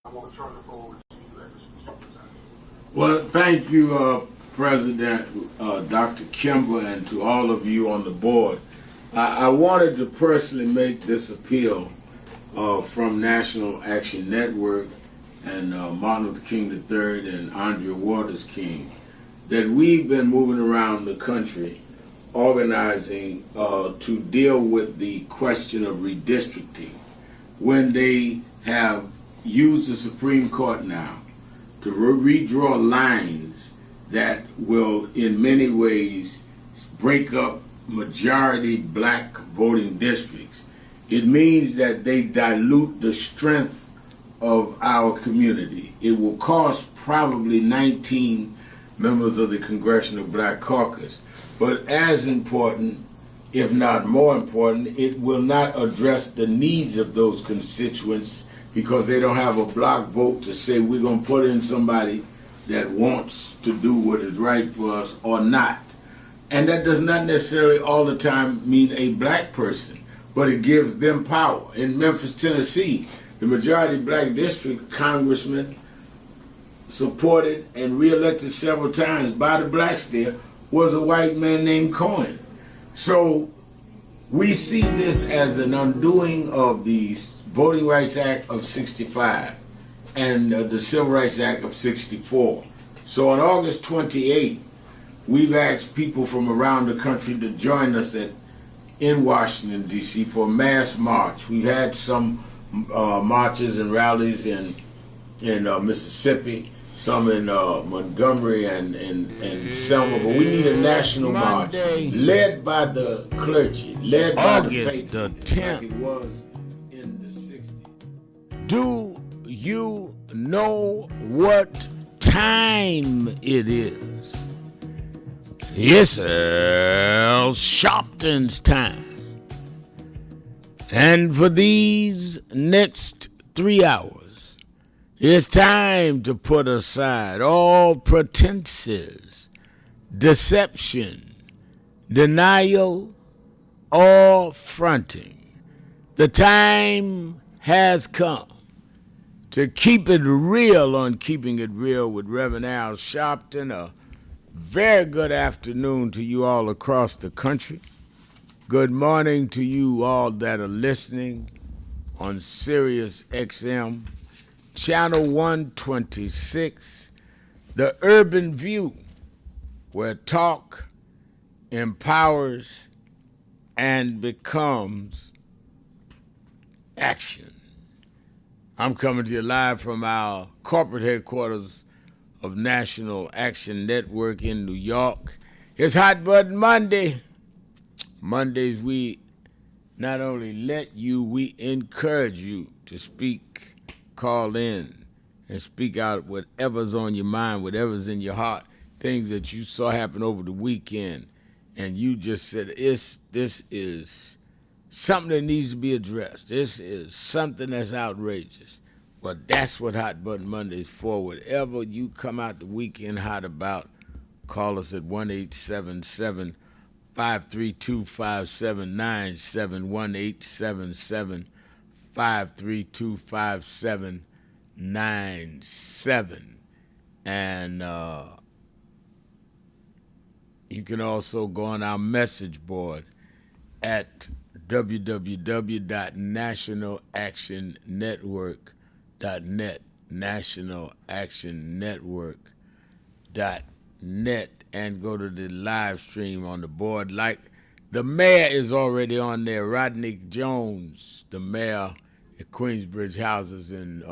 I want to turn the floor over to you, Superintendent. Well, thank you, President Dr. Kimber, and to all of you on the board. I wanted to personally make this appeal from National Action Network and Martin Luther King III and Andrea Waters King that we've been moving around the country organizing to deal with the question of redistricting when they have used the Supreme Court now to redraw lines that will in many ways break up majority black voting districts. It means that they dilute the strength of our community. It will cost probably 19 members of the Congressional Black Caucus. But as important, if not more important, it will not address the needs of those constituents because they don't have a block vote to say we're going to put in somebody that wants to do what is right for us or not. And that does not necessarily all the time mean a black person, but it gives them power. In Memphis, Tennessee, the majority black district congressman supported and reelected several times by the blacks there was a white man named Cohen. So we see this as an undoing of the Voting Rights Act of 65 and the Civil Rights Act of 64. So on August 28th, we've asked people from around the country to join us in Washington, D.C. for a mass march. We've had some marches and rallies in Mississippi, some in Montgomery and Selma, but we need a national march led by the clergy, led by the faith, the 10th. like it was in the 60s. Do you know what time it is? It's Al Sharpton's time. And for these next 3 hours, it's time to put aside all pretenses, deception, denial, or fronting. The time has come to keep it real on Keeping It Real with Reverend Al Sharpton. A very good afternoon to you all across the country. Good morning to you all that are listening on Sirius XM, Channel 126, The Urban View, where talk empowers and becomes action. I'm coming to you live from our corporate headquarters of National Action Network in New York. It's Hot Button Monday. Mondays, we not only let you, we encourage you to speak, call in, and speak out whatever's on your mind, whatever's in your heart, things that you saw happen over the weekend, and you just said, this is something that needs to be addressed. This is something that's outrageous. Well, that's what Hot Button Monday is for. Whatever you come out the weekend hot about, call us at 1-877-532-5797, 1-877-532-5797. And you can also go on our message board at www.nationalactionnetwork.net, nationalactionnetwork.net, and go to the live stream on the board. Like the mayor is already on there, Rodney Jones, the mayor at Queensbridge Houses in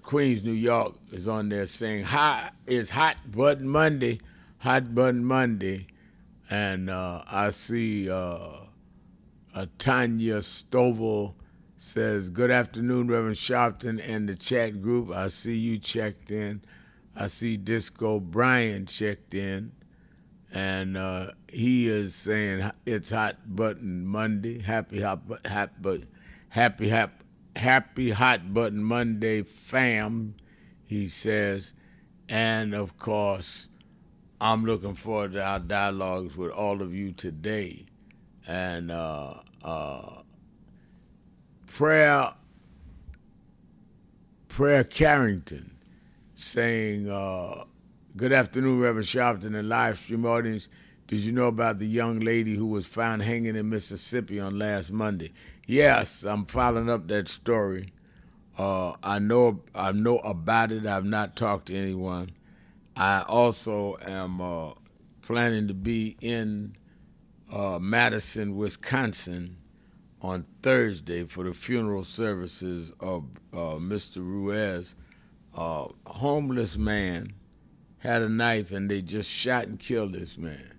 Queens, New York, is on there saying, it's Hot Button Monday, Hot Button Monday. And I see Tanya Stovall says, good afternoon, Reverend Sharpton and the chat group. I see you checked in. I see Disco Brian checked in. And he is saying it's Hot Button Monday. Happy Hot Button Monday, fam, he says. And, of course, I'm looking forward to our dialogues with all of you today. And prayer Prayer Carrington saying, good afternoon, Reverend Sharpton and live stream audience. Did you know about the young lady who was found hanging in Mississippi on last Monday? Yes, I'm following up that story. I know about it. I've not talked to anyone. I also am planning to be in Madison, Wisconsin on Thursday for the funeral services of Mr. Ruiz. A homeless man had a knife and they just shot and killed this man.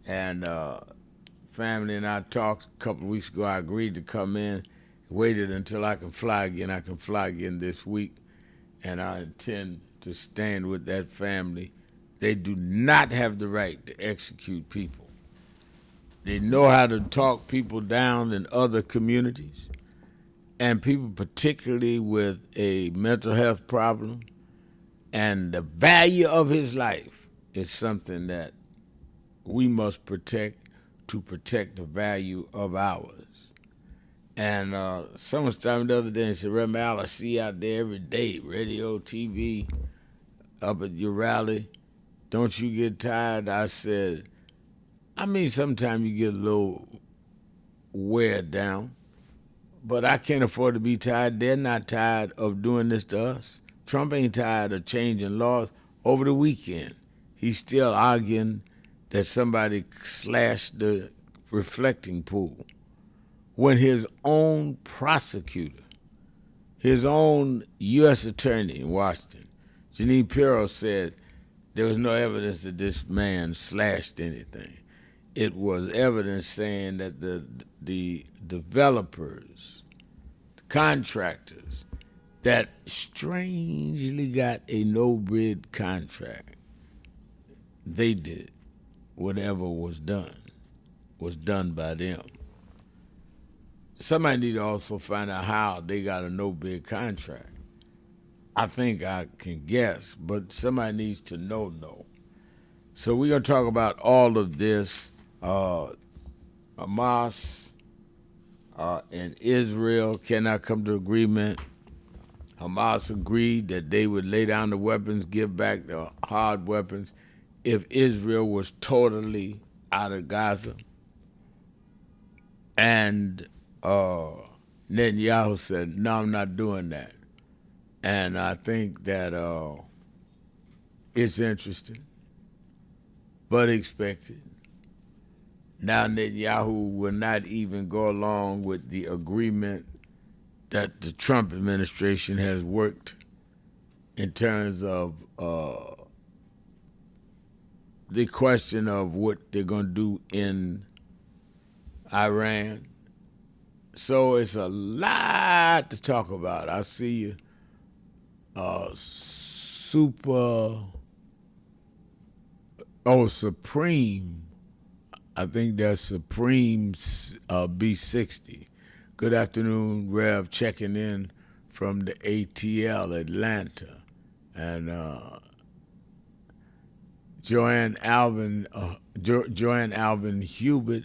And family and I talked a couple of weeks ago. I agreed to come in, waited until I can fly again. I can fly again this week, and I intend to stand with that family. They do not have the right to execute people. They know how to talk people down in other communities, and people particularly with a mental health problem, and the value of his life is something that we must protect to protect the value of ours. And someone stopped me the other day and said, Reverend Al, I see you out there every day, radio, TV, up at your rally. Don't you get tired? I said, I mean, sometimes you get a little wear down, but I can't afford to be tired. They're not tired of doing this to us. Trump ain't tired of changing laws. Over the weekend, he's still arguing that somebody slashed the reflecting pool when his own prosecutor, his own U.S. attorney in Washington, Janine Pirro, said there was no evidence that this man slashed anything. It was evidence saying that the developers, the contractors that strangely got a no-bid contract, they did whatever was done by them. Somebody need to also find out how they got a no-bid contract. I think I can guess, but somebody needs to know. So we're going to talk about all of this. Hamas and Israel cannot come to agreement. Hamas agreed that they would lay down the weapons, give back the hard weapons if Israel was totally out of Gaza. And Netanyahu said, no, I'm not doing that. And I think that it's interesting, but expected. Now Netanyahu will not even go along with the agreement that the Trump administration has worked in terms of the question of what they're going to do in Iran. So it's a lot to talk about. I see you. Supreme. I think that's Supreme B60. Good afternoon, Rev, checking in from the ATL, Atlanta. And Joanne Alvin Hubert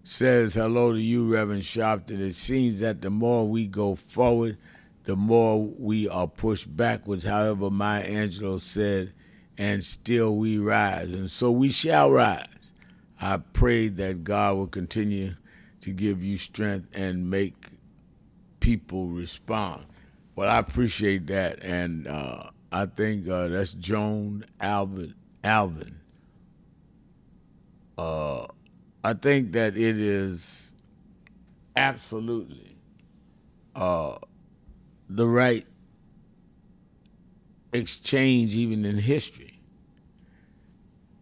says, hello to you, Reverend Sharpton. It seems that the more we go forward, the more we are pushed backwards. However, Maya Angelou said, and still we rise. And so we shall rise. I pray that God will continue to give you strength and make people respond. Well, I appreciate that. And I think that's Joan Alvin. I think that it is absolutely the right exchange even in history.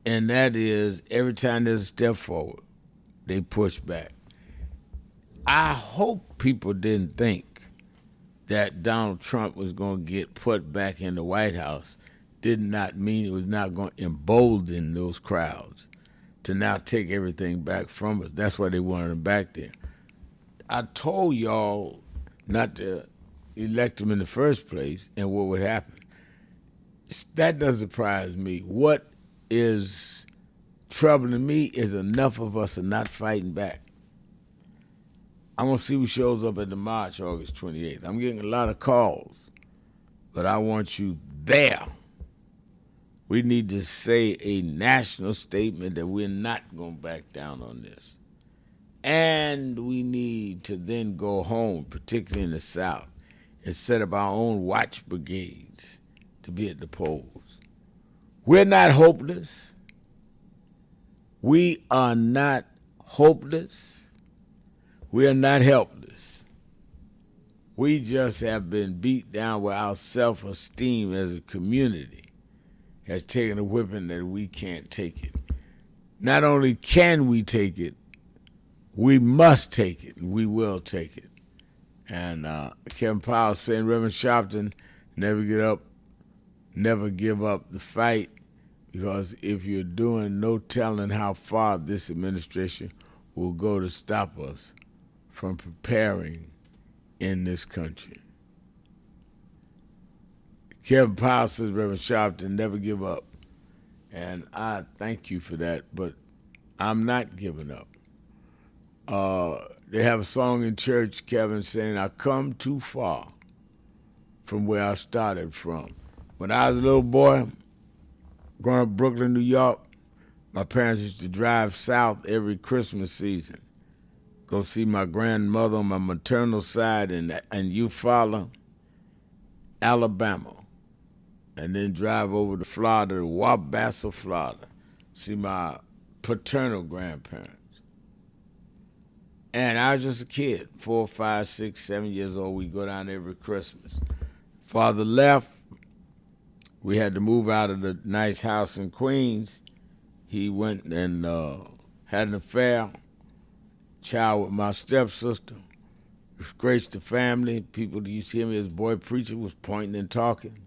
And that is every time there's a step forward, they push back. I hope people didn't think that Donald Trump was going to get put back in the White House. Did not mean it was not going to embolden those crowds to now take everything back from us. That's why they wanted him back there. I told y'all not to elect him in the first place and what would happen. That doesn't surprise me. What is troubling me is enough of us are not fighting back. I'm going to see who shows up at the march August 28th. I'm getting a lot of calls. but I want you there. We need to say a national statement that we're not going to back down on this. And we need to then go home, particularly in the South, and set up our own watch brigades to be at the polls. We're not hopeless. We are not hopeless. We are not helpless. We just have been beat down where our self-esteem as a community has taken a whipping that we can't take it. Not only can we take it, we must take it, and we will take it. And Kevin Powell saying, Reverend Sharpton, never give up the fight, because if you're doing, no telling how far this administration will go to stop us from preparing in this country. Kevin Powell says, Reverend Sharpton, never give up. And I thank you for that, but I'm not giving up. They have a song in church, Kevin, saying, I come too far from where I started from. When I was a little boy, growing up in Brooklyn, New York, my parents used to drive south every Christmas season, go see my grandmother on my maternal side in Eufaula, Alabama, and then drive over to Florida, to Wabassa, Florida, see my paternal grandparents. And I was just a kid, 4, 5, 6, 7 years old. We go down every Christmas. Father left. We had to move out of the nice house in Queens. He went and had an affair, child with my stepsister, disgraced the family. People that used to hear me as boy preacher was pointing and talking.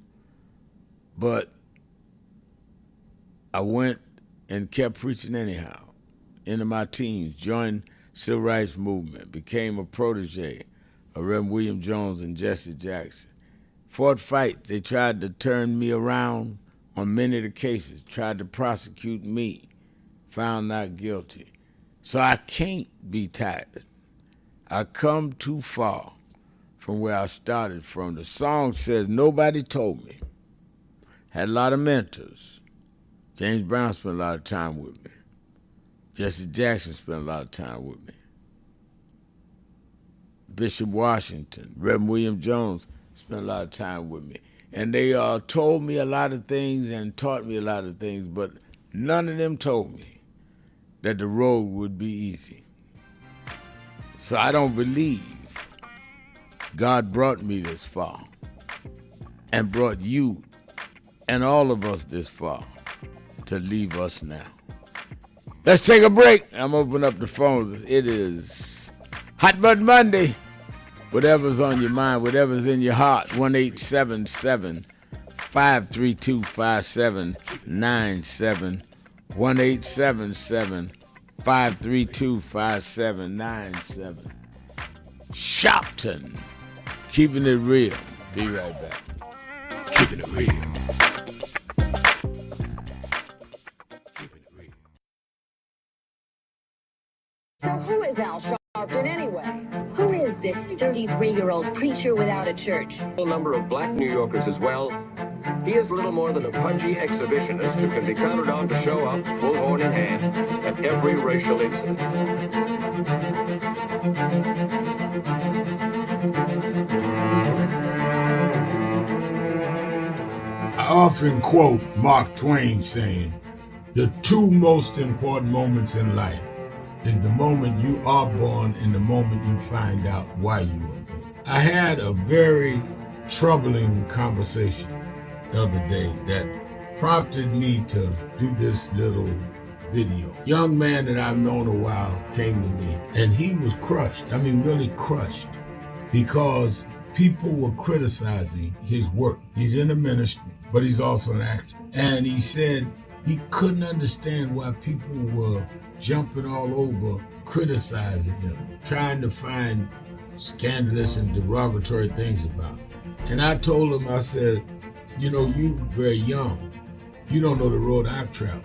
But I went and kept preaching anyhow. Into my teens, joined Civil Rights Movement, became a protege of Reverend William Jones and Jesse Jackson. Fought fight. They tried to turn me around on many of the cases, tried to prosecute me, found not guilty. So I can't be tired. I come too far from where I started from. The song says, nobody told me. Had a lot of mentors. James Brown spent a lot of time with me. Jesse Jackson spent a lot of time with me. Bishop Washington, Reverend William Jones spent a lot of time with me. And they told me a lot of things and taught me a lot of things, but none of them told me that the road would be easy. So I don't believe God brought me this far and brought you and all of us this far to leave us now. Let's take a break. I'm opening up the phones. It is Hot Button Monday. Whatever's on your mind, whatever's in your heart, 1-877-532-5797. 1-877-532-5797. Shopton, keeping it real. Be right back. Keeping it real. So who is Al Sharpton anyway? Who is this 33-year-old preacher without a church? A number of black New Yorkers as well. He is little more than a pudgy exhibitionist who can be counted on to show up, bullhorn in hand, at every racial incident. I often quote Mark Twain saying, the two most important moments in life is the moment you are born and the moment you find out why you were born. I had a very troubling conversation the other day that prompted me to do this little video. Young man that I've known a while came to me and he was crushed. I mean, really crushed, because people were criticizing his work. He's in the ministry, but he's also an actor. And he said he couldn't understand why people were jumping all over, criticizing him, trying to find scandalous and derogatory things about him. And I told him, I said, you know, you very young. You don't know the road I've traveled.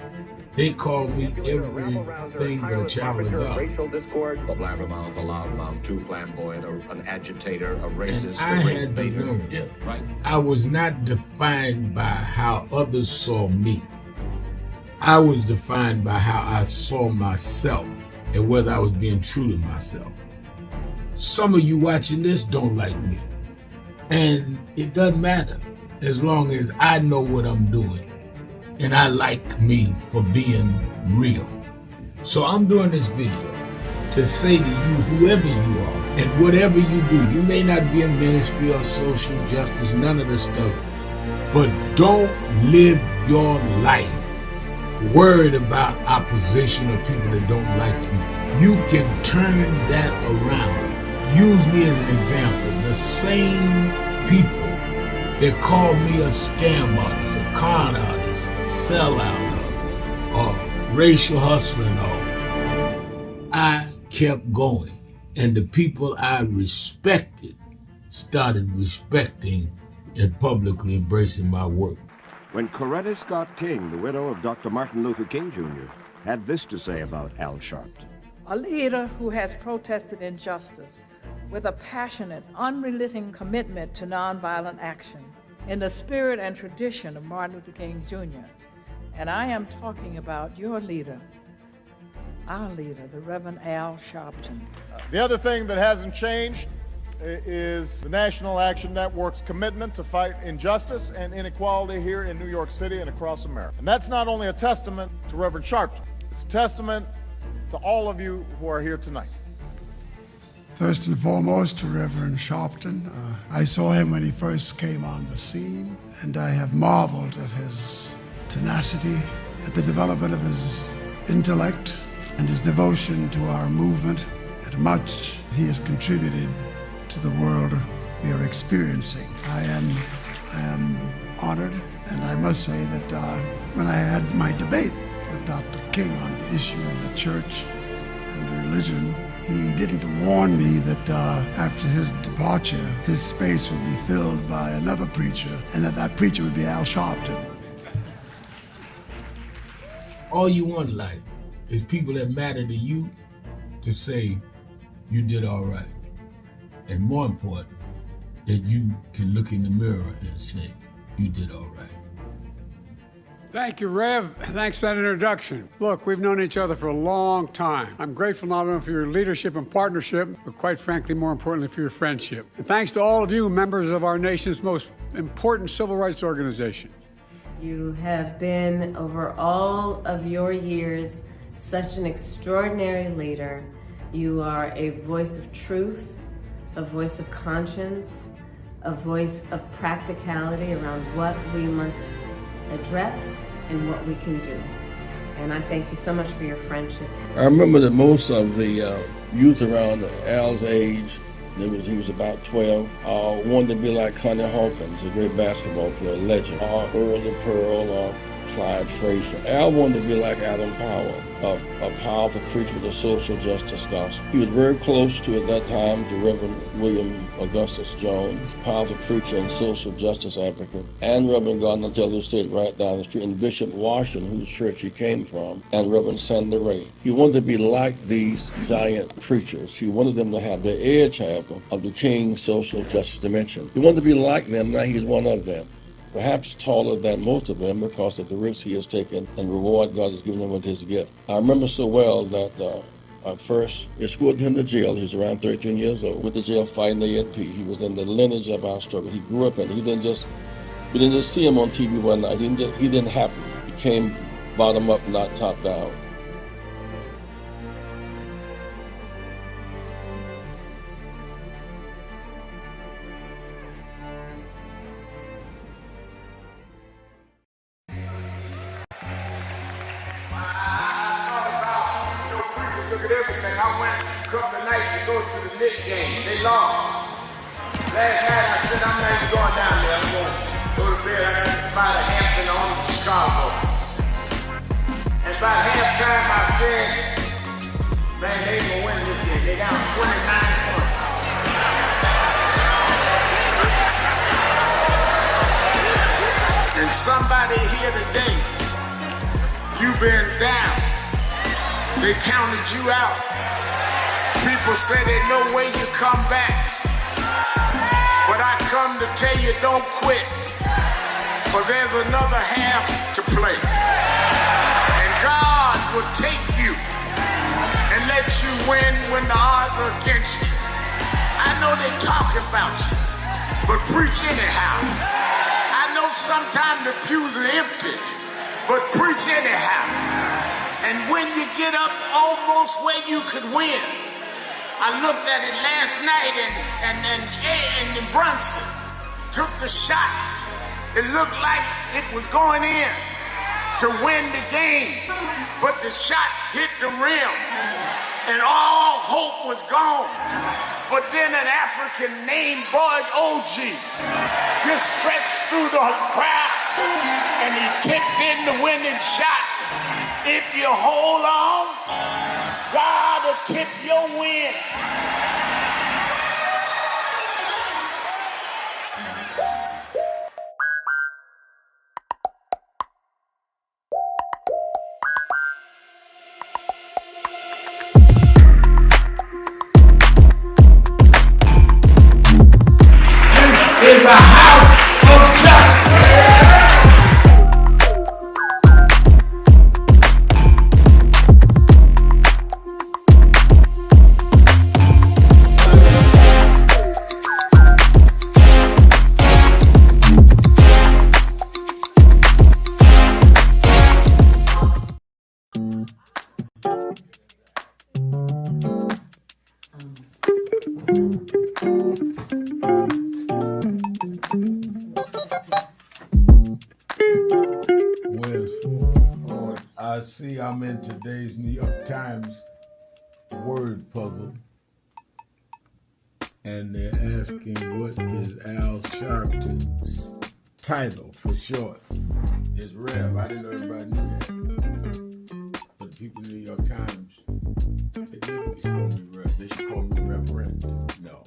They called me everything but a child of God. Racial discord, a blabbermouth, a loudmouth, too flamboyant, an agitator, a racist, And I a race had to baiter. learn. Yeah, right. I was not defined by how others saw me. I was defined by how I saw myself and whether I was being true to myself. Some of you watching this don't like me. And it doesn't matter as long as I know what I'm doing. And I like me for being real. So I'm doing this video to say to you, whoever you are, and whatever you do, you may not be in ministry or social justice, none of this stuff, but don't live your life worried about opposition or people that don't like you. You can turn that around. Use me as an example. The same people that called me a scam artist, a con artist, a sellout, or racial hustler and all, I kept going. And the people I respected started respecting and publicly embracing my work. When Coretta Scott King, the widow of Dr. Martin Luther King Jr., had this to say about Al Sharpton. A leader who has protested injustice with a passionate, unrelenting commitment to nonviolent action in the spirit and tradition of Martin Luther King Jr. And I am talking about your leader, our leader, the Reverend Al Sharpton. The other thing that hasn't changed is the National Action Network's commitment to fight injustice and inequality here in New York City and across America. And that's not only a testament to Reverend Sharpton, it's a testament to all of you who are here tonight. First and foremost, to Reverend Sharpton. I saw him when he first came on the scene, and I have marveled at his tenacity, at the development of his intellect, and his devotion to our movement, and much he has contributed to the world we are experiencing. I am honored, and I must say that when I had my debate with Dr. King on the issue of the church and religion, he didn't warn me that after his departure, his space would be filled by another preacher, and that preacher would be Al Sharpton. All you want in life is people that matter to you to say you did all right. And more important, that you can look in the mirror and say you did all right. Thank you, Rev. Thanks for that introduction. Look, we've known each other for a long time. I'm grateful not only for your leadership and partnership, but quite frankly, more importantly, for your friendship. And thanks to all of you, members of our nation's most important civil rights organization. You have been, over all of your years, such an extraordinary leader. You are a voice of truth, a voice of conscience, a voice of practicality around what we must address and what we can do. And I thank you so much for your friendship. I remember that most of the youth around Al's age, he was about 12, wanted to be like Connie Hawkins, a great basketball player, legend, or Earl the Pearl, or Clyde Frazier. Al wanted to be like Adam Powell, a powerful preacher with a social justice gospel. He was very close to, at that time, to Reverend William Augustus Jones, powerful preacher and social justice advocate, and Reverend Gardner Taylor State right down the street, and Bishop Washington, whose church he came from, and Reverend Sandy Ray. He wanted to be like these giant preachers. He wanted them to have the edge, however, of the King's social justice dimension. He wanted to be like them, now he's one of them. Perhaps taller than most of them because of the risks he has taken and the reward God has given him with his gift. I remember so well that I first escorted him to jail. He was around 13 years old. With the jail fighting the ANP. He was in the lineage of our struggle. He grew up in it. We didn't just see him on TV one night. He didn't happen. He came bottom up, not top down. They lost. Last night I said I'm not even going down there. I'm going to go to bed. I got to fly to Hampton on to Chicago. And by halftime I said, man, they ain't going to win this game. They down 29 points. And somebody here today You've been down. They counted you out. People say there's no way you come back. But I come to tell you, don't quit. For there's another half to play. And God will take you and let you win when the odds are against you. I know they talk about you, but preach anyhow. I know sometimes the pews are empty, but preach anyhow. And when you get up almost where you could win, I looked at it last night and Brunson took the shot. It looked like it was going in to win the game, but the shot hit the rim and all hope was gone. But then an African named Boyd OG just stretched through the crowd and he kicked in the winning shot. If you hold on, God will tip your win. This is a house of justice. I see I'm in today's New York Times word puzzle, and they're asking what is Al Sharpton's title for short. It's Rev. I didn't know everybody knew that. But the people in the New York Times, they didn't call me Rev. They should call me Reverend. No.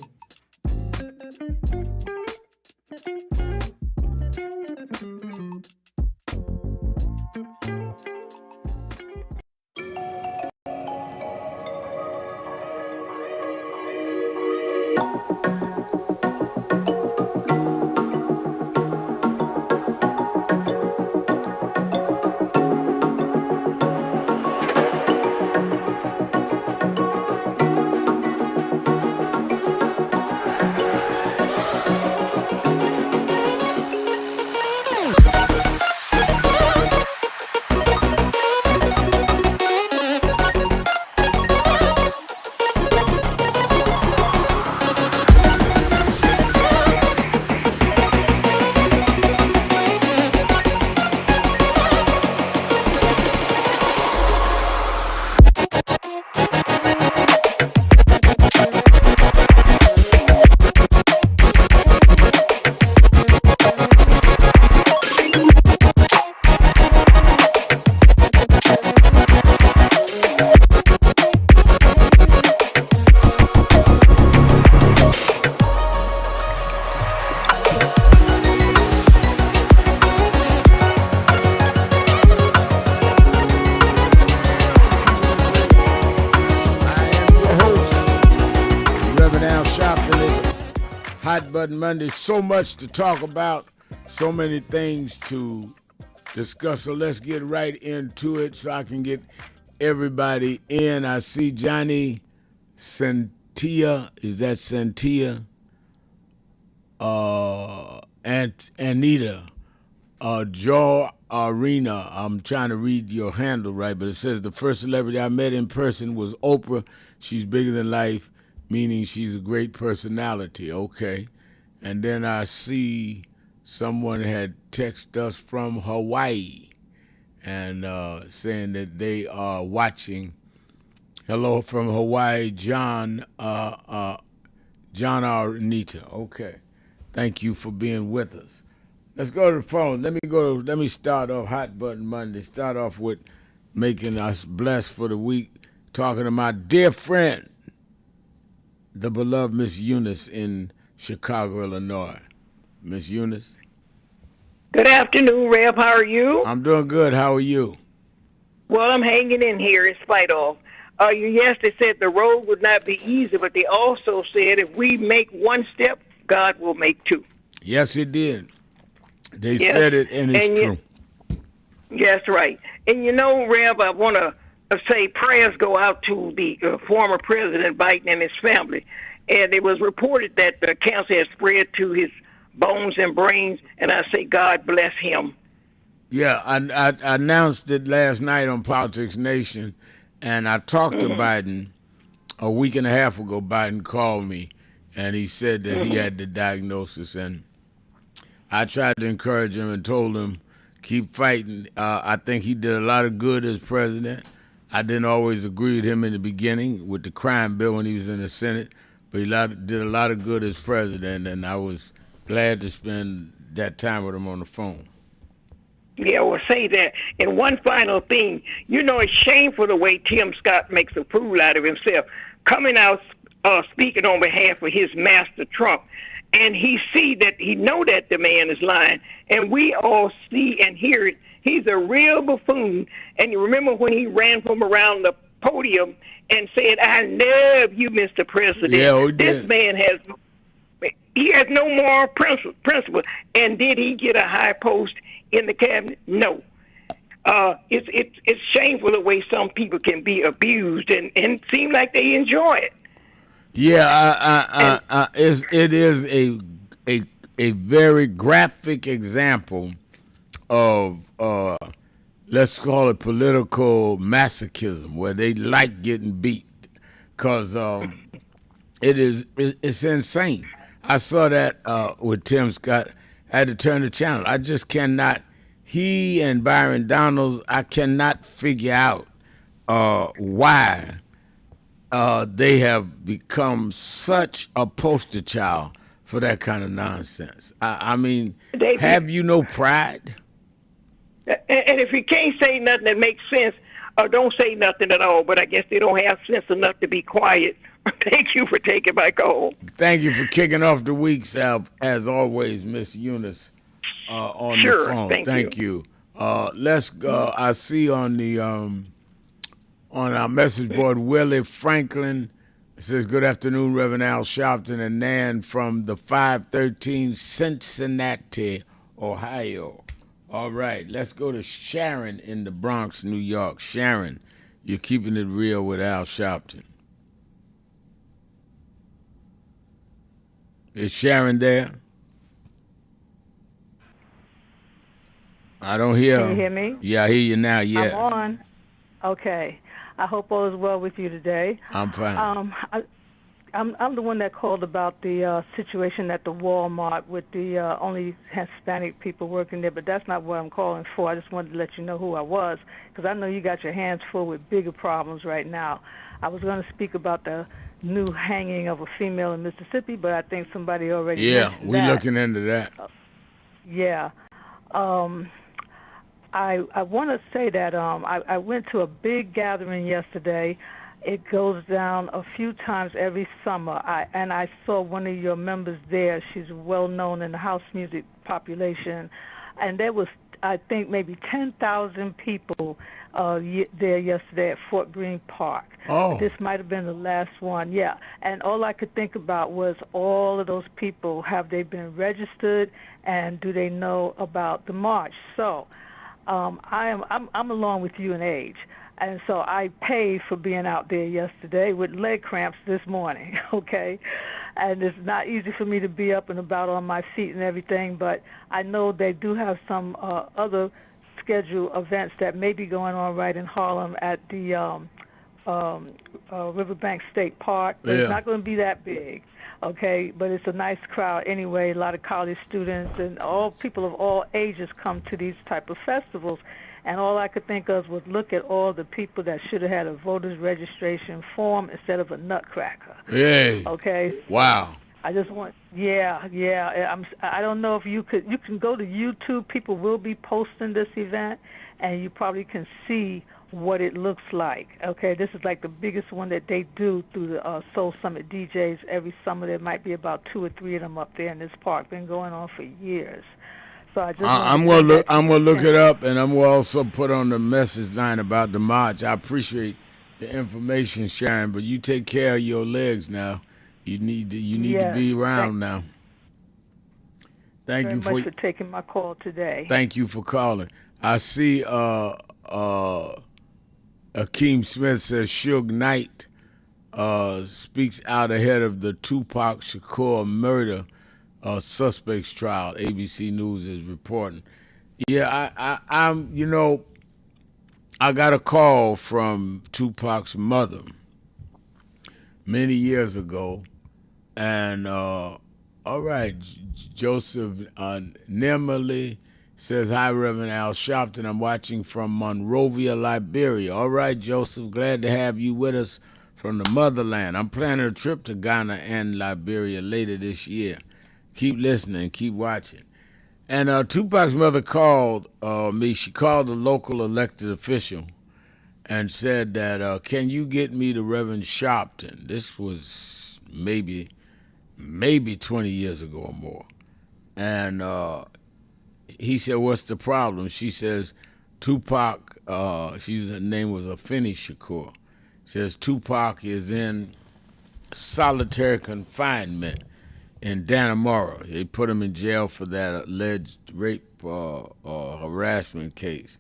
Hot Button Monday. So much to talk about, so many things to discuss. So let's get right into it so I can get everybody in. I see Johnny Santia. Is that Santia? Anita. Joe Arena. I'm trying to read your handle right, but it says the first celebrity I met in person was Oprah. She's bigger than life, meaning she's a great personality. Okay. And then I see someone had texted us from Hawaii and saying that they are watching. Hello from Hawaii, John Arnita. Okay. Thank you for being with us. Let's go to the phone. Let me start off Hot Button Monday. Start off with making us blessed for the week, talking to my dear friend, the beloved Miss Eunice in Chicago, Illinois. Miss Eunice. Good afternoon, Rev. How are you? I'm doing good. How are you? Well, I'm hanging in here in spite of. Yes, they said the road would not be easy, but they also said if we make one step, God will make two. Yes, it did. They Yes, said it, and it's and true. that's right. And Rev, I want to say prayers go out to the former President Biden and his family. And it was reported that the cancer had spread to his bones and brains, and I say God bless him. Yeah, I announced it last night on Politics Nation, and I talked to Biden a week and a half ago. Biden called me, and he said that he had the diagnosis, and I tried to encourage him and told him, keep fighting. I think he did a lot of good as president. I didn't always agree with him in the beginning with the crime bill when he was in the Senate, but he did a lot of good as president, and I was glad to spend that time with him on the phone. Yeah, well, say that. And one final thing, it's shameful the way Tim Scott makes a fool out of himself, coming out speaking on behalf of his master Trump, and he know that the man is lying, and we all see and hear it. He's a real buffoon. And you remember when he ran from around the podium and said, "I love you, Mr. President." Yeah, we this did. man has no moral principle. And did he get a high post in the cabinet? No. It's shameful the way some people can be abused and seem like they enjoy it. Yeah, it is a very graphic example of let's call it political masochism, where they like getting beat, because it's insane. I saw that with Tim Scott. I had to turn the channel. I just cannot. He and Byron Donalds, I cannot figure out why they have become such a poster child for that kind of nonsense. I mean, have you no pride? And if you can't say nothing that makes sense, or don't say nothing at all, but I guess they don't have sense enough to be quiet. Thank you for taking my call. Thank you for kicking off the week, Sal, as always, Miss Eunice, on the phone. Thank you. Let's go. I see on the on our message board, Willie Franklin says, "Good afternoon, Reverend Al Sharpton and Nan from the 513 Cincinnati, Ohio." All right, let's go to Sharon in the Bronx, New York. Sharon, you're keeping it real with Al Sharpton. Is Sharon there? I don't hear. Can you hear me? Yeah, I hear you now. Yeah, I'm on. Okay. I hope all is well with you today. I'm fine. I'm the one that called about the situation at the Walmart with the only Hispanic people working there, but that's not what I'm calling for. I just wanted to let you know who I was, because I know you got your hands full with bigger problems right now. I was going to speak about the new hanging of a female in Mississippi, but I think somebody already mentioned we're that. looking into that. Yeah. I want to say that I went to a big gathering yesterday. It goes down a few times every summer, and I saw one of your members there. She's well known in the house music population, and there was, I think, maybe 10,000 people there yesterday at Fort Greene Park. Oh. This might have been the last one, yeah. And all I could think about was all of those people, have they been registered, and do they know about the march? So I'm along with you in age. And so I paid for being out there yesterday with leg cramps this morning, okay? And it's not easy for me to be up and about on my feet and everything, but I know they do have some other scheduled events that may be going on right in Harlem at the Riverbank State Park. But It's not going to be that big, okay? But it's a nice crowd anyway. A lot of college students and all people of all ages come to these type of festivals. And all I could think of was look at all the people that should have had a voter's registration form instead of a nutcracker. Hey. Okay. Wow. I just want, I don't know if you can go to YouTube. People will be posting this event, and you probably can see what it looks like. Okay, this is like the biggest one that they do through the Soul Summit DJs every summer. There might be about 2 or 3 of them up there in this park. Been going on for years. So I just I'm gonna look it up, and I'm gonna also put on the message line about the march. I appreciate the information sharing, but you take care of your legs now. You need to be around now. Thank you very much for taking my call today. Thank you for calling. I see Akeem Smith says Suge Knight speaks out ahead of the Tupac Shakur murder suspects trial. ABC News is reporting. Yeah, I'm. I got a call from Tupac's mother many years ago, and all right, Joseph Nemely says, hi, Reverend Al Sharpton. I'm watching from Monrovia, Liberia. All right, Joseph, glad to have you with us from the motherland. I'm planning a trip to Ghana and Liberia later this year. Keep listening, keep watching. And Tupac's mother called me. She called a local elected official and said that, can you get me to Reverend Sharpton? This was maybe 20 years ago or more. And he said, what's the problem? She says, Tupac, her name was Afeni Shakur, says Tupac is in solitary confinement in Dannemora. They put him in jail for that alleged rape harassment case.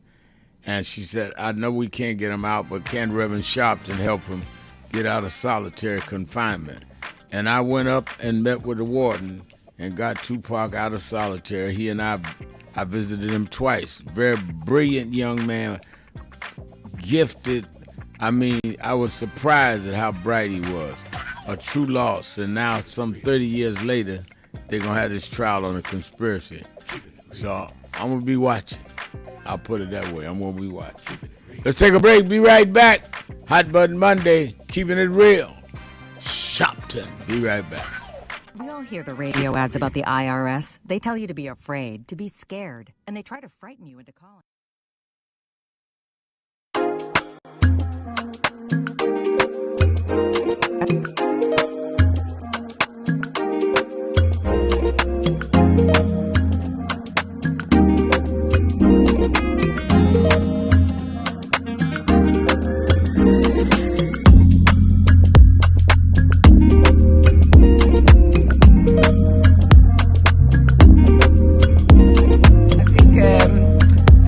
And she said, I know we can't get him out, but can Reverend Sharpton help him get out of solitary confinement? And I went up and met with the warden and got Tupac out of solitary. He and I visited him twice. Very brilliant young man, gifted. I mean, I was surprised at how bright he was. A true loss. And now, some 30 years later, they're going to have this trial on a conspiracy. So I'm going to be watching. I'll put it that way. I'm going to be watching. Let's take a break. Be right back. Hot Button Monday, keeping it real. Shopton. Be right back. We all hear the radio ads about the IRS. They tell you to be afraid, to be scared, and they try to frighten you into calling.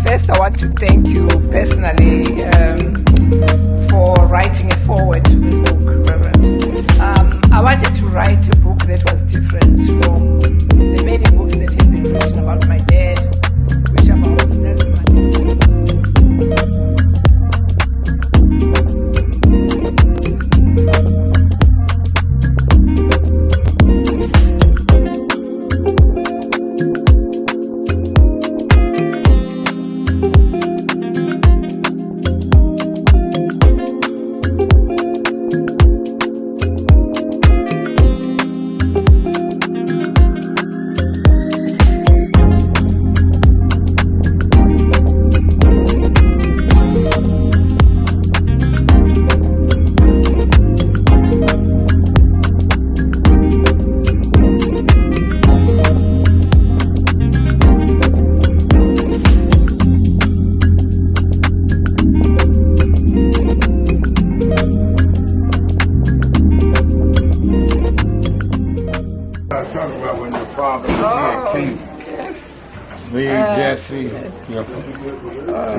First, I want to thank you personally for writing a foreword to this book, Reverend. I wanted to write a book that was different from the many books that have been written about my dad, which about Nelson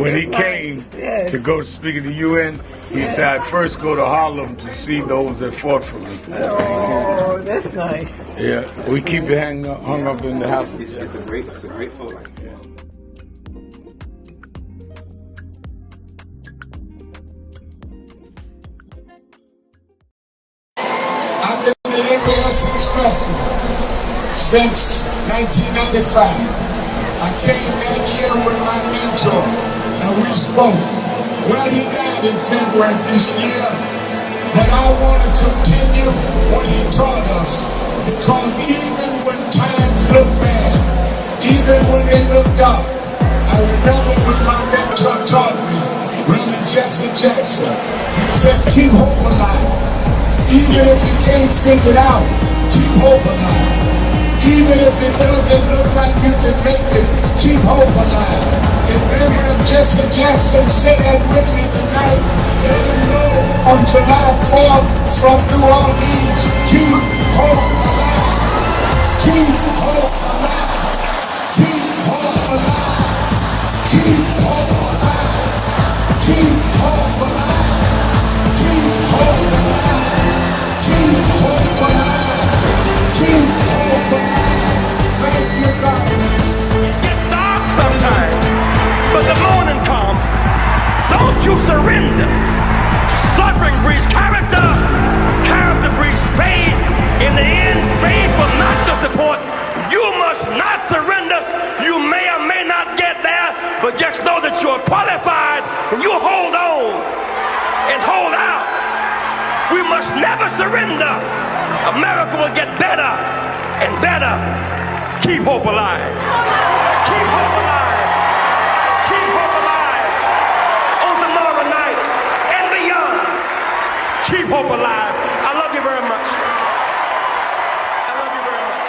When he came to go speak at the UN, he said, I'd first go to Harlem to see those that fought for me. Oh, that's nice. Yeah, we keep it hung up in the house. It's a great photo. I've been in the Area Six Festival since 1995. I came that year with my mentor, and we spoke. Well, he died in February this year, but I want to continue what he taught us, because even when times look bad, even when they look dark, I remember what my mentor taught me, Reverend Jesse Jackson. He said, keep hope alive. Even if you can't figure it out, keep hope alive. Even if it doesn't look like you can make it, keep hope alive. In memory of Jesse Jackson, say that with me tonight. Let him know on July 4th from New Orleans, keep hope alive. Keep hope alive. Keep hope alive. Keep hope alive. Keep hope alive. Keep hope alive. Keep hope alive. Keep hope alive. Thank you, God bless. It gets dark sometimes, but the morning comes. Don't you surrender. Suffering breeds character. Character breeds faith. In the end, faith will not disappoint. You must not surrender. You may or may not get there, but just know that you're qualified and you hold on and hold out. We must never surrender. America will get better and better. Keep hope alive. Keep hope alive. Keep hope alive. On tomorrow night and beyond. Keep hope alive. I love you very much. I love you very much.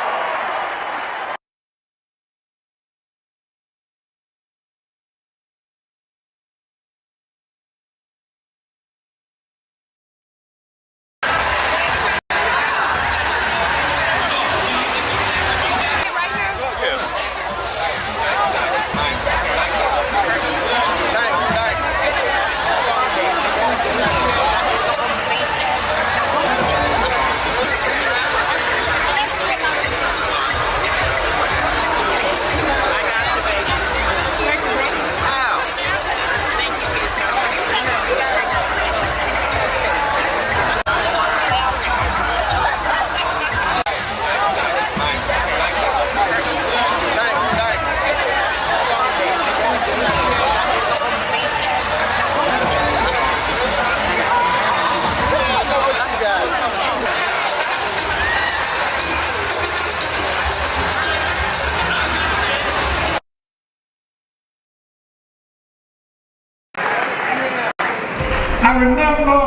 I remember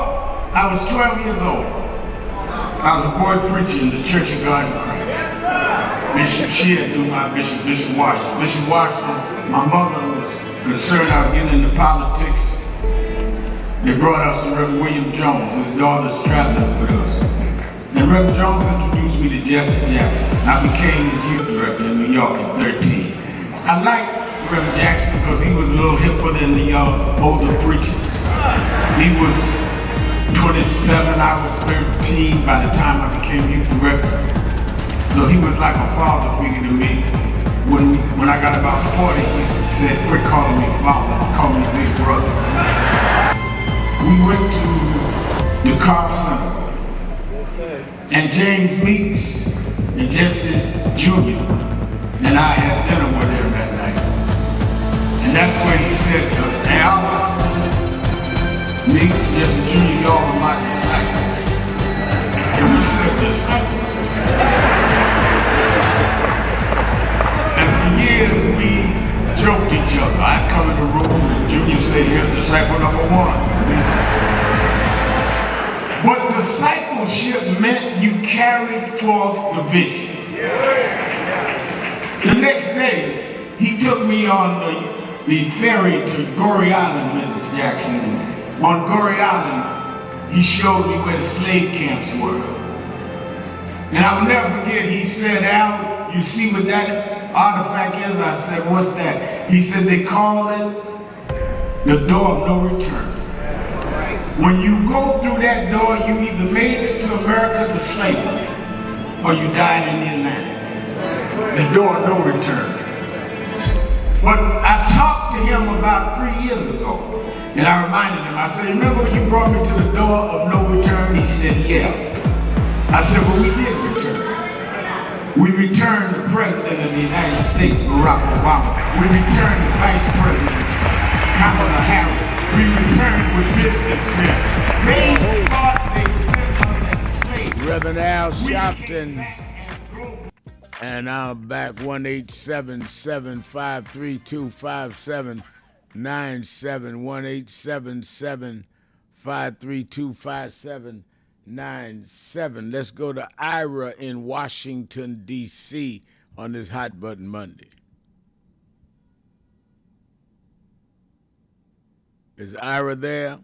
I was 12 years old. I was a boy preacher in the Church of God in Christ. Bishop Shear knew my bishop, Bishop Washington. Bishop Washington, my mother was concerned I was getting into politics. They brought us to Reverend William Jones. His daughter's traveling up with us. And Reverend Jones introduced me to Jesse Jackson. I became his youth director in New York at 13. I liked Reverend Jackson because he was a little hipper than the older preachers. He was 27, I was 13 by the time I became youth director. So he was like a father figure to me. When I got about 40, he said, quit calling me father, call me big brother. We went to the car center, and James Meeks and Jesse Jr. and I had dinner with him that night. And that's where he said to us, Al, me, Jesse Jr., y'all are my disciples. And we said, disciples? And for years we joked each other. I'd come in the room and Junior said, here's disciple number one. But discipleship meant you carried forth the vision. The next day, he took me on the ferry to Goree Island, Mrs. Jackson. On Goree Island, he showed me where the slave camps were. And I will never forget, he said, Al, you see what that artifact is? I said, what's that? He said, they call it the door of no return. When you go through that door, you either made it to America to slavery, or you died in the Atlantic. The door of no return. But I talked to him about 3 years ago, and I reminded him, I said, remember when you brought me to the door of no return? He said, yeah. I said, well, we did return. We returned the President of the United States, Barack Obama. We returned the Vice President, Kamala Harris. We returned with businessmen. They thought they sent us as slaves. Reverend Al Sharpton. And I'm back 1-877-532-5797, 1-877-532-5797. 897. Let's go to Ira in Washington, D.C. on this Hot Button Monday. Is Ira there?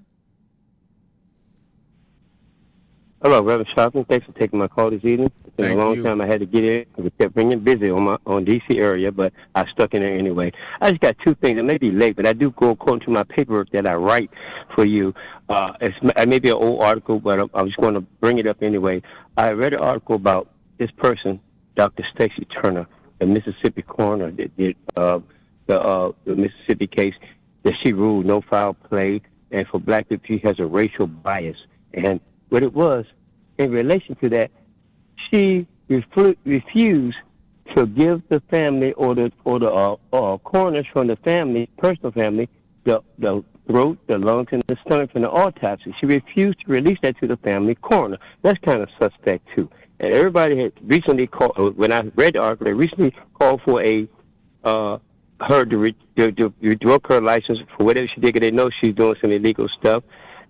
Hello, Reverend Sharpton. Thanks for taking my call this evening. It's been a long time I had to get in because it kept bringing busy on D.C. area, but I stuck in there anyway. I just got two things. It may be late, but I do go according to my paperwork that I write for you. It may be an old article, but I'm just going to bring it up anyway. I read an article about this person, Dr. Stacy Turner, the Mississippi coroner that did the Mississippi case, that she ruled no foul play, and for black people, she has a racial bias. And what it was, in relation to that, she refused to give the family or the coroners from the family, personal family, the throat, the lungs, and the stomach from the autopsy. She refused to release that to the family coroner. That's kind of suspect, too. And everybody had recently called, when I read the article, they recently called for her to revoke her license for whatever she did, because they know she's doing some illegal stuff.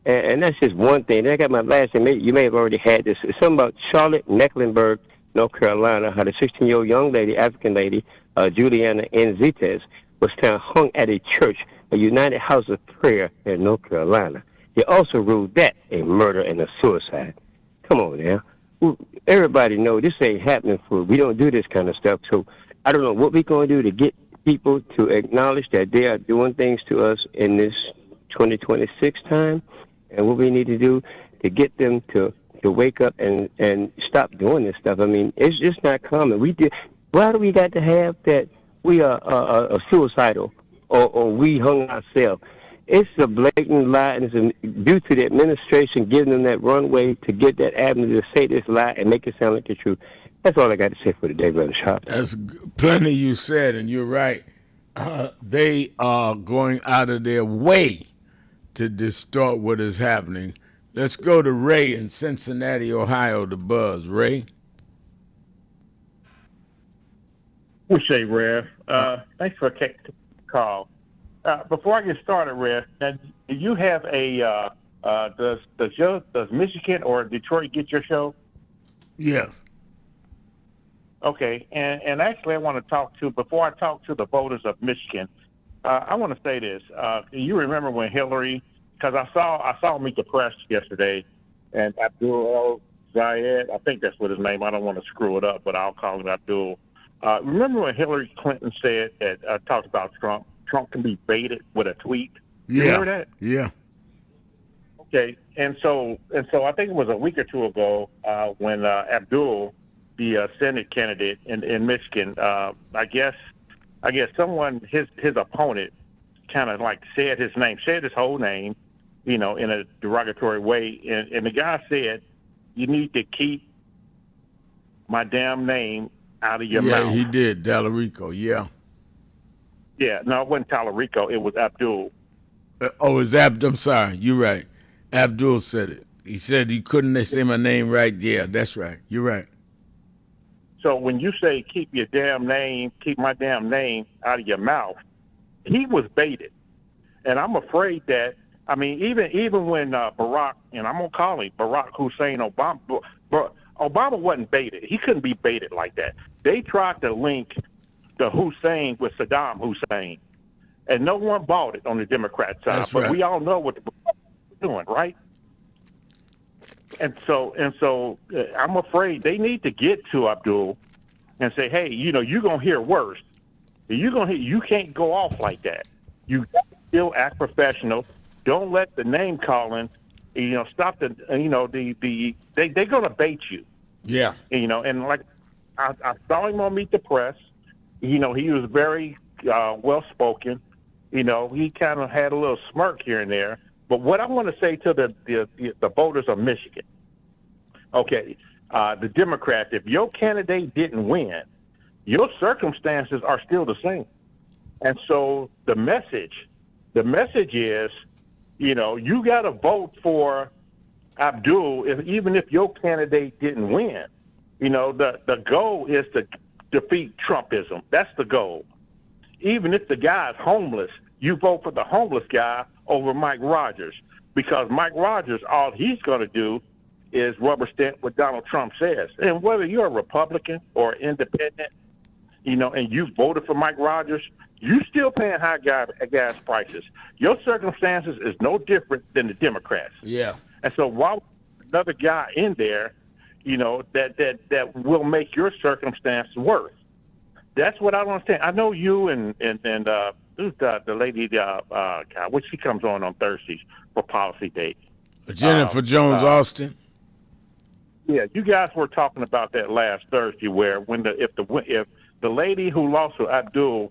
And that's just one thing. Then I got my last thing. You may have already had this. It's something about Charlotte, Mecklenburg, North Carolina, how the 16-year-old young lady, African lady, Juliana Enzites, was found hung at a church, a United House of Prayer in North Carolina. They also ruled that a murder and a suicide. Come on now. Everybody know this ain't happening we don't do this kind of stuff. So I don't know what we're going to do to get people to acknowledge that they are doing things to us in this 2026 time, and what we need to do to get them to wake up and stop doing this stuff. I mean, it's just not common. Why do we got to have that we are suicidal or we hung ourselves? It's a blatant lie, and it's due to the administration giving them that runway to get that avenue to say this lie and make it sound like the truth. That's all I got to say for today, Brother Sharp. That's plenty you said, and you're right. They are going out of their way to distort what is happening. Let's go to Ray in Cincinnati, Ohio, the Buzz. Ray? Appreciate, Rev. Thanks for taking the call. Before I get started, Rev, now, do you have does Michigan or Detroit get your show? Yes. Okay, and actually I want to before I talk to the voters of Michigan, I want to say this. You remember when Hillary, because I saw Meet the Press yesterday, and Abdul Zayed, I think that's what his name, I don't want to screw it up, but I'll call him Abdul. Remember when Hillary Clinton said that, talked about Trump can be baited with a tweet? You remember that? Yeah. Okay, and so I think it was a week or two ago when Abdul, the Senate candidate in Michigan, I guess someone, his opponent, kind of like said his whole name, in a derogatory way, and the guy said, "You need to keep my damn name out of your mouth." Yeah, he did, Tallarico. Yeah. Yeah, no, it wasn't Tallarico. It was Abdul. It's Abdul. I'm sorry. You're right. Abdul said it. He said he couldn't say my name right. Yeah, that's right. You're right. So when you say keep my damn name out of your mouth, he was baited. And I'm afraid that, I mean, even when Barack, and I'm going to call him Barack Hussein Obama, Obama wasn't baited. He couldn't be baited like that. They tried to link the Hussein with Saddam Hussein, and no one bought it on the Democrat side. That's but right. we all know what the Republicans are doing, right? And so I'm afraid they need to get to Abdul and say, hey, you're going to hear worse. You can't go off like that. You still act professional. Don't let the name calling, stop they're going to bait you. Yeah. And like I saw him on Meet the Press. He was very well-spoken. He kind of had a little smirk here and there. But what I want to say to the voters of Michigan, okay, the Democrats, if your candidate didn't win, your circumstances are still the same. And so the message is, you got to vote for Abdul even if your candidate didn't win. The goal is to defeat Trumpism. That's the goal. Even if the guy's homeless, you vote for the homeless guy over Mike Rogers, because Mike Rogers, all he's going to do is rubber stamp what Donald Trump says. And whether you're a Republican or independent, and you voted for Mike Rogers, you still paying high gas prices. Your circumstances is no different than the Democrats. Yeah. And so while another guy in there, that will make your circumstance worse. That's what I don't understand. I know you and who's the lady, which she comes on Thursdays for Policy Date. Jennifer Jones Austin. Yeah, you guys were talking about that last Thursday, where if the lady who lost to Abdul,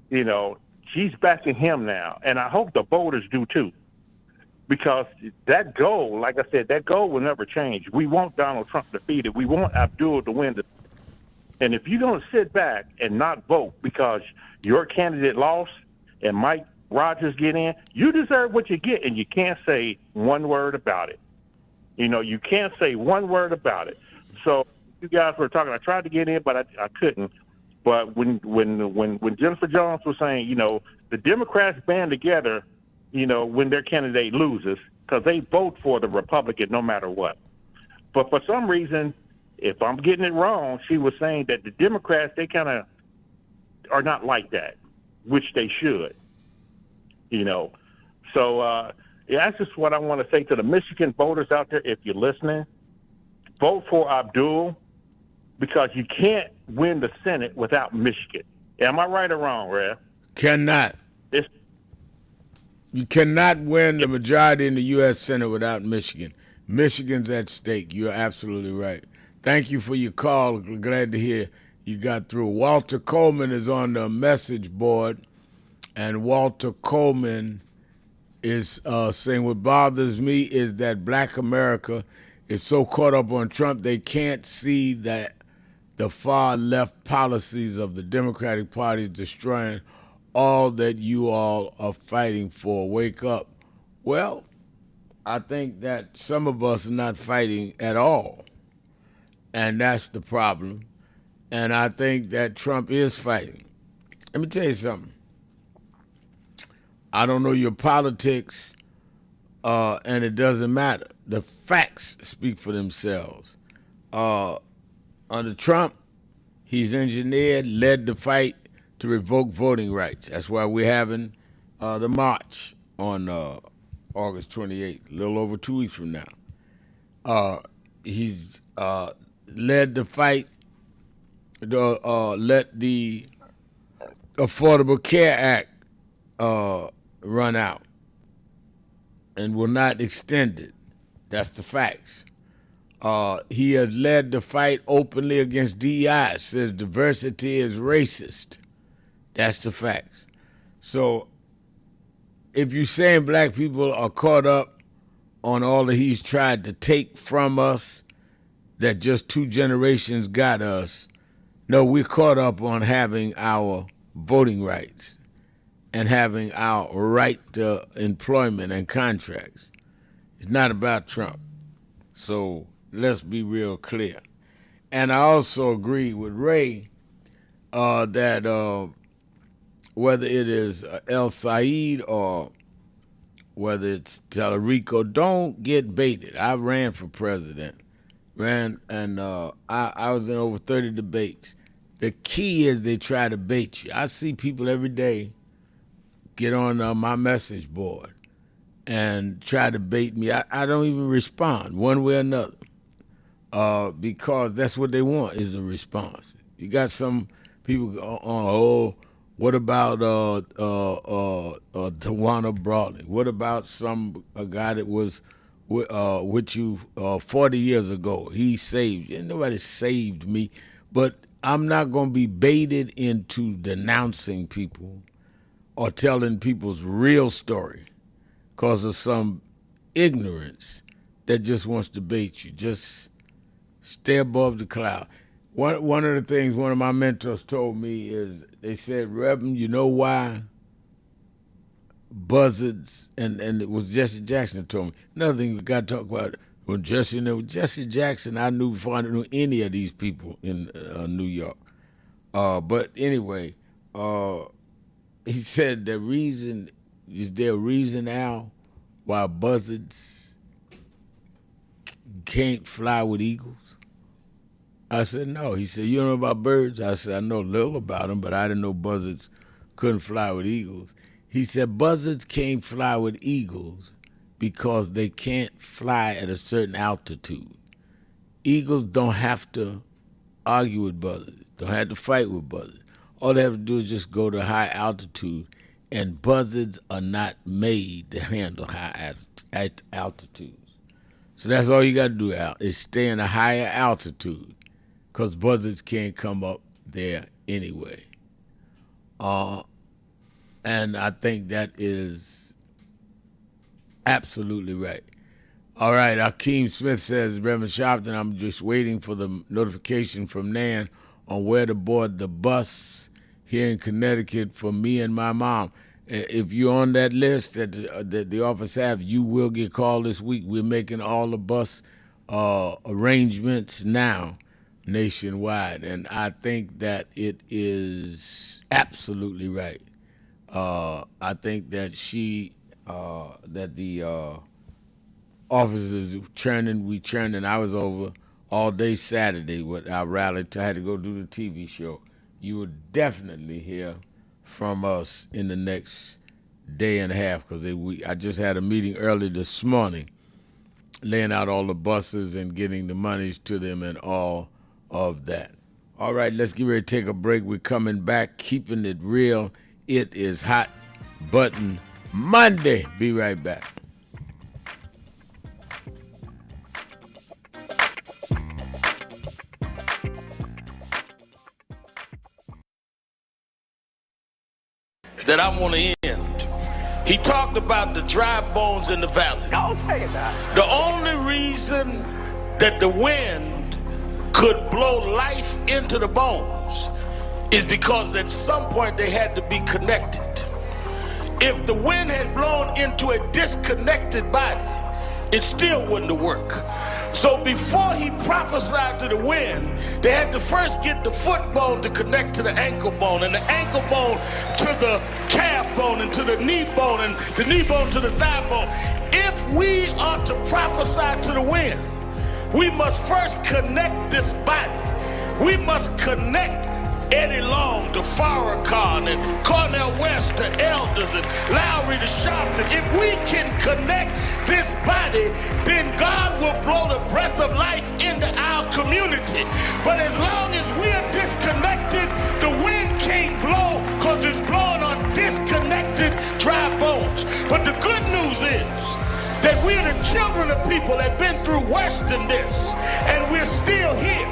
she's backing him now, and I hope the voters do too, because that goal, like I said, that goal will never change. We want Donald Trump defeated. We want Abdul to win. And if you're going to sit back and not vote because your candidate lost and Mike Rogers get in, you deserve what you get, and you can't say one word about it. You can't say one word about it. So you guys were talking. I tried to get in, but I couldn't. But when Jennifer Jones was saying, the Democrats band together, when their candidate loses, because they vote for the Republican no matter what. But for some reason, if I'm getting it wrong, she was saying that the Democrats, they kind of are not like that, which they should. So that's just what I want to say to the Michigan voters out there. If you're listening, vote for Abdul, because you can't win the Senate without Michigan. Am I right or wrong, Rev? Cannot. You cannot win the majority in the U.S. Senate without Michigan. Michigan's at stake. You're absolutely right. Thank you for your call. Glad to hear you got through. Walter Coleman is on the message board, and Walter Coleman is saying, what bothers me is that Black America is so caught up on Trump they can't see that the far left policies of the Democratic Party is destroying all that you all are fighting for. Wake up. Well, I think that some of us are not fighting at all, and that's the problem. And I think that Trump is fighting. Let me tell you something. I don't know your politics, and it doesn't matter. The facts speak for themselves. Under Trump, he's engineered, led the fight to revoke voting rights. That's why we're having the march on August 28th, a little over 2 weeks from now. He's led the fight to let the Affordable Care Act run out and will not extend it. That's the facts. He has led the fight openly against DEI, says diversity is racist. That's the facts. So if you're saying black people are caught up on all that he's tried to take from us, that just 2 generations got us, no, we're caught up on having our voting rights and having our right to employment and contracts. It's not about Trump. So let's be real clear. And I also agree with Ray that whether it is El Said or whether it's Tallarico, don't get baited. I ran for president, and I was in over 30 debates. The key is they try to bait you. I see people every day get on my message board and try to bait me. I don't even respond one way or another because that's what they want is a response. You got some people on, what about Tawana Brawley? What about a guy that was with you 40 years ago? He saved you. Nobody saved me, but I'm not going to be baited into denouncing people or telling people's real story because of some ignorance that just wants to bait you. Just stay above the cloud. One of the things one of my mentors told me is, they said, Reverend, you know why buzzards, and it was Jesse Jackson that told me. Another thing we got to talk about, when Jesse Jackson, I knew before I knew any of these people in New York. But anyway, he said is there a reason, Al, why buzzards can't fly with eagles? I said, no. He said, you don't know about birds? I said, I know a little about them, but I didn't know buzzards couldn't fly with eagles. He said, buzzards can't fly with eagles because they can't fly at a certain altitude. Eagles don't have to argue with buzzards, don't have to fight with buzzards. All they have to do is just go to high altitude, and buzzards are not made to handle high altitudes. So that's all you got to do, Al, is stay in a higher altitude, because buzzards can't come up there anyway. And I think that is absolutely right. All right, Akeem Smith says, Reverend Sharpton, I'm just waiting for the notification from Nan on where to board the bus here in Connecticut for me and my mom. If you're on that list that the office have, you will get called this week. We're making all the bus arrangements now nationwide, and I think that it is absolutely right. I think that the officers we churning. I was over all day Saturday with our rally. I had to go do the TV show. You will definitely hear from us in the next day and a half, because I just had a meeting early this morning laying out all the buses and getting the monies to them and all of that. All right, let's get ready to take a break. We're coming back, keeping it real. It is Hot Button Monday. Be right back. That I want to end. He talked about the dry bones in the valley. I'll tell you that. The only reason that the wind could blow life into the bones is because at some point they had to be connected. If the wind had blown into a disconnected body, it still wouldn't have worked. So before he prophesied to the wind, they had to first get the foot bone to connect to the ankle bone, and the ankle bone to the calf bone, and to the knee bone, and the knee bone to the thigh bone. If we are to prophesy to the wind, we must first connect this body. We must connect Eddie Long to Farrakhan and Cornel West to Elders and Lowry to Sharpton. If we can connect this body, then God will blow the breath of life into our community. But as long as we are disconnected, the wind can't blow, because it's blowing on disconnected dry bones. But the good news is that we're the children of people that have been through worse than this, and we're still here.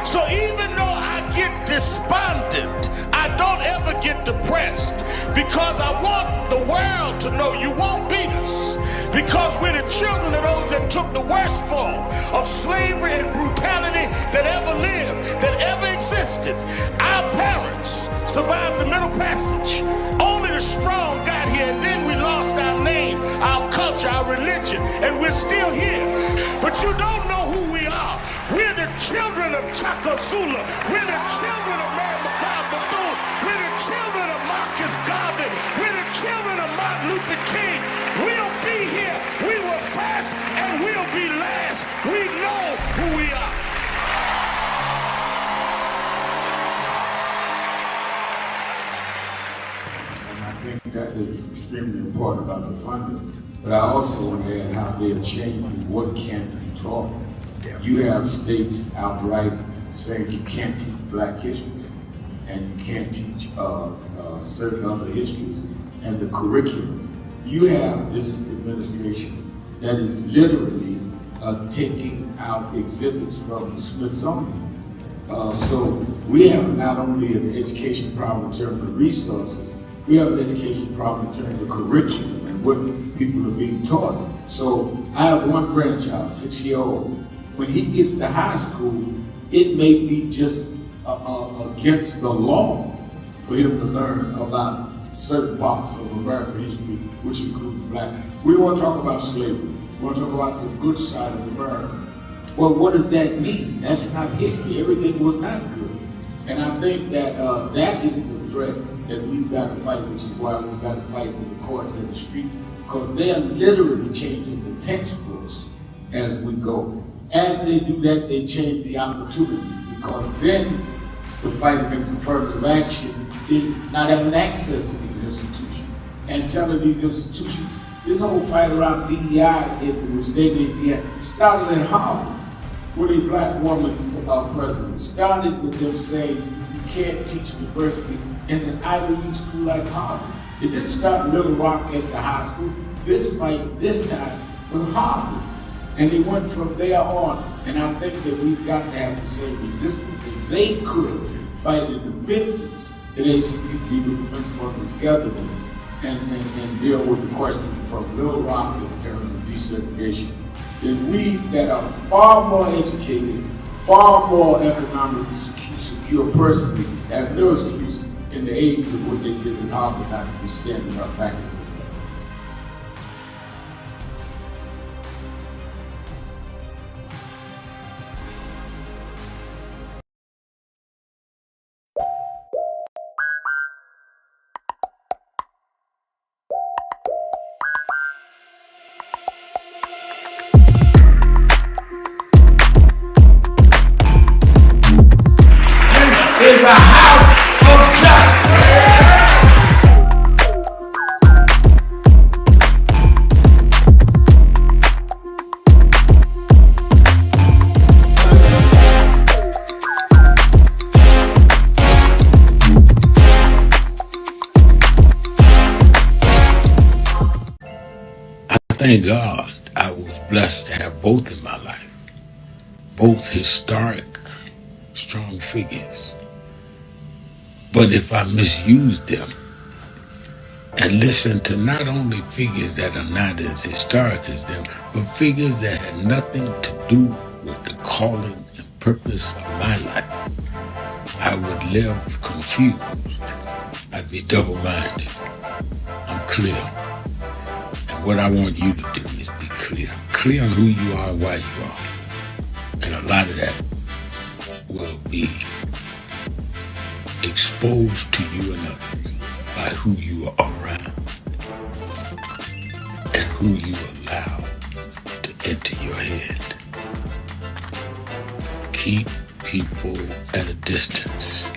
So even though I get despondent, I don't ever get depressed, because I want the world to know you won't beat us, because we're the children of those that took the worst form of slavery and brutality that ever lived, that ever existed. Our parents survived the Middle Passage. Only the strong got here, and then we lost our name, our culture, our religion, and we're still here. But you don't know who we are. We're the children of Chaka Zulu. We're the children of Mary McLeod Bethune. We're the children of Marcus Garvey. We're the children of Martin Luther King. We'll be here. We were first and we'll be last. We know who we are. And I think that is extremely important about the funding. But I also want to add how they're changing what can be taught. You have states outright saying you can't teach black history and you can't teach certain other histories and the curriculum. You have this administration that is literally taking out exhibits from the Smithsonian. So we have not only an education problem in terms of resources, we have an education problem in terms of curriculum and what people are being taught. So I have one grandchild, 6-year-old. When he gets to high school, it may be just against the law for him to learn about certain parts of American history, which includes black. We want to talk about slavery. We want to talk about the good side of America. Well, what does that mean? That's not history. Everything was not good. And I think that that is the threat that we've got to fight, which is why we've got to fight with the courts and the streets, because they're literally changing the textbooks as we go. As they do that, they change the opportunity, because then the fight against affirmative action is not having access to these institutions and telling these institutions, this whole fight around DEI, which they did, started in Harvard with a black woman president. Started with them saying you can't teach diversity in an Ivy League school like Harvard. It didn't start in Little Rock at the high school. This fight, this time, was Harvard. And they went from there on. And I think that we've got to have the same resistance. If they could fight in the 50s, the ACP would have been together and deal with the question from Little Rock in terms of desegregation. Then we that are far more educated, far more economically secure personally, have no excuse in the age of what they did in Harvard not to be standing up back in this. Is a house of justice. I thank God I was blessed to have both in my life, both historic, strong figures. But if I misuse them and listen to not only figures that are not as historic as them, but figures that had nothing to do with the calling and purpose of my life, I would live confused. I'd be double-minded. I'm clear. And what I want you to do is be clear. Clear on who you are and why you are. And a lot of that will be exposed to you and others by who you are around and who you allow to enter your head. Keep people at a distance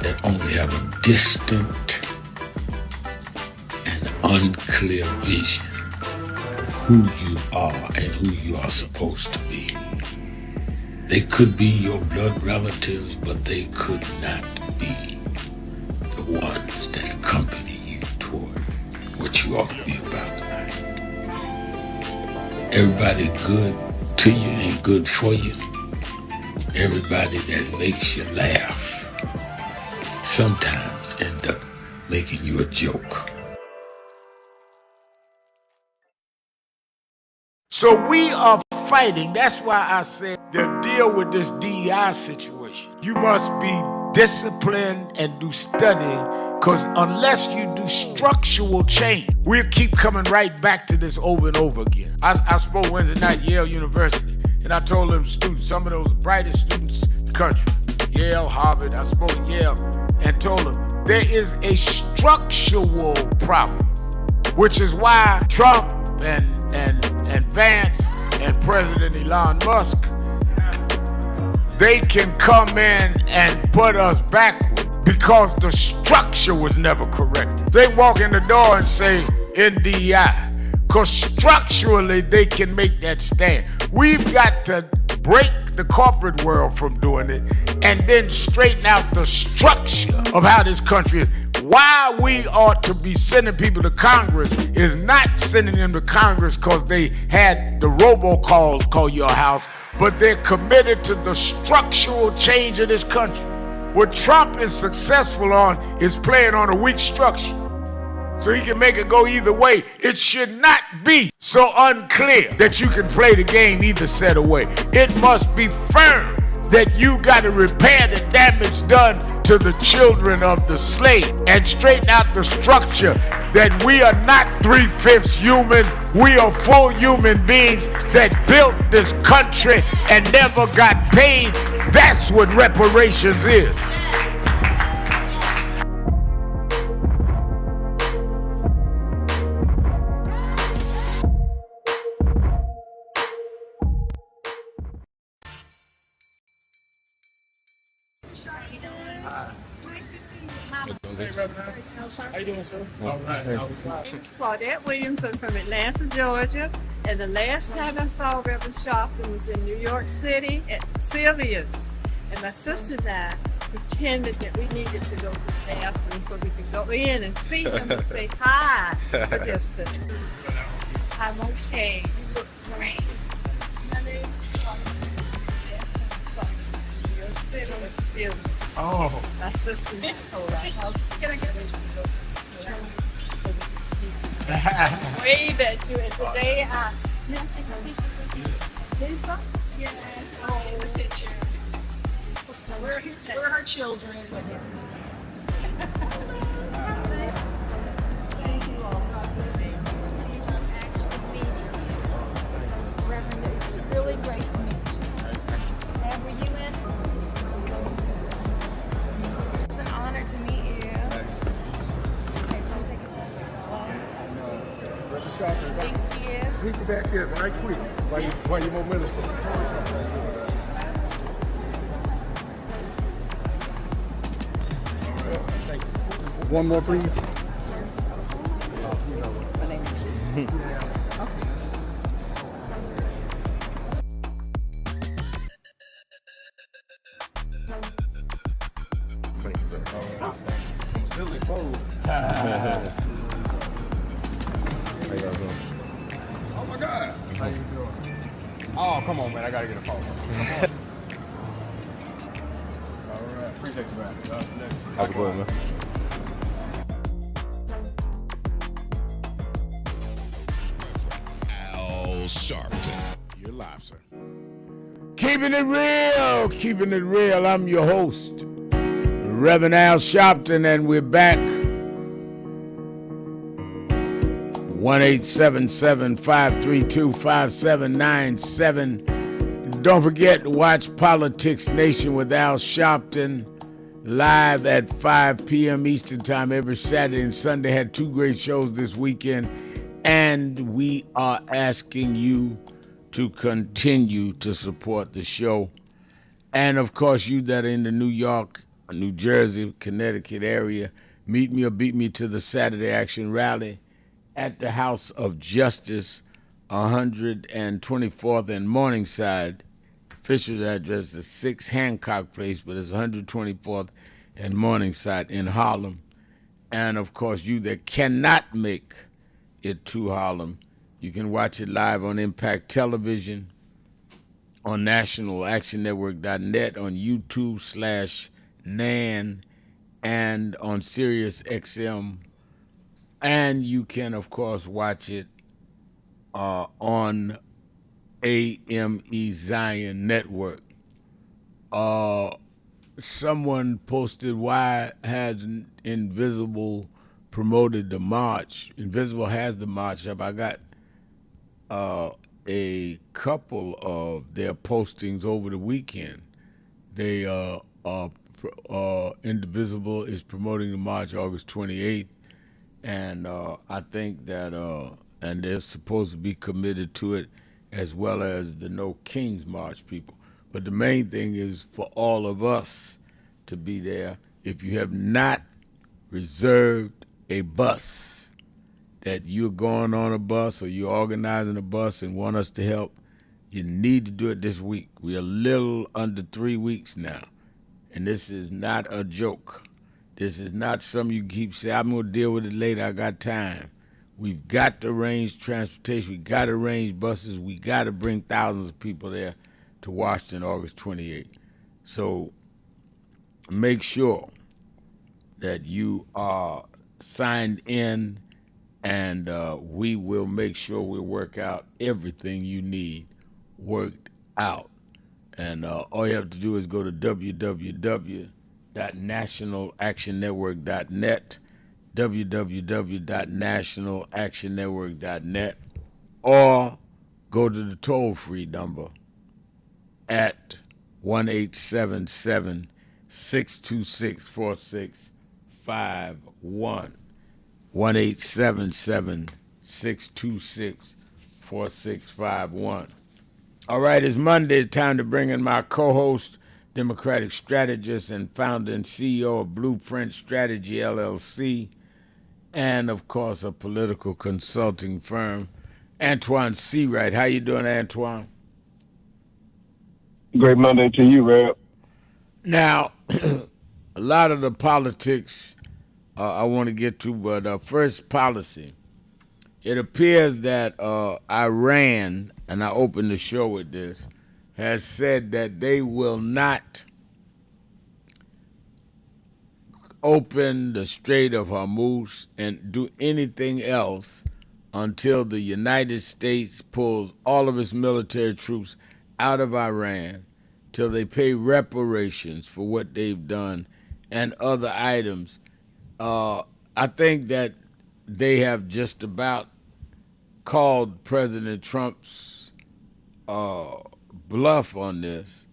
that only have a distant and unclear vision of who you are and who you are supposed to be. They could be your blood relatives, but they could not be the ones that accompany you toward what you ought to be about tonight. Everybody good to you ain't good for you. Everybody that makes you laugh sometimes end up making you a joke. So we are fighting. That's why I said to deal with this DEI situation, you must be disciplined and do studying, because unless you do structural change, we'll keep coming right back to this over and over again. I spoke Wednesday night at Yale University, and I told them students, some of those brightest students in the country, Yale, Harvard, I spoke at Yale, and told them there is a structural problem, which is why Trump and Vance and President Elon Musk, they can come in and put us backward because the structure was never corrected. They walk in the door and say NDI, because structurally they can make that stand. We've got to break the corporate world from doing it and then straighten out the structure of how this country is. Why we ought to be sending people to Congress is not sending them to Congress because they had the robocalls call your house, but they're committed to the structural change of this country. What Trump is successful on is playing on a weak structure, so he can make it go either way. It should not be so unclear that you can play the game either set of way. It must be firm that you got to repair the damage done to the children of the slave and straighten out the structure that we are not 3/5 human. We are full human beings that built this country and never got paid. That's what reparations is. How you doing, sir? All right. It's Claudette Williamson from Atlanta, Georgia. And the last time I saw Reverend Sharpton was in New York City at Sylvia's. And my sister and I pretended that we needed to go to the bathroom so we could go in and see him and say hi from a distance. I'm okay. You look great. My name is Claudette. New York City was Sylvia's. Oh. My sister and I told our house, can I get a picture? So we can see. Wave at you, and today I. May I take a picture? Lisa? Yes. I'll take the picture. We're her children. Thank you all. God bless you. Reverend, it's really great to meet you. And were you in? It's an honor to meet you. Okay, come take a selfie. Thank you. Take it back there right quick while your momentum. One more, please. Silly pose. Oh my God. How you doing? Oh, come on, man. I gotta get a photo. All right. Appreciate you, man. Have a good one, man. Al Sharpton. You're live, sir. Keeping it real. I'm your host, Reverend Al Sharpton, and we're back. 1-877-532-5797. Don't forget to watch Politics Nation with Al Sharpton live at 5 p.m. Eastern Time every Saturday and Sunday. Had two great shows this weekend, and we are asking you to continue to support the show. And, of course, you that are in the New York, New Jersey, Connecticut area, meet me or beat me to the Saturday Action Rally at the House of Justice, 124th and Morningside. Official address is 6 Hancock Place, but it's 124th and Morningside in Harlem. And, of course, you that cannot make it to Harlem, you can watch it live on Impact Television, on NationalActionNetwork.net, on YouTube/NAN, and on Sirius XM. And you can, of course, watch it on AME Zion Network. Someone posted, why hasn't Invisible promoted the march? Invisible has the march up. I got a couple of their postings over the weekend. They Indivisible is promoting the march August 28th, and I think that and they're supposed to be committed to it, as well as the No Kings March people. But the main thing is for all of us to be there. If you have not reserved a bus, that you're going on a bus or you're organizing a bus and want us to help, you need to do it this week. We're a little under 3 weeks now, and this is not a joke. This is not something you keep saying, I'm going to deal with it later, I got time. We've got to arrange transportation. We got to arrange buses. We got to bring thousands of people there to Washington August 28th. So make sure that you are signed in, and we will make sure we work out everything you need worked out. And all you have to do is go to www.nationalactionnetwork.net, www.nationalactionnetwork.net, or go to the toll-free number at 1-877-626-4651, 1-877-626-4651. All right, it's Monday. Time to bring in my co-host, Democratic strategist and founder and CEO of Blueprint Strategy, LLC, and, of course, a political consulting firm. Antoine Seawright. How you doing, Antoine? Great Monday to you, Rev. Now, a lot of the politics I want to get to, but first policy. It appears that Iran, and I opened the show with this, has said that they will not open the Strait of Hormuz and do anything else until the United States pulls all of its military troops out of Iran, till they pay reparations for what they've done and other items. I think that they have just about called President Trump's bluff on this.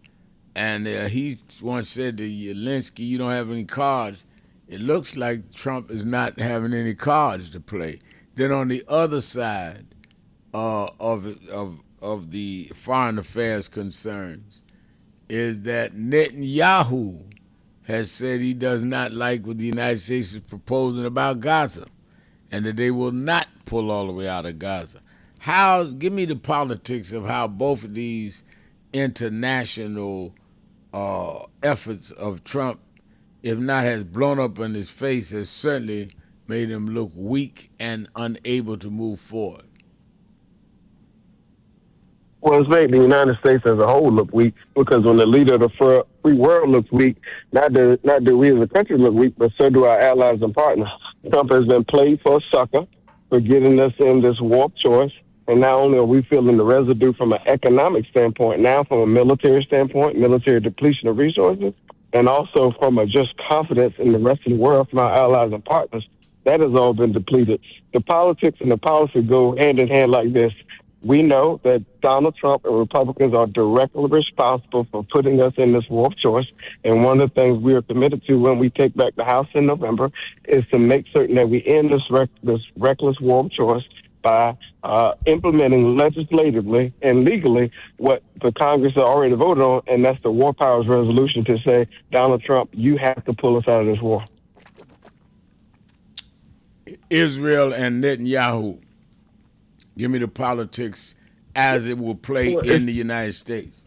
And he once said to Zelensky, you don't have any cards. It looks like Trump is not having any cards to play. Then on the other side of the foreign affairs concerns is that Netanyahu has said he does not like what the United States is proposing about Gaza, and that they will not pull all the way out of Gaza. Give me the politics of how both of these international efforts of Trump, if not has blown up in his face, has certainly made him look weak and unable to move forward. Well, it's made the United States as a whole look weak, because when the leader of the free world looks weak, not do we as a country look weak, but so do our allies and partners. Trump has been played for a sucker for getting us in this warped choice. And not only are we feeling the residue from an economic standpoint, now from a military standpoint, military depletion of resources, and also from a just confidence in the rest of the world from our allies and partners, that has all been depleted. The politics and the policy go hand in hand like this. We know that Donald Trump and Republicans are directly responsible for putting us in this war of choice. And one of the things we are committed to when we take back the House in November is to make certain that we end this reckless war of choice by implementing legislatively and legally what the Congress has already voted on, and that's the War Powers Resolution to say, Donald Trump, you have to pull us out of this war. Israel and Netanyahu. Give me the politics as it will play in the United States.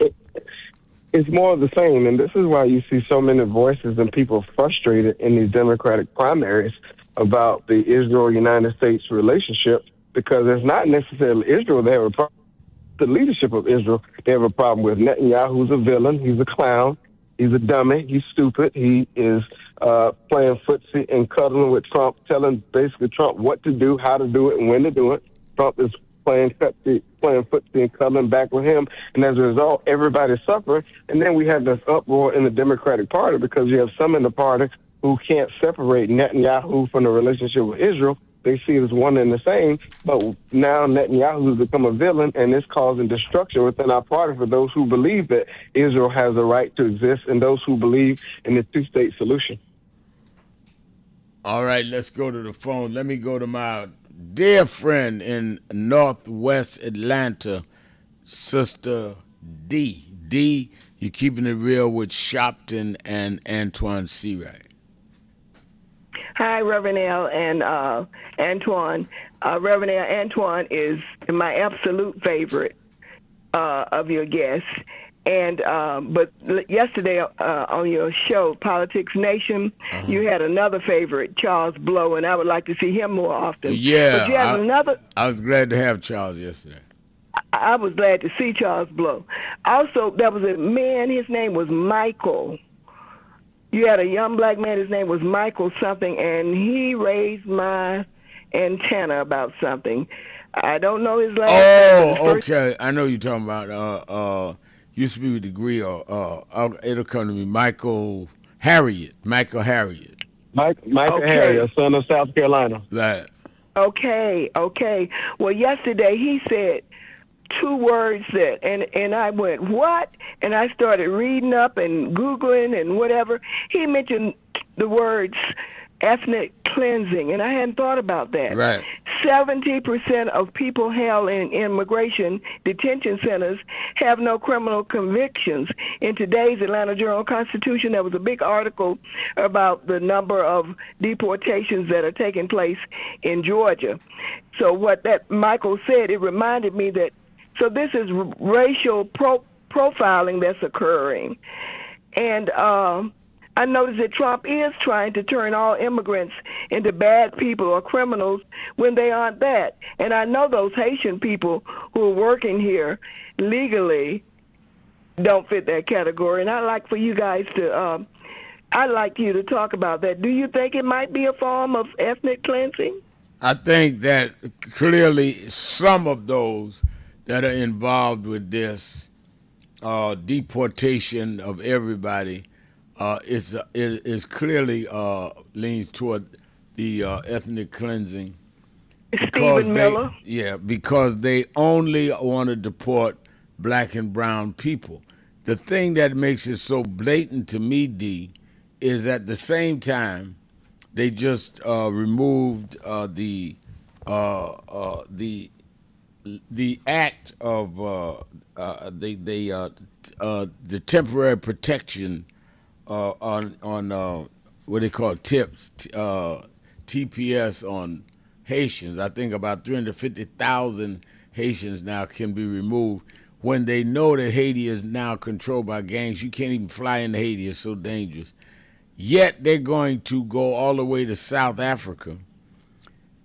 It's more of the same, and this is why you see so many voices and people frustrated in these Democratic primaries about the Israel-United States relationship, because it's not necessarily Israel they have a problem. The leadership of Israel they have a problem with. Netanyahu's a villain. He's a clown. He's a dummy. He's stupid. He is playing footsie and cuddling with Trump, telling basically Trump what to do, how to do it, and when to do it. Trump is playing footsie and cuddling back with him, and as a result, everybody's suffering. And then we have this uproar in the Democratic Party because you have some in the party who can't separate Netanyahu from the relationship with Israel. They see it as one and the same, but now Netanyahu has become a villain, and it's causing destruction within our party for those who believe that Israel has a right to exist and those who believe in the two-state solution. All right, let's go to the phone. Let me go to my dear friend in Northwest Atlanta, Sister D. D, you're keeping it real with Shopton and Antoine Seawright. Hi, Reverend L. and Antoine. Reverend L. Antoine is my absolute favorite of your guests. And but yesterday on your show, Politics Nation, you had another favorite, Charles Blow, and I would like to see him more often. Yeah, but you had another. I was glad to have Charles yesterday. I was glad to see Charles Blow. Also, there was a man, his name was Michael. You had a young black man, his name was Michael something, and he raised my antenna about something. I don't know his last name. Oh, okay. I know you're talking about, used to be with degree, it'll come to me, Michael Harriet. Michael okay. Harriet, son of South Carolina. Right. Okay. Well, yesterday he said two words that, and I went, what? And I started reading up and Googling and whatever. He mentioned the words ethnic cleansing, and I hadn't thought about that. Right. 70% of people held in immigration detention centers have no criminal convictions. In today's Atlanta Journal-Constitution, there was a big article about the number of deportations that are taking place in Georgia. So what that Michael said, it reminded me that, so this is racial profiling that's occurring. And I noticed that Trump is trying to turn all immigrants into bad people or criminals when they aren't that. And I know those Haitian people who are working here legally don't fit that category. And I'd like for you guys to, I'd like you to talk about that. Do you think it might be a form of ethnic cleansing? I think that clearly some of those that are involved with this deportation of everybody is clearly leans toward the ethnic cleansing. Stephen Miller? Yeah, because they only want to deport black and brown people. The thing that makes it so blatant to me, D, is at the same time they just removed the act of the temporary protection on what they call TIPS, TPS on Haitians. I think about 350,000 Haitians now can be removed when they know that Haiti is now controlled by gangs. You can't even fly into Haiti. It's so dangerous. Yet they're going to go all the way to South Africa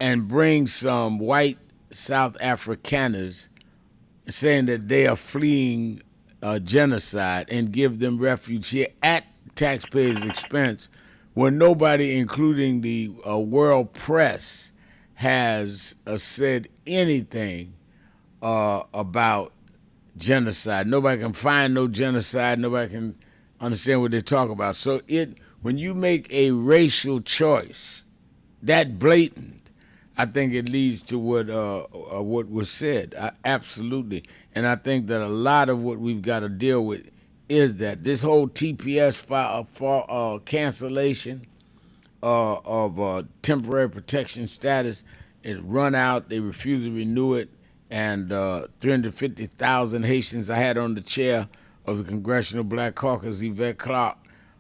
and bring some white South Afrikaners saying that they are fleeing genocide and give them refuge here at taxpayers' expense when nobody, including the world press, has said anything about genocide. Nobody can find no genocide. Nobody can understand what they talk about. So when you make a racial choice that blatant, I think it leads to what was said. Absolutely. And I think that a lot of what we've got to deal with is that this whole TPS for cancellation of temporary protection status is run out. They refuse to renew it. And 350,000 Haitians. I had on the chair of the Congressional Black Caucus, Yvette Clark,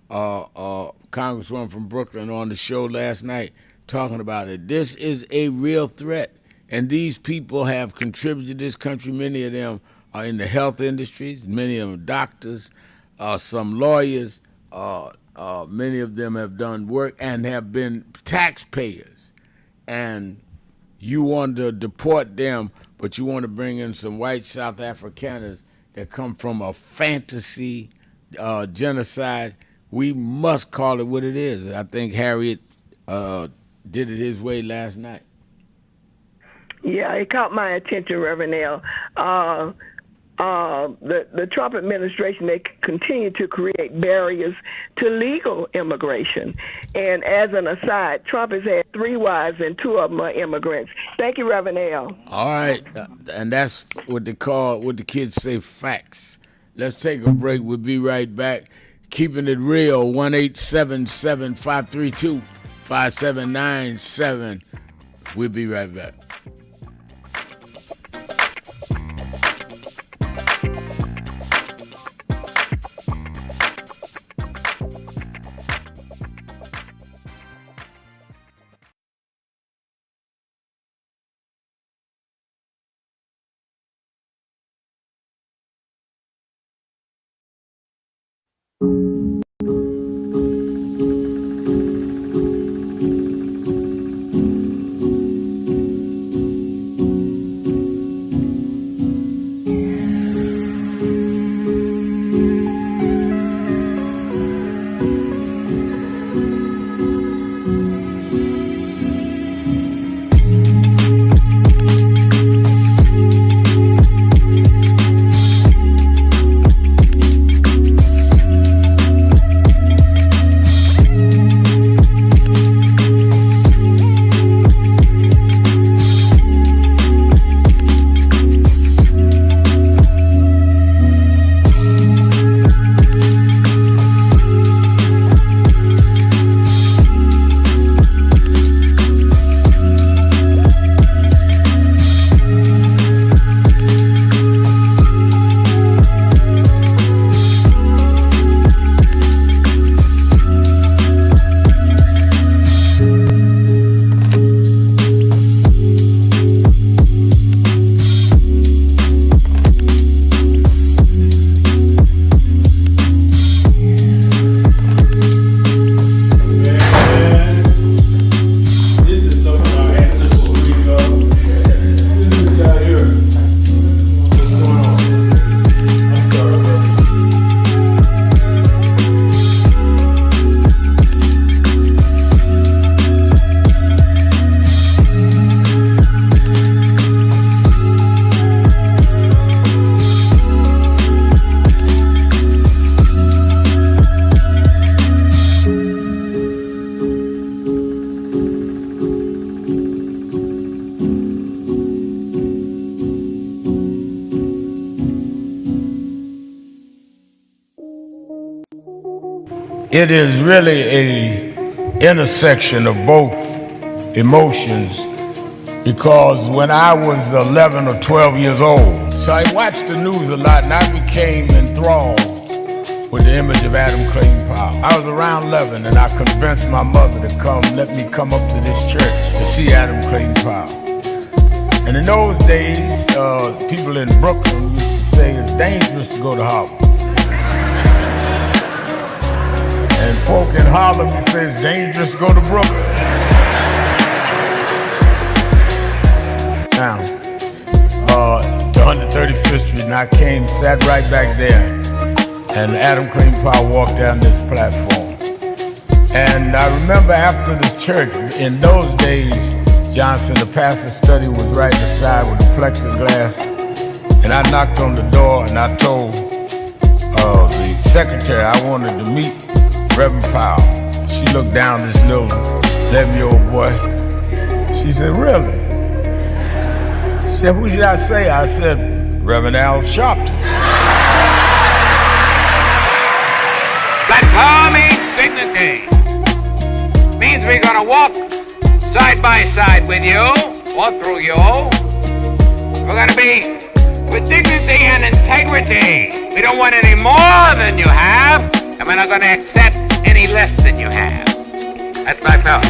Congresswoman from Brooklyn, on the show last night talking about it. This is a real threat. And these people have contributed to this country. Many of them are in the health industries. Many of them doctors, some lawyers. Many of them have done work and have been taxpayers. And you want to deport them, but you want to bring in some white South Afrikaners that come from a fantasy genocide. We must call it what it is. I think Harriet did it his way last night. Yeah, it caught my attention, Reverend L. The Trump administration, they continue to create barriers to legal immigration. And as an aside, Trump has had 3 wives and 2 of them are immigrants. Thank you, Reverend L. All right, and that's what the kids say, facts. Let's take a break. We'll be right back. Keeping it real, 1-877-532-5797. We'll be right back. It is really a intersection of both emotions, because when I was 11 or 12 years old, so I watched the news a lot and I became enthralled with the image of Adam Clayton Powell. I was around 11 and I convinced my mother to let me come up to this church to see Adam Clayton Powell. And in those days, people in Brooklyn used to say it's dangerous to go to Harlem. And folk in Harlem used to say it's dangerous to go to Brooklyn. Now, to 135th Street, and I came, sat right back there, and Adam Clayton Powell walked down this platform. And I remember after the church, in those days, Johnson, the pastor's study was right inside with the plexiglass, and I knocked on the door and I told the secretary I wanted to meet Reverend Powell. She looked down this little 11-year-old boy. She said, "Really?" She said, "Who did I say?" I said, "Reverend Al Sharpton." That power means dignity. Means we're gonna walk side by side with you, or through you. We're gonna be with dignity and integrity. We don't want any more than you have, and we're not gonna accept any less than you have. That's my power.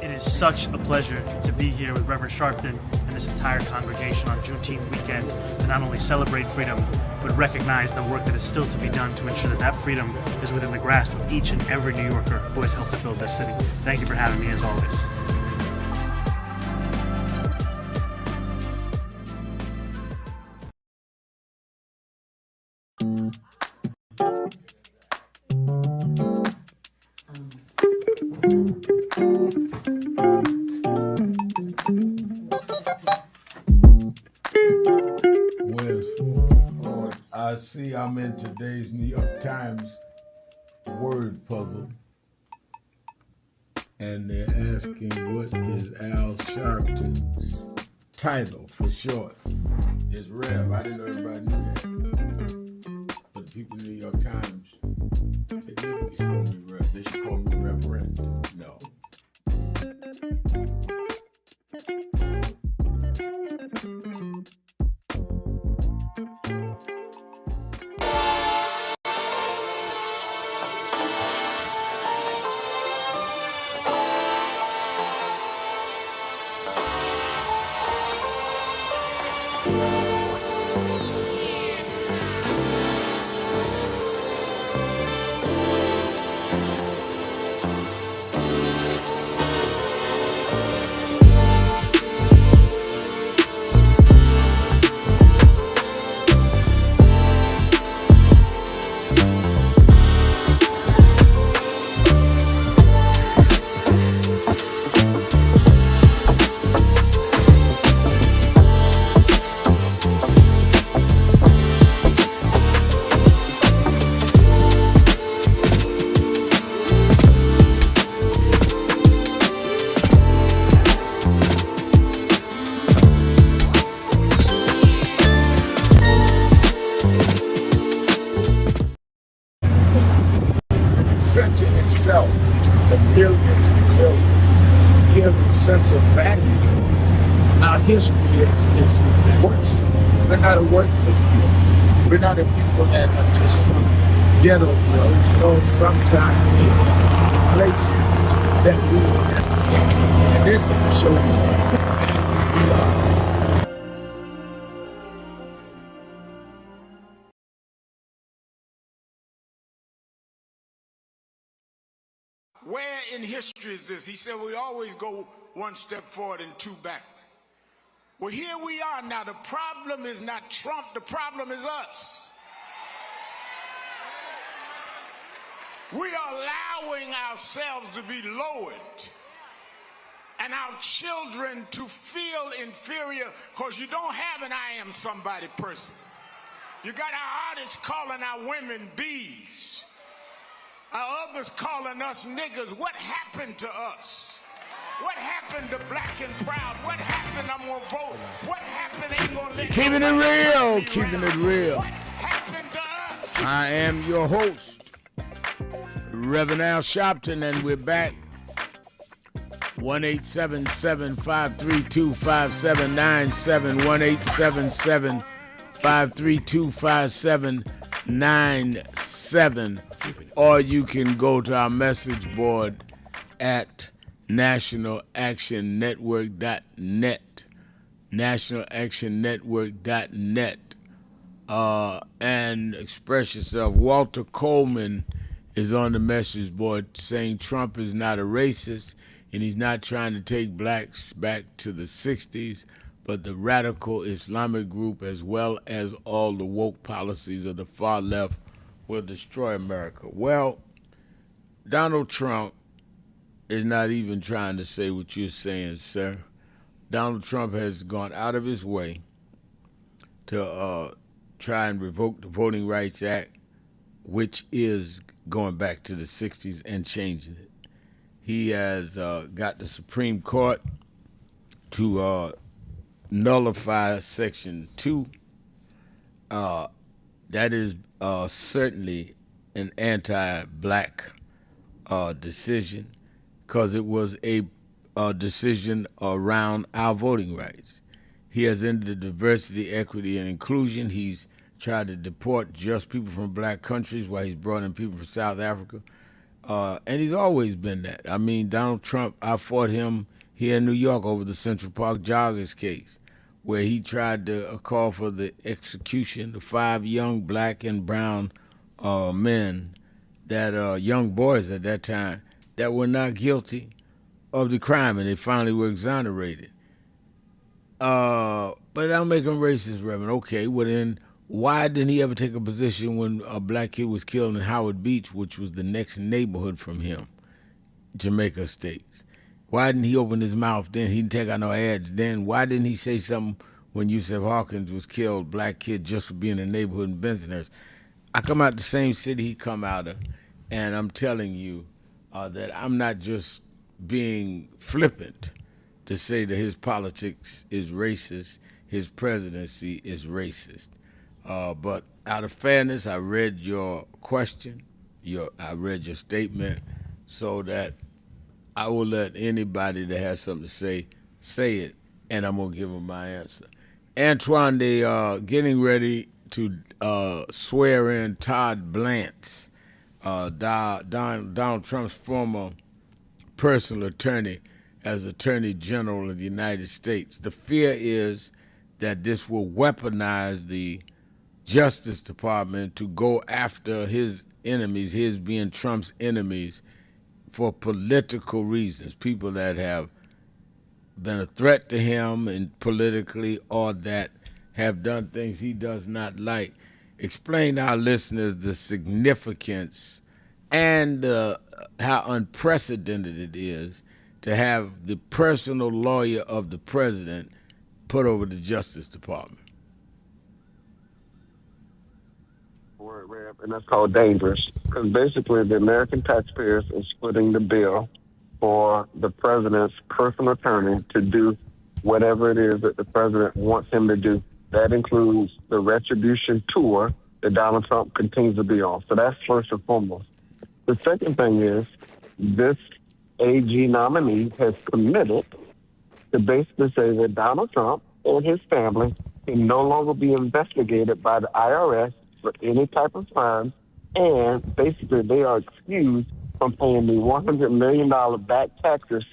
It is such a pleasure to be here with Reverend Sharpton and this entire congregation on Juneteenth weekend to not only celebrate freedom, but recognize the work that is still to be done to ensure that that freedom is within the grasp of each and every New Yorker who has helped to build this city. Thank you for having me as always. I see I'm in today's New York Times word puzzle, and they're asking what is Al Sharpton's title for short. It's Rev. I didn't know everybody knew that. But the people in the New York Times, they didn't call me Rev. They should call me Reverend. No. give a sense of value. Our history is worse. We're not a worthless people. We're not a people that are just some ghetto drugs. You know, sometimes in places that we were desperate. And this shows us that we are. Where in history is this? He said we always go one step forward and two backward. Well, here we are now. The problem is not Trump. The problem is us. We are allowing ourselves to be lowered and our children to feel inferior because you don't have an I am somebody person. You got our artists calling our women bees. Our others calling us niggas. What happened to us? What happened to black and proud? What happened? I'm gonna vote. What happened? Ain't gonna let Keeping it real, keeping it real. What happened to us? I am your host, Reverend Al Sharpton, and we're back. 1-877-532-5797, 1-877-532-5797, or you can go to our message board at nationalactionnetwork.net, nationalactionnetwork.net, and express yourself. Walter Coleman is on the message board saying Trump is not a racist and he's not trying to take blacks back to the 60s, but the radical Islamic group as well as all the woke policies of the far left will destroy America. Well, Donald Trump is not even trying to say what you're saying, sir. Donald Trump has gone out of his way to try and revoke the Voting Rights Act, which is going back to the 60s and changing it. He has got the Supreme Court to nullify Section 2. That is certainly an anti-black decision because it was a decision around our voting rights. He has ended the diversity, equity, and inclusion. He's tried to deport just people from black countries while he's brought in people from South Africa. And he's always been that. I mean, Donald Trump, I fought him here in New York over the Central Park joggers case, where he tried to call for the execution of 5 young black and brown men, that young boys at that time, that were not guilty of the crime, and they finally were exonerated. But I'll make him racist, Reverend. Okay, well then, why didn't he ever take a position when a black kid was killed in Howard Beach, which was the next neighborhood from him, Jamaica Estates? Why didn't he open his mouth then? He didn't take out no ads then. Why didn't he say something when Yusuf Hawkins was killed, black kid, just for being in a neighborhood in Bensonhurst? I come out the same city he come out of, and I'm telling you that I'm not just being flippant to say that his politics is racist, his presidency is racist. But out of fairness, I read your question, I read your statement, so that I will let anybody that has something to say it, and I'm going to give them my answer. Antoine, they are getting ready to swear in Todd Blanche, Donald Trump's former personal attorney, as Attorney General of the United States. The fear is that this will weaponize the Justice Department to go after his enemies, his being Trump's enemies, for political reasons, people that have been a threat to him and politically, or that have done things he does not like. Explain to our listeners the significance and how unprecedented it is to have the personal lawyer of the president put over the Justice Department. And that's called dangerous, because basically the American taxpayers are splitting the bill for the president's personal attorney to do whatever it is that the president wants him to do. That includes the retribution tour that Donald Trump continues to be on. So that's first and foremost. The second thing is this AG nominee has committed to basically say that Donald Trump and his family can no longer be investigated by the IRS for any type of fines, and basically they are excused from paying the $100 million back taxes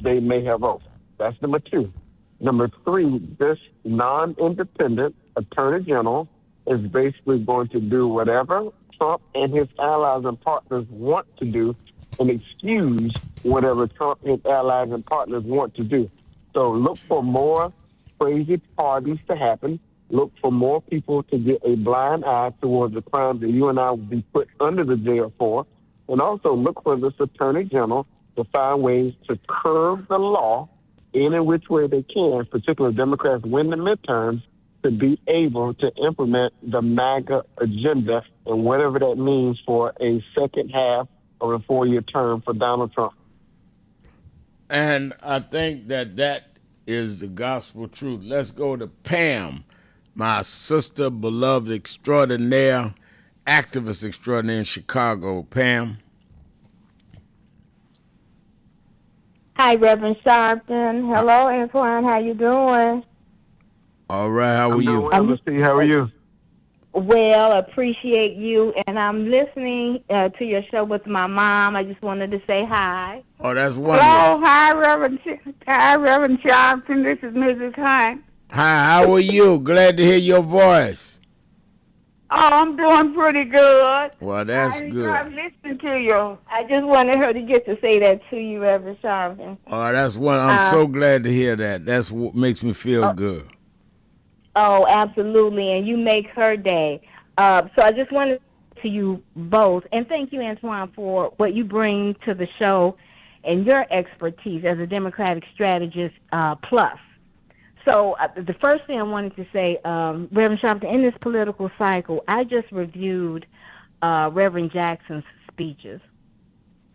they may have owed. That's number two. Number three, this non-independent attorney general is basically going to do whatever Trump and his allies and partners want to do and excuse whatever Trump and his allies and partners want to do. So look for more crazy parties to happen. Look for more people to get a blind eye towards the crimes that you and I will be put under the jail for. And also look for this attorney general to find ways to curb the law any which way they can, particularly Democrats win the midterms, to be able to implement the MAGA agenda and whatever that means for a second half of a 4-year term for Donald Trump. And I think that is the gospel truth. Let's go to Pam, my sister, beloved extraordinaire, activist extraordinaire in Chicago. Pam. Hi, Reverend Sharpton. Hello, Antoine. How you doing? All right. How are you? How are you? Well, appreciate you. And I'm listening to your show with my mom. I just wanted to say hi. Oh, that's wonderful. Hello. Hi, Reverend Sharpton. This is Mrs. Hunt. Hi, how are you? Glad to hear your voice. Oh, I'm doing pretty good. Well, that's good. I'm listening to you. I just wanted her to get to say that to you, Reverend Sharpton. Oh, that's one. I'm so glad to hear that. That's what makes me feel good. Oh, absolutely. And you make her day. So I just wanted to you both, and thank you, Antoine, for what you bring to the show and your expertise as a Democratic strategist plus. So the first thing I wanted to say, Reverend Sharpton, in this political cycle, I just reviewed Reverend Jackson's speeches.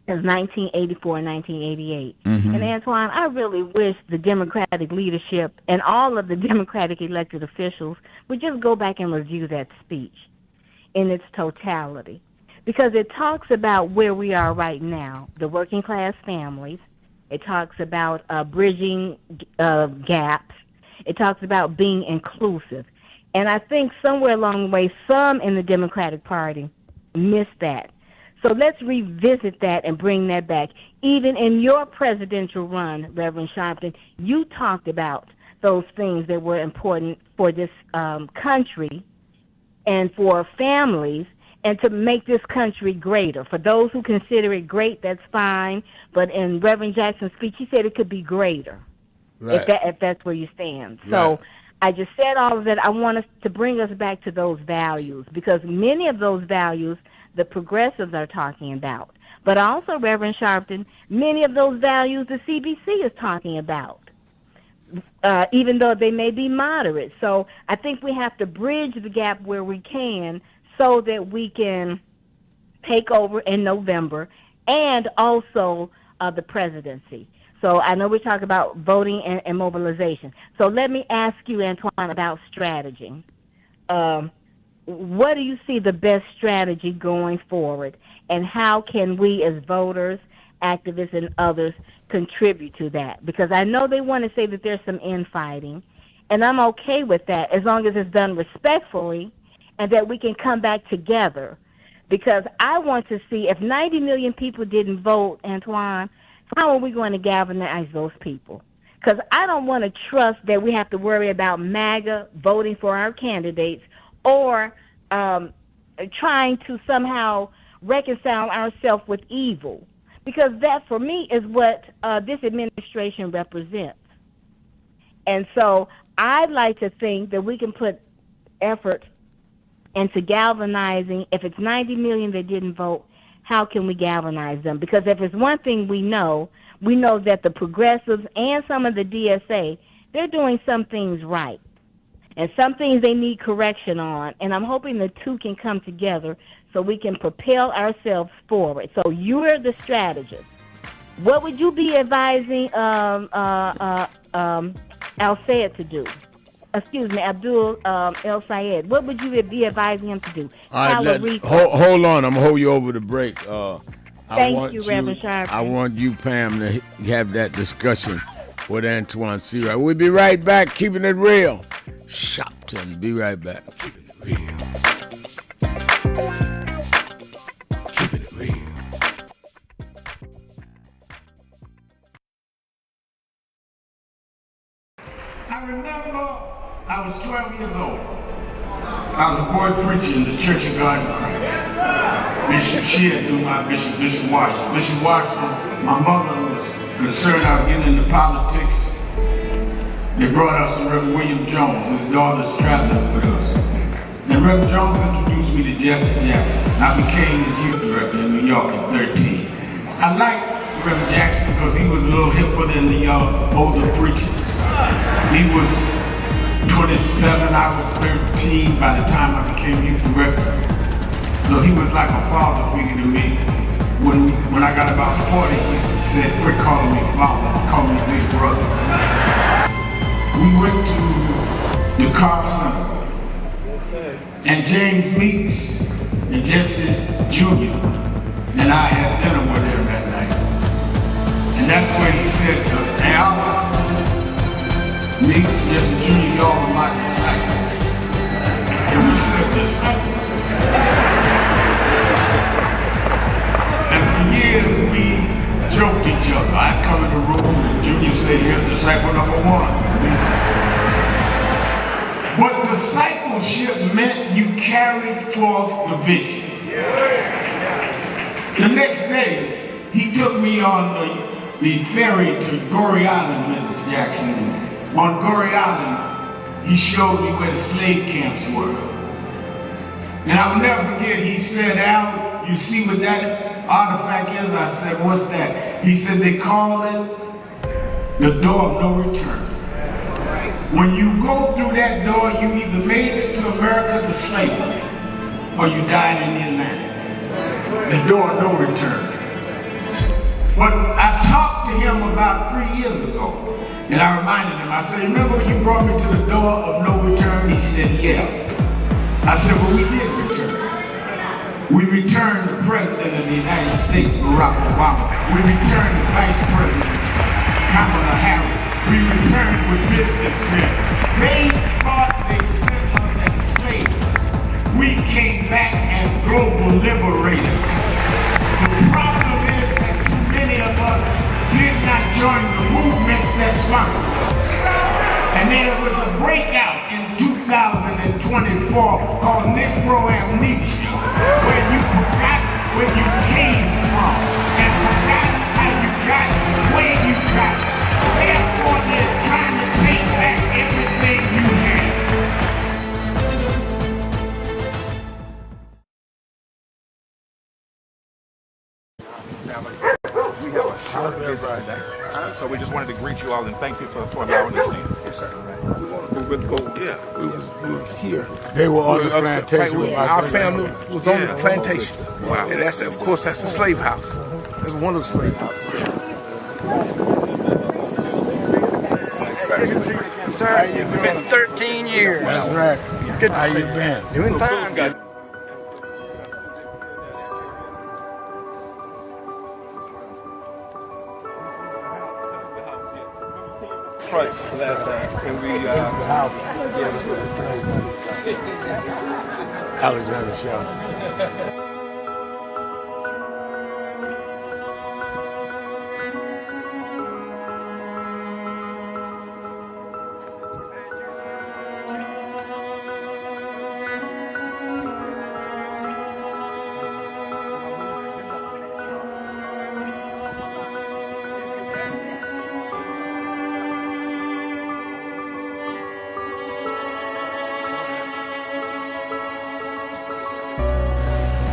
It was 1984 and 1988. Mm-hmm. And Antoine, I really wish the Democratic leadership and all of the Democratic elected officials would just go back and review that speech in its totality. Because it talks about where we are right now, the working class families. It talks about bridging gaps. It talks about being inclusive. And I think somewhere along the way, some in the Democratic Party missed that. So let's revisit that and bring that back. Even in your presidential run, Reverend Sharpton, you talked about those things that were important for this country and for families and to make this country greater. For those who consider it great, that's fine. But in Reverend Jackson's speech, he said it could be greater. Right. If that's where you stand. Right. So I just said all of that. I want us to bring us back to those values because many of those values the progressives are talking about. But also, Reverend Sharpton, many of those values the CBC is talking about, even though they may be moderate. So I think we have to bridge the gap where we can so that we can take over in November and also the presidency. So I know we talk about voting and mobilization. So let me ask you, Antoine, about strategy. What do you see the best strategy going forward, and how can we as voters, activists, and others contribute to that? Because I know they want to say that there's some infighting, and I'm okay with that as long as it's done respectfully and that we can come back together. Because I want to see if 90 million people didn't vote, Antoine, how are we going to galvanize those people? Because I don't want to trust that we have to worry about MAGA voting for our candidates or trying to somehow reconcile ourselves with evil. Because that, for me, is what this administration represents. And so I'd like to think that we can put effort into galvanizing, if it's 90 million that didn't vote, how can we galvanize them? Because if it's one thing we know that the progressives and some of the DSA, they're doing some things right. And some things they need correction on. And I'm hoping the two can come together so we can propel ourselves forward. So you're the strategist. What would you be advising Al Sayed to do? Excuse me, Abdul El Sayed. What would you be advising him to do? All right, hold on. I'm going to hold you over the break. Thank you, Reverend Sharp. I want you, Pam, to have that discussion with Antoine Seawright. We'll be right back, keeping it real. Shopton, be right back. I remember I was 12 years old. I was a boy preacher in the Church of God in Christ. Bishop Shear knew my bishop, Bishop Washington. Bishop Washington, my mother was concerned I was getting into politics. They brought us to Reverend William Jones. His daughter's traveling with us. And Reverend Jones introduced me to Jesse Jackson. I became his youth director in New York at 13. I liked Reverend Jackson because he was a little hipper than the older preachers. He was 27, I was 13 by the time I became youth director. So he was like a father figure to me. When I got about 40, he said, quit calling me father, call me big brother. We went to the car center, and James Meeks and Jesse Jr. and I had dinner with him that night. And that's when he said to us, Al, Meeks, Jesse Jr., y'all are my disciples. And we said, disciples? And for years we joked each other. I'd come in the room and Junior said, here's disciple number one. But discipleship meant you carried forth the vision. The next day, he took me on the ferry to Goree Island, Mrs. Jackson. On Goree Island, he showed me where the slave camps were. And I will never forget, he said, Al, you see what that artifact is? I said, what's that? He said, they call it the door of no return. When you go through that door, you either made it to America to slavery, or you died in the Atlantic. The door of no return. But I talked to him about 3 years ago. And I reminded him, I said, remember when you brought me to the door of no return? He said, yeah. I said, well, we did return. We returned the President of the United States, Barack Obama. We returned the Vice President, Kamala Harris. We returned with businessmen. They thought they sent us as slaves. We came back as global liberators. The problem is that too many of us did not join the movements that sponsored us. And there was a breakout in 2024 called Negro Amnesia, where you forgot where you came from and forgot how you got where you got. Therefore, they're trying to take back everything you had. We have a short visit, so we just wanted to greet you all and thank you for allowing us in. Yes, sir. We were with Gold. Yeah, we was here. They were on the plantation. Our family was on the plantation. Wow. And that's, of course, that's the slave house. That's one of the slave houses. Sir, it's been 13 years. That's right. Good to How see you been? Doing fine. Good. Right, last time. And we, Alexander Shaw.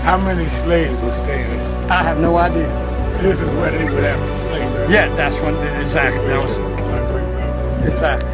How many slaves were staying there? I have no idea. This is where they would have a slave. Yeah, that's when, exactly. That was, exactly.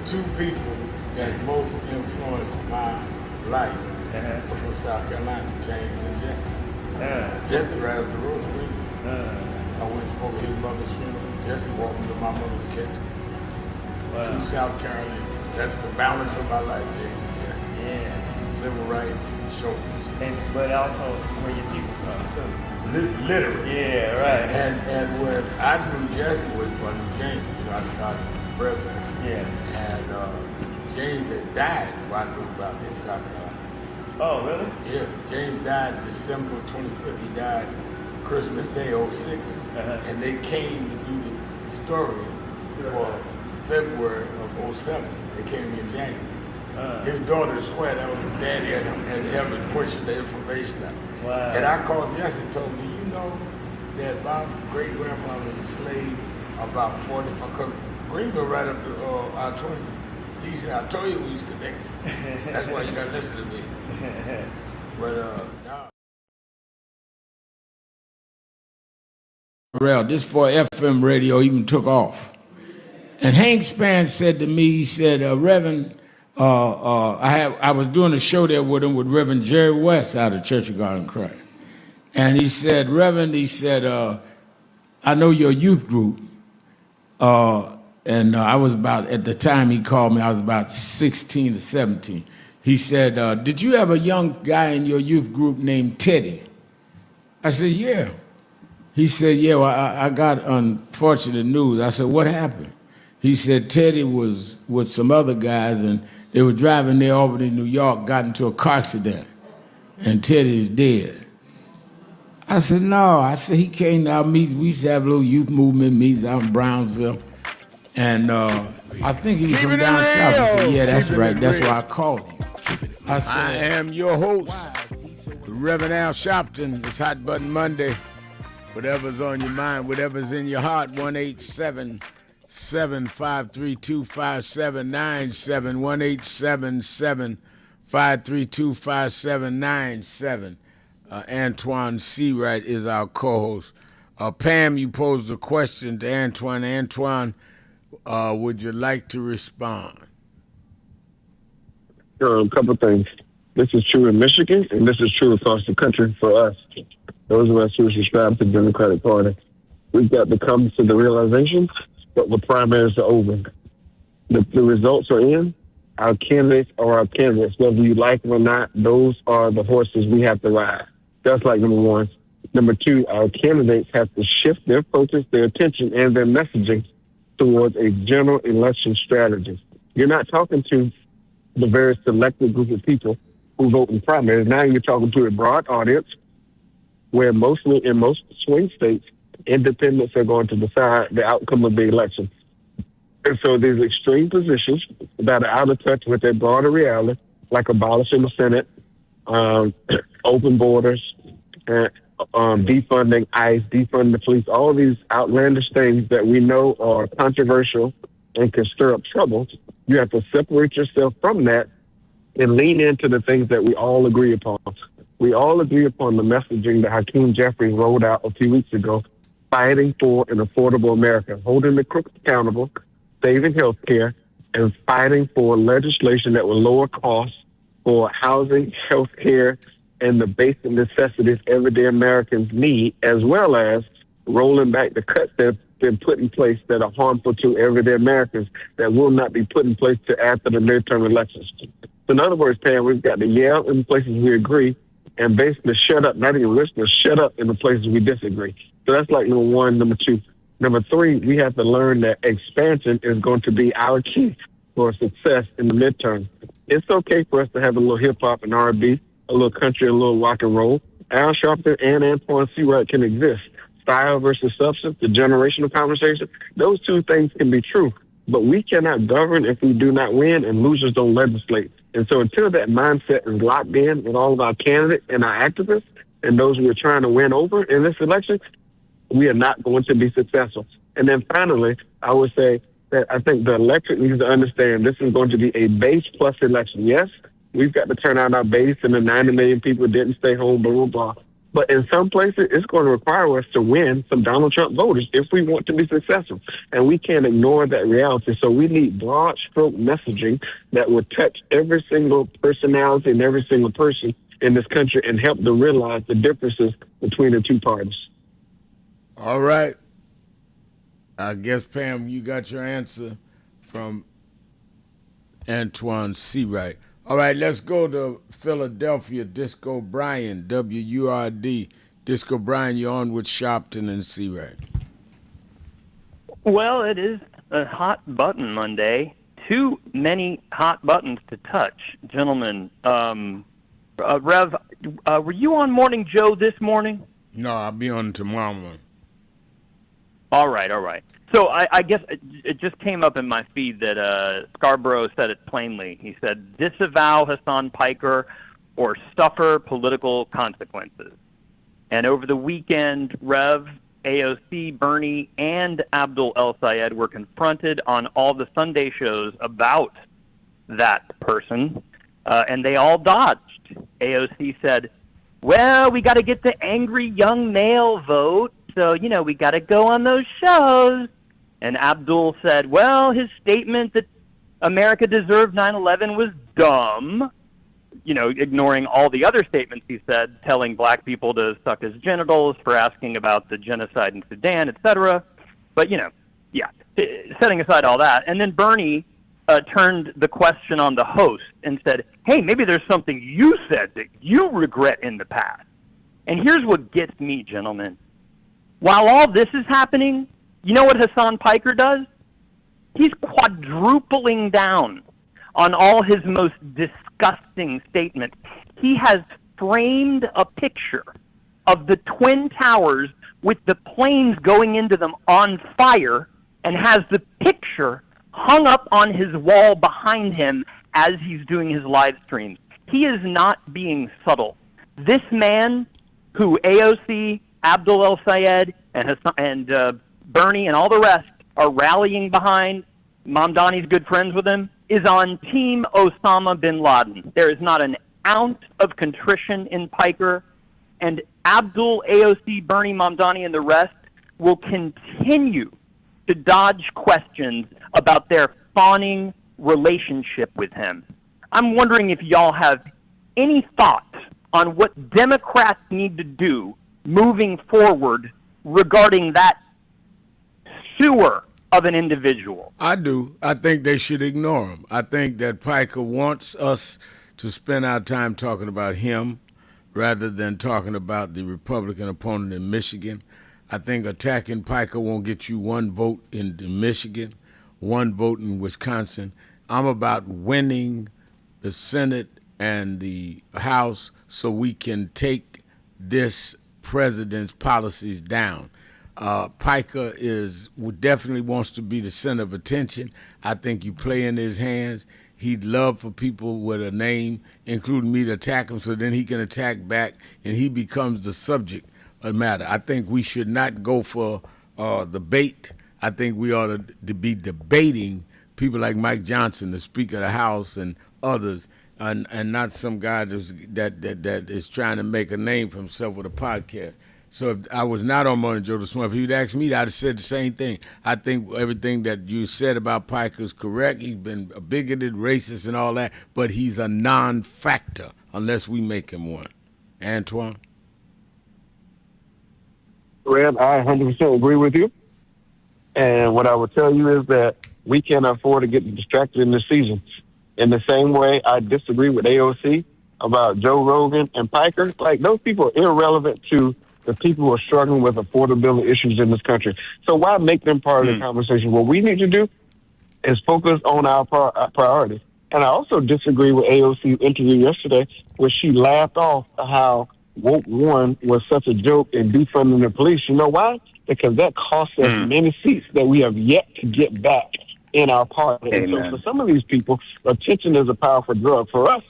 two people that most influenced my life were from South Carolina, James and Jesse. Jesse right up the road with me. I went over his mother's funeral. Jesse walked me to my mother's casket. From South Carolina. That's the balance of my life, James. Yeah. Civil rights, shoulders. But also where your people come too. Literally. Yeah, right. And when I knew Jesse was from James, I started president. Yeah. And James had died before I knew about him in South Carolina. Oh, really? Yeah. James died December 25th. He died Christmas Day, 06. And they came to do the story for February of 07. They came to me in January. His daughter swear that was his daddy and helped me push the information out. Wow. And I called Jesse and told me, you know that my great-grandfather was a slave about 40, because Greenville right up to I-20. He said, I told you we was connected. That's why you got to listen to me. But now. This for FM radio even took off. And Hank Span said to me, he said, Reverend, I was doing a show there with him with Reverend Jerry West out of Church of God in Christ. And he said, Reverend, he said, I know your youth group. And I was about, at the time he called me, I was about 16 to 17. He said, did you have a young guy in your youth group named Teddy? I said, yeah. He said, yeah, well, I got unfortunate news. I said, what happened? He said Teddy was with some other guys, and they were driving near Albany, New York, got into a car accident, and Teddy is dead. I said, no. I said, he came to our meetings. We used to have little youth movement meetings out in Brownsville. And I think he was from down south. I said, yeah, that's right. That's why I called you. I said, I am your host, Reverend Al Sharpton. It's Hot Button Monday. Whatever's on your mind, whatever's in your heart, 1-877-532-5797, 1-877-532-5797. Antoine Seawright is our co-host. Pam, you posed a question to Antoine. Antoine, would you like to respond? Sure, a couple of things. This is true in Michigan, and this is true across the country for us. Those of us who subscribe to the Democratic Party. We've got to come to the realization that the primaries are over. The results are in. Our candidates are our candidates. Whether you like them or not, those are the horses we have to ride. That's like number one. Number two, our candidates have to shift their focus, their attention, and their messaging towards a general election strategy. You're not talking to the very selected group of people who vote in primaries. Now you're talking to a broad audience where mostly in most swing states, independents are going to decide the outcome of the election. And so these extreme positions that are out of touch with their broader reality, like abolishing the Senate, open borders, defunding ICE, defunding the police, all these outlandish things that we know are controversial and can stir up trouble, you have to separate yourself from that and lean into the things that we all agree upon. We all agree upon the messaging that Hakeem Jeffries rolled out a few weeks ago, fighting for an affordable America, holding the crooks accountable, saving health care, and fighting for legislation that will lower costs for housing, health care, and the basic necessities everyday Americans need, as well as rolling back the cuts that have been put in place that are harmful to everyday Americans that will not be put in place to after the midterm elections. So in other words, Pam, we've got to yell in places we agree and basically shut up, not even listen, shut up in the places we disagree. So that's like number one. Number two. Number three, we have to learn that expansion is going to be our key for success in the midterm. It's okay for us to have a little hip-hop and R&B, a little country, a little rock and roll. Al Sharpton and Antoine Seawright can exist. Style versus substance, the generational conversation, those two things can be true. But we cannot govern if we do not win, and losers don't legislate. And so until that mindset is locked in with all of our candidates and our activists and those we are trying to win over in this election, we are not going to be successful. And then finally, I would say that I think the electorate needs to understand this is going to be a base plus election. Yes, we've got to turn out our base, and the 90 million people didn't stay home, blah, blah, blah. But in some places, it's going to require us to win some Donald Trump voters if we want to be successful. And we can't ignore that reality. So we need broad stroke messaging that will touch every single personality and every single person in this country and help them realize the differences between the two parties. All right. I guess, Pam, you got your answer from Antoine Seawright. All right, let's go to Philadelphia. Disco Brian, WURD. Disco Brian, you're on with Sharpton and Seawright. Well, it is a hot button Monday. Too many hot buttons to touch. Gentlemen, Rev, were you on Morning Joe this morning? No, I'll be on tomorrow morning. All right. So I guess it just came up in my feed that Scarborough said it plainly. He said, disavow Hassan Piker or suffer political consequences. And over the weekend, Rev, AOC, Bernie, and Abdul El Sayed were confronted on all the Sunday shows about that person, and they all dodged. AOC said, well, we got to get the angry young male vote, so, we got to go on those shows. And Abdul said, well, his statement that America deserved 9/11 was dumb, ignoring all the other statements he said, telling black people to suck his genitals for asking about the genocide in Sudan, etc. But, setting aside all that. And then Bernie turned the question on the host and said, hey, maybe there's something you said that you regret in the past. And here's what gets me, gentlemen. While all this is happening, you know what Hassan Piker does? He's quadrupling down on all his most disgusting statements. He has framed a picture of the Twin Towers with the planes going into them on fire and has the picture hung up on his wall behind him as he's doing his live streams. He is not being subtle. This man, who AOC, Abdul El Sayed, and Bernie and all the rest are rallying behind, Mamdani's good friends with him, is on Team Osama bin Laden. There is not an ounce of contrition in Piker, and Abdul, AOC, Bernie, Mamdani, and the rest will continue to dodge questions about their fawning relationship with him. I'm wondering if y'all have any thoughts on what Democrats need to do moving forward regarding that sewer of an individual. I do. I think they should ignore him. I think that Piker wants us to spend our time talking about him rather than talking about the Republican opponent in Michigan. I think attacking Piker won't get you one vote in Michigan, one vote in Wisconsin. I'm about winning the Senate and the House so we can take this president's policies down. Piker definitely wants to be the center of attention. I think you play in his hands. He'd love for people with a name, including me, to attack him so then he can attack back and he becomes the subject of the matter. I think we should not go for the bait. I think we ought to be debating people like Mike Johnson, the Speaker of the House, and others, and not some guy that is trying to make a name for himself with a podcast. So if I was not on Morning Joe this morning, if you'd asked me, I'd have said the same thing. I think everything that you said about Piker is correct. He's been a bigoted, racist, and all that, but he's a non-factor unless we make him one. Antoine? Rev, I 100% agree with you. And what I would tell you is that we can't afford to get distracted in this season. In the same way, I disagree with AOC about Joe Rogan and Piker. Like, those people are irrelevant to the people who are struggling with affordability issues in this country. So why make them part of the conversation? What we need to do is focus on our priorities. And I also disagree with AOC's interview yesterday where she laughed off how Woke One was such a joke in defunding the police. You know why? Because that cost us many seats that we have yet to get back in our party. And so for some of these people, attention is a powerful drug. For us,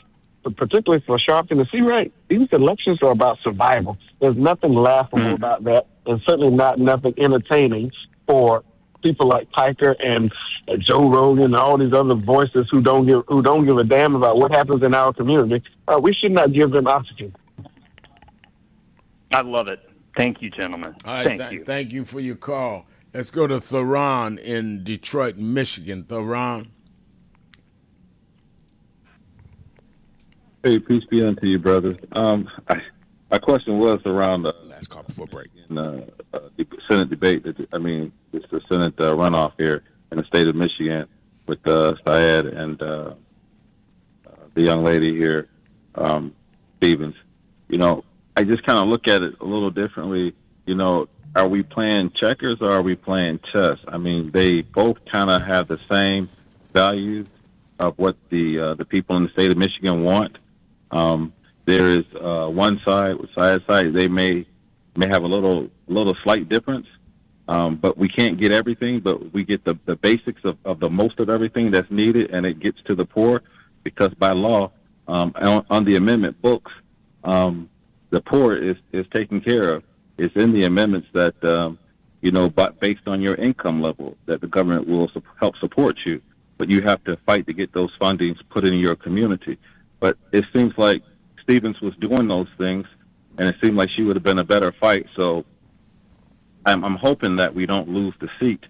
but particularly for Sharpton and Seawright, these elections are about survival. There's nothing laughable about that, and certainly nothing entertaining for people like Piker and Joe Rogan and all these other voices who don't give a damn about what happens in our community. We should not give them oxygen. I love it. Thank you, gentlemen. All right, Thank you. Thank you for your call. Let's go to Theron in Detroit, Michigan. Theron. Hey, peace be unto you, brothers. My question was around the last call before break. The Senate debate. It's the Senate runoff here in the state of Michigan with Syed and the young lady here, Stevens. I just kind of look at it a little differently. Are we playing checkers or are we playing chess? They both kind of have the same values of what the people in the state of Michigan want. There is one side with Syed's side, they may have a little slight difference, but we can't get everything, but we get the basics of the most of everything that's needed, and it gets to the poor because by law, on the amendment books, the poor is taken care of. It's in the amendments that, but based on your income level, that the government will help support you, but you have to fight to get those fundings put in your community. But it seems like Stevens was doing those things, and it seemed like she would have been a better fight. So I'm hoping that we don't lose the seat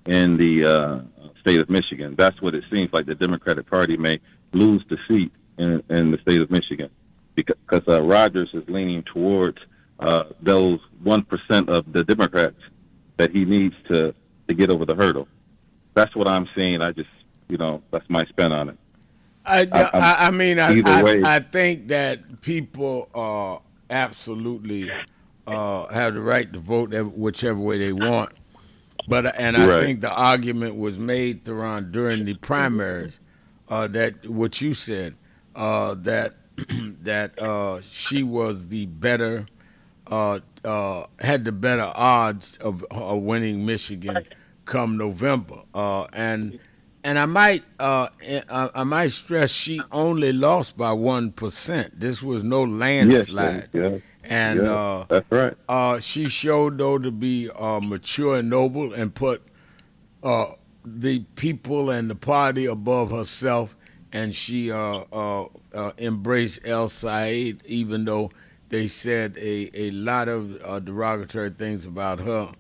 in the state of Michigan. That's what it seems like. The Democratic Party may lose the seat in the state of Michigan because Rogers is leaning towards those 1% of the Democrats that he needs to get over the hurdle. That's what I'm seeing. I just, that's my spin on it. I think that people absolutely have the right to vote whichever way they want. But I think the argument was made, Theron, during the primaries that what you said that she was the better had the better odds of winning Michigan come November, and I might stress she only lost by 1%. This was no landslide. Yes. And that's right. She showed though to be mature and noble and put the people and the party above herself. And she embraced El Said, even though they said a lot of derogatory things about her.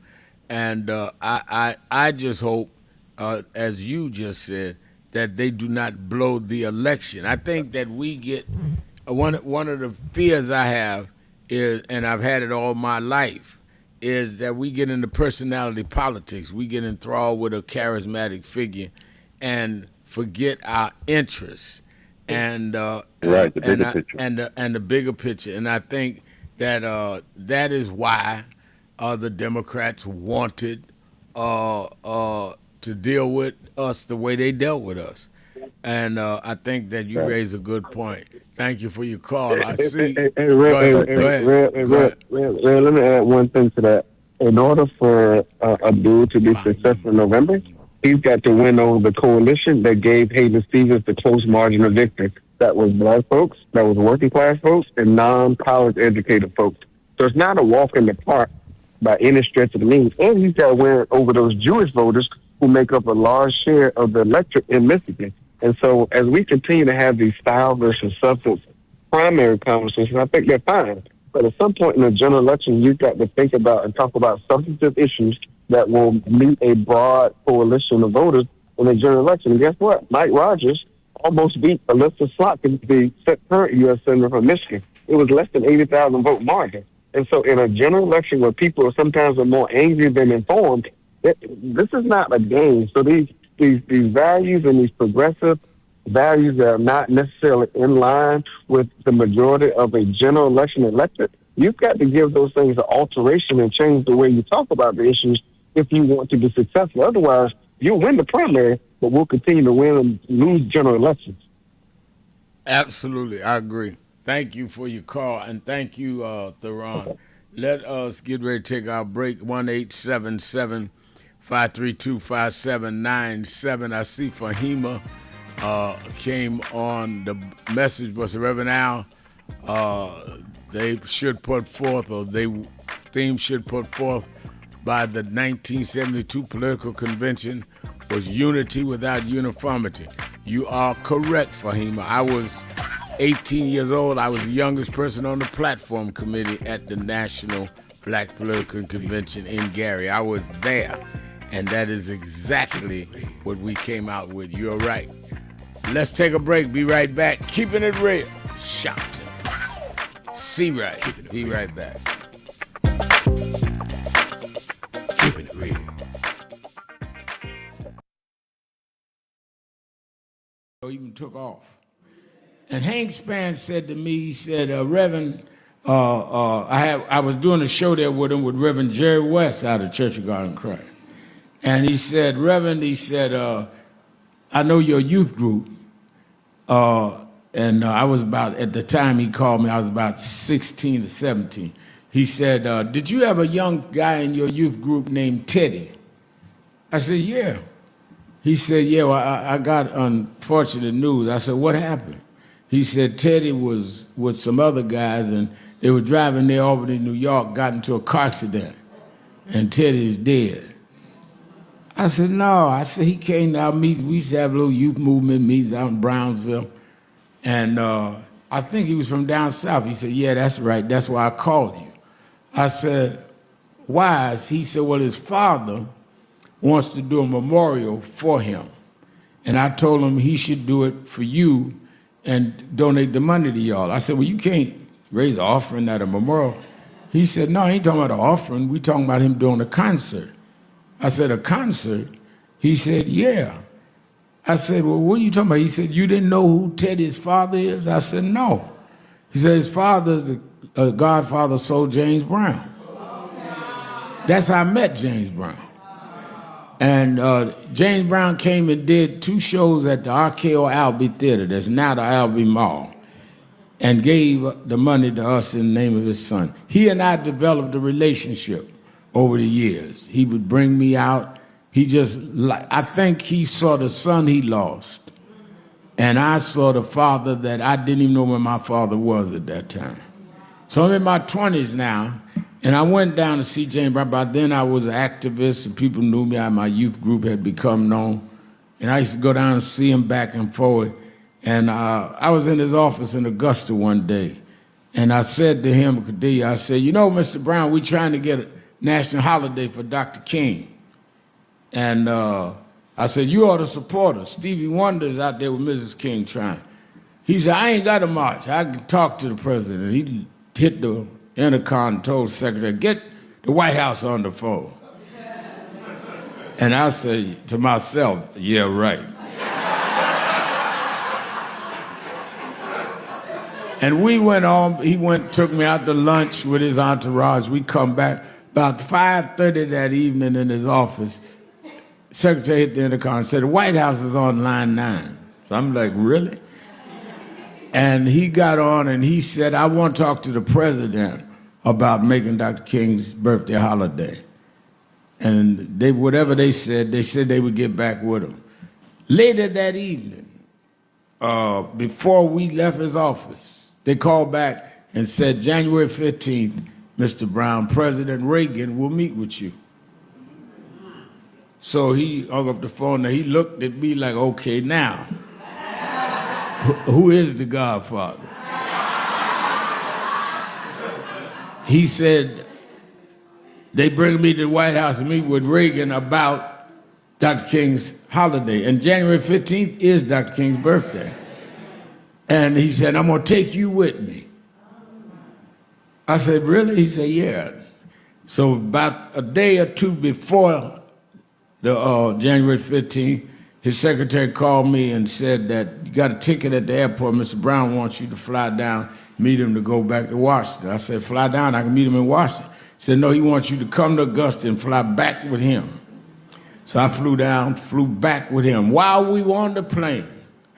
And I just hope, as you just said, that they do not blow the election. I think that we get one of the fears I have is, and I've had it all my life, is that we get into personality politics. We get enthralled with a charismatic figure and forget our interests and the bigger picture. And the bigger picture. And I think that that is why the Democrats wanted to deal with us the way they dealt with us. And I think that you raise a good point. Thank you for your call. I see. Red, let me add one thing to that. In order for Abdul to be successful in November, he's got to win over the coalition that gave Hayden Stevens the close margin of victory. That was black folks, that was working class folks, and non-college educated folks. So it's not a walk in the park by any stretch of the means. And he's got to win over those Jewish voters who make up a large share of the electorate in Michigan. And so as we continue to have these style versus substance primary conversations, I think they're fine. But at some point in the general election, you've got to think about and talk about substantive issues that will meet a broad coalition of voters in the general election. And guess what? Mike Rogers almost beat Alyssa Slotkin, the current U.S. Senator from Michigan. It was less than 80,000 vote margin. And so in a general election where people sometimes are more angry than informed, this is not a game. So these values and these progressive values that are not necessarily in line with the majority of a general election electorate, you've got to give those things an alteration and change the way you talk about the issues if you want to be successful. Otherwise, you'll win the primary, but we'll continue to win and lose general elections. Absolutely, I agree. Thank you for your call, and thank you, Theron. Let us get ready to take our break. 1-877-532-5797. I see Fahima came on. The message was Reverend Al. They should put forth, or the theme should put forth by the 1972 political convention was unity without uniformity. You are correct, Fahima. I was 18 years old, I was the youngest person on the platform committee at the National Black Political Convention in Gary. I was there, and that is exactly what we came out with. You're right. Let's take a break. Be right back. Keeping it real. Shout. See right. Be right back. Keeping it real. Even took off. And Hank Span said to me, he said, Reverend, I was doing a show there with him with Reverend Jerry West out of Church of God in Christ. And he said, Reverend, he said, I know your youth group. And I was about, at the time he called me, I was about 16 to 17. He said, did you have a young guy in your youth group named Teddy? I said, yeah. He said, yeah, well, I got unfortunate news. I said, what happened? He said Teddy was with some other guys, and they were driving near Albany, New York, got into a car accident, and Teddy is dead. I said, no. I said, he came to our meetings. We used to have little youth movement meetings out in Brownsville, and I think he was from down south. He said, yeah, that's right. That's why I called you. I said, why? He said, well, his father wants to do a memorial for him. And I told him he should do it for you and donate the money to y'all. I said, well, you can't raise an offering at a memorial. He said, no, I ain't talking about an offering. We talking about him doing a concert. I said, a concert? He said, yeah. I said, well, what are you talking about? He said, you didn't know who Teddy's father is? I said, no. He said, his father is the godfather of Soul James Brown. That's how I met James Brown. And James Brown came and did 2 shows at the RKO Albee Theater, that's now the Albee Mall, and gave the money to us in the name of his son. He and I developed a relationship over the years. He would bring me out. I think he saw the son he lost, and I saw the father that I didn't even know where my father was at that time. So I'm in my 20s now. And I went down to see James Brown. By then I was an activist, and people knew me. My youth group had become known. And I used to go down and see him back and forward. And I was in his office in Augusta one day. And I said to him, Kadia, I said, you know, Mr. Brown, we're trying to get a national holiday for Dr. King. And I said, you ought to support us. Stevie Wonder's out there with Mrs. King trying. He said, I ain't got to march. I can talk to the president. He hit the intercom and told the secretary, get the White House on the phone. And I said to myself, yeah, right. And we went on, took me out to lunch with his entourage. We come back about 5:30 that evening in his office. Secretary hit the intercom and said, the White House is on line 9. So I'm like, really? And he got on and he said, I want to talk to the president about making Dr. King's birthday holiday. And whatever they said they would get back with him. Later that evening, before we left his office, they called back and said, January 15th, Mr. Brown, President Reagan will meet with you. So he hung up the phone and he looked at me like, okay, now, who is the Godfather? He said, they bring me to the White House to meet with Reagan about Dr. King's holiday. And January 15th is Dr. King's birthday. And he said, I'm going to take you with me. I said, really? He said, yeah. So about a day or two before the January 15th, his secretary called me and said that you got a ticket at the airport. Mr. Brown wants you to fly down, meet him to go back to Washington. I said, fly down, I can meet him in Washington. He said, no, he wants you to come to Augusta and fly back with him. So I flew down, flew back with him. While we were on the plane,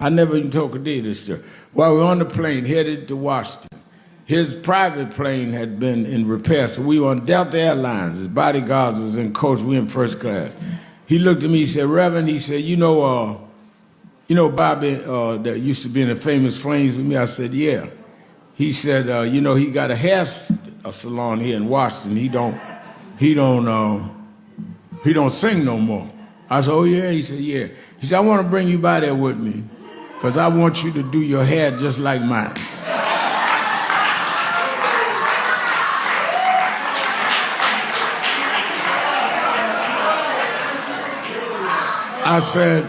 I never even told Kadia this story. While we were on the plane, headed to Washington, his private plane had been in repair, so we were on Delta Airlines. His bodyguards was in coach, we in first class. He looked at me, he said, Reverend, he said, you know Bobby that used to be in the Famous Flames with me? I said, yeah. He said, you know, he got a hair salon here in Washington. He don't sing no more. I said, oh yeah? He said, yeah. He said, I want to bring you by there with me. because I want you to do your hair just like mine. I said,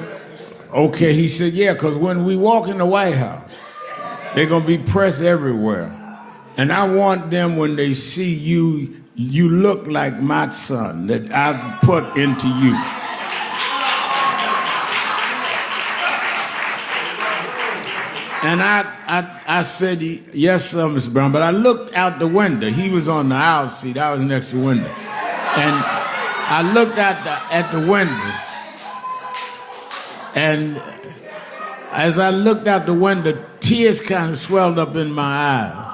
okay. He said, yeah, because when we walk in the White House, they're going to be press everywhere. And I want them, when they see you, you look like my son that I put into you. And I said, yes, sir, Mr. Brown. But I looked out the window. He was on the aisle seat. I was next to the window. And I looked at the window. And as I looked out the window, tears kind of swelled up in my eyes,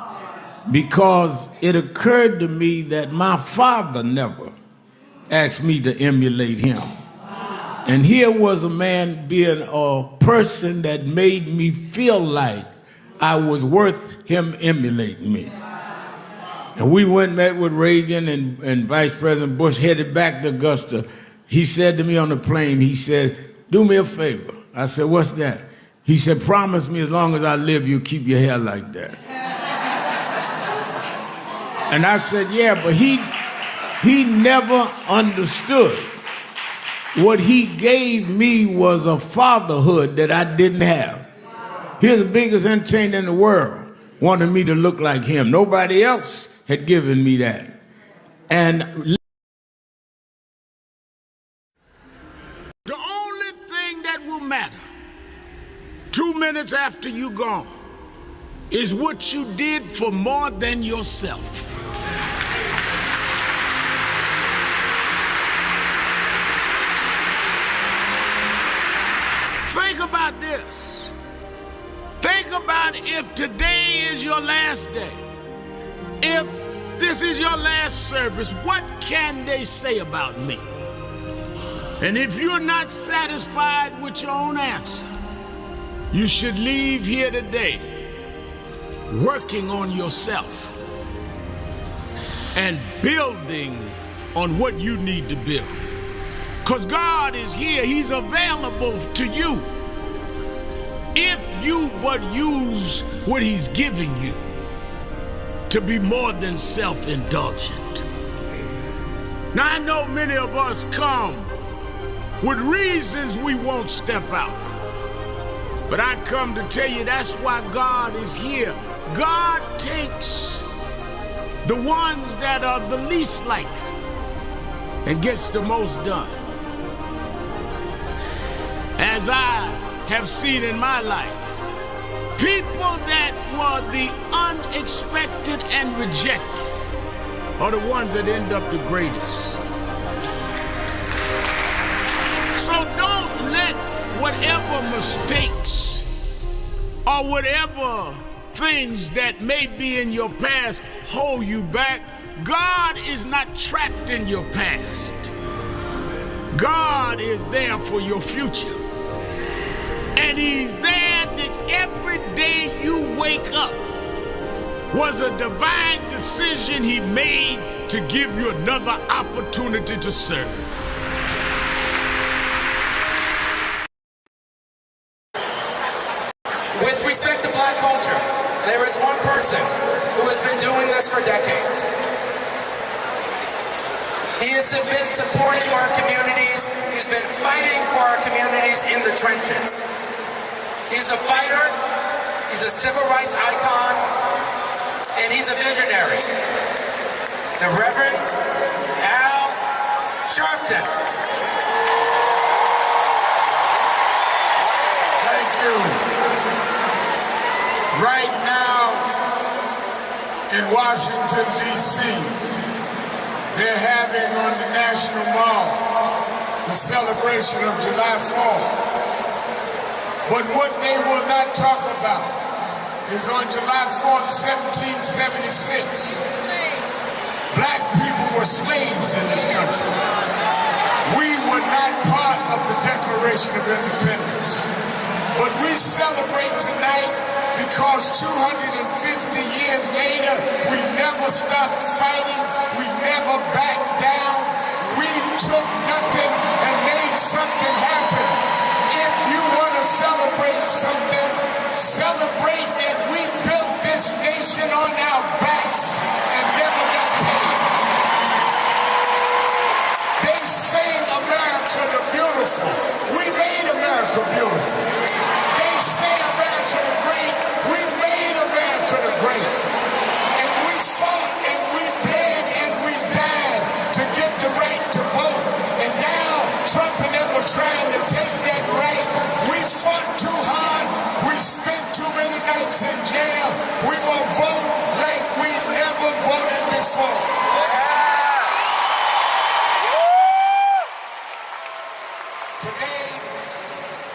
because it occurred to me that my father never asked me to emulate him. And here was a man being a person that made me feel like I was worth him emulating me. And we went and met with Reagan and Vice President Bush, headed back to Augusta. He said to me on the plane, he said, do me a favor. I said, what's that? He said, promise me as long as I live, you'll keep your hair like that. And I said, yeah, but he never understood. What he gave me was a fatherhood that I didn't have. He's the biggest entertainer in the world, wanted me to look like him. Nobody else had given me that. And the only thing that will matter 2 minutes after you're gone is what you did for more than yourself. Think about this. Think about if today is your last day. If this is your last service, what can they say about me? And if you're not satisfied with your own answer, you should leave here today working on yourself and building on what you need to build. Because God is here. He's available to you if you but use what he's giving you to be more than self-indulgent. Now, I know many of us come with reasons we won't step out. But I come to tell you that's why God is here. God takes the ones that are the least likely and gets the most done. As I have seen in my life, people that were the unexpected and rejected are the ones that end up the greatest. So don't let whatever mistakes or whatever things that may be in your past hold you back. God is not trapped in your past. God is there for your future. And he's there that every day you wake up was a divine decision he made to give you another opportunity to serve. With respect to black culture, there is one person who has been doing this for decades. He has been supporting our communities. He's been fighting for our communities in the trenches. He's a fighter, he's a civil rights icon, and he's a visionary. The Reverend Al Sharpton. Thank you. Right now in Washington, D.C., they're having on the National Mall the celebration of July 4th. But what they will not talk about is on July 4th, 1776, black people were slaves in this country. We were not part of the Declaration of Independence. But we celebrate tonight because 250 years later, we never stopped fighting, we never backed down, we took nothing and made something happen. If you want to celebrate something. Celebrate that we built this nation on our backs and never got paid. They say America the beautiful. We made America beautiful. They say America the great. We made America the great. And we fought and we bled and we died to get the right to vote. And now Trump and them are trying to take that right. We fought too hard. We spent too many nights in jail. We gonna vote like we never voted before. Today,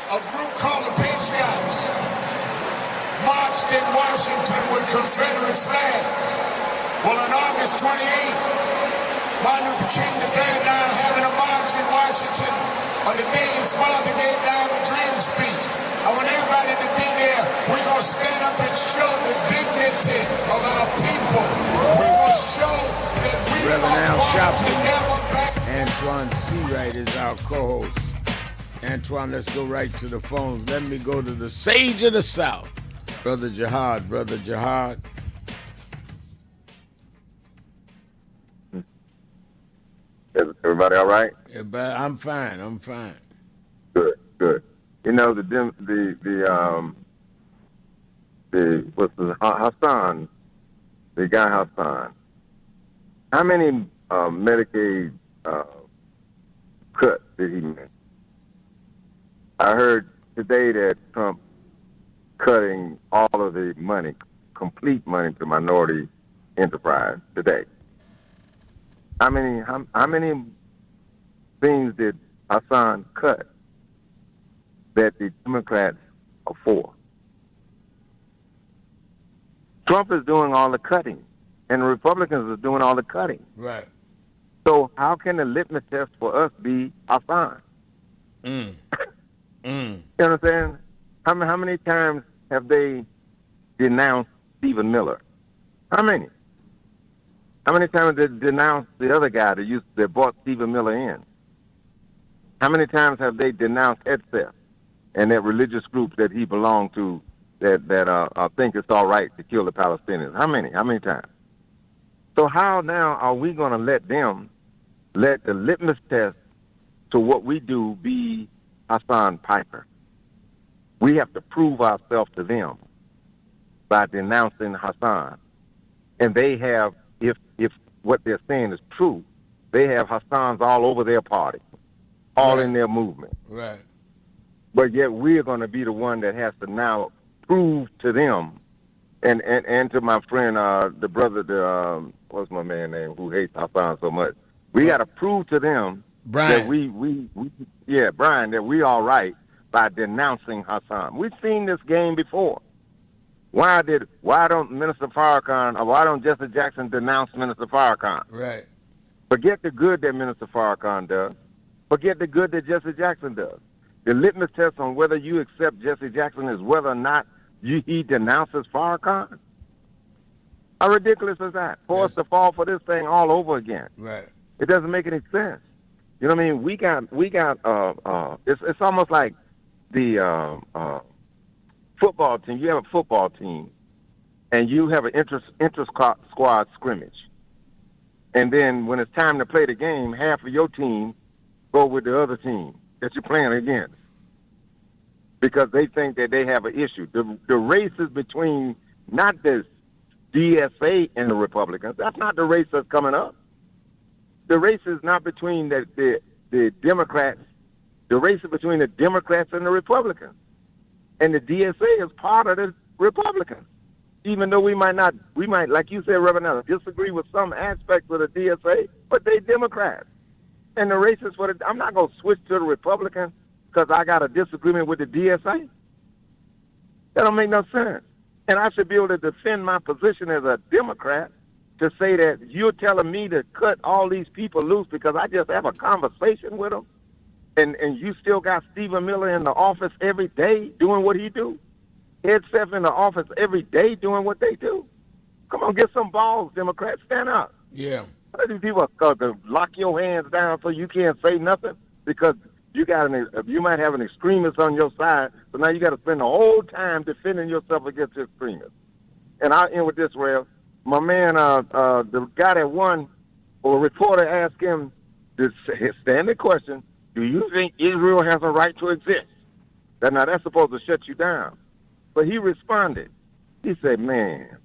a group called the Patriots marched in Washington with Confederate flags. Well, on August 28th, Martin Luther King III now having a march in Washington on the day his father gave the I Have a Dream speech. I want everybody to be there. We're going to stand up and show the dignity of our people. We're going to show that we Reverend Al are to Sharpton. never back. Antoine Seawright is our co-host. Antoine, let's go right to the phones. Let me go to the sage of the South, Brother Jihad. Brother Jihad. Everybody all right? I'm fine. I'm fine. Good, good. You know Hassan, the guy Hassan. How many Medicaid cuts did he make? I heard today that Trump cutting all of the money, complete money to minority enterprise today. How many things did Hassan cut that the Democrats are for? Trump is doing all the cutting, and the Republicans are doing all the cutting. Right. So how can the litmus test for us be Hassan? You understand? How many times have they denounced Stephen Miller? How many? How many times did they denounce the other guy that brought Stephen Miller in? How many times have they denounced EDSEF and that religious group that he belonged to that think it's all right to kill the Palestinians? How many? How many times? So how now are we going to let the litmus test to what we do be Hassan Piper? We have to prove ourselves to them by denouncing Hassan. And they have, if what they're saying is true, they have Hassans all over their party, all in their movement. Right. But yet we're going to be the one that has to now prove to them, and to my friend, the brother, what's my man's name, who hates Hassan so much. We got to prove to them Brian. that Brian, that we all right by denouncing Hassan. We've seen this game before. Why don't Minister Farrakhan, or why don't Jesse Jackson denounce Minister Farrakhan? Right. Forget the good that Minister Farrakhan does. Forget the good that Jesse Jackson does. The litmus test on whether you accept Jesse Jackson is whether or not he denounces Farrakhan. How ridiculous is that? For us to fall for this thing all over again. Right. It doesn't make any sense. You know what I mean? We got. It's almost like the football team. You have a football team, and you have an inter-squad scrimmage, and then when it's time to play the game, half of your team go with the other team that you're playing against because they think that they have an issue. The race is between not the DSA and the Republicans. That's not the race that's coming up. The race is not between the Democrats. The race is between the Democrats and the Republicans. And the DSA is part of the Republicans. Even though we might, like you said, Reverend Ellis, disagree with some aspects of the DSA, but they Democrats. And the race is for the, I'm not going to switch to the Republicans because I got a disagreement with the DSA. That don't make no sense. And I should be able to defend my position as a Democrat to say that you're telling me to cut all these people loose because I just have a conversation with them, and you still got Stephen Miller in the office every day doing what he do, EDSEF in the office every day doing what they do. Come on, get some balls, Democrats, stand up. Yeah. These people lock your hands down so you can't say nothing because you might have an extremist on your side, so now you got to spend the whole time defending yourself against the extremists. And I'll end with this, Rev. My man, the guy that won, or a reporter asked him this standard question: do you think Israel has a right to exist? Now that's supposed to shut you down. But he responded. He said, "Man,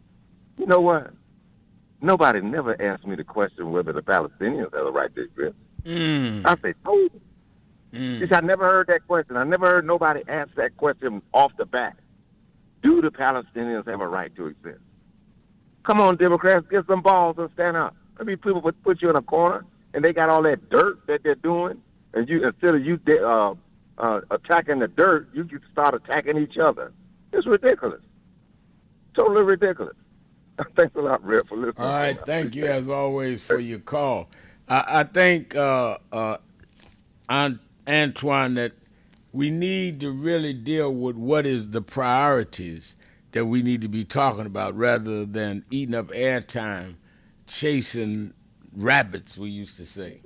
you know what? Nobody never asked me the question whether the Palestinians have a right to exist." I said, "Oh." He said, "I never heard that question. I never heard nobody ask that question off the bat. Do the Palestinians have a right to exist?" Come on, Democrats, get some balls and stand up. I mean, people would put you in a corner, and they got all that dirt that they're doing, and you instead of you attacking the dirt, you can start attacking each other. It's ridiculous. Totally ridiculous. Thanks a lot, Red, for listening. All right, thank you as always for your call. I think, Antoine, that we need to really deal with what is the priorities that we need to be talking about rather than eating up airtime, chasing rabbits, we used to say.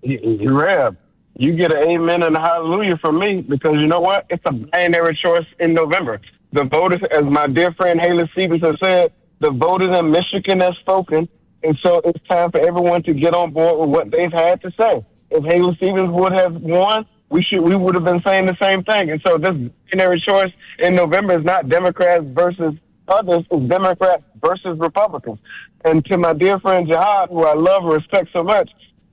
Rev, you get an amen and a hallelujah from me because you know what? It's a binary choice in November. The voters, as my dear friend Haley Stevens has said, the voters in Michigan have spoken, and so it's time for everyone to get on board with what they've had to say. If Haley Stevens would have won, we would have been saying the same thing. And so this binary choice in November is not Democrats versus others, it's Democrats versus Republicans. And to my dear friend Jihad, who I love and respect so much,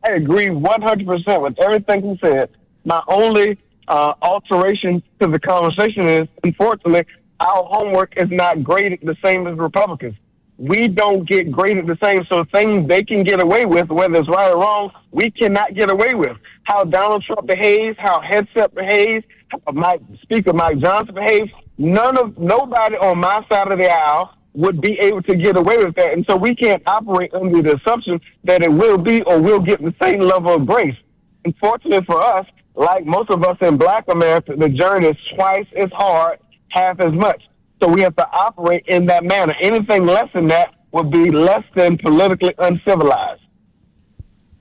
I agree 100% with everything he said. My only alteration to the conversation is, unfortunately, our homework is not graded the same as Republicans. We don't get graded the same, so things they can get away with, whether it's right or wrong, we cannot get away with. How Donald Trump behaves, how Hegseth behaves, how Speaker Mike Johnson behaves, nobody on my side of the aisle would be able to get away with that. And so we can't operate under the assumption that it will be or will get the same level of grace. Unfortunately for us, like most of us in Black America, the journey is twice as hard, half as much. So we have to operate in that manner. Anything less than that would be less than politically uncivilized.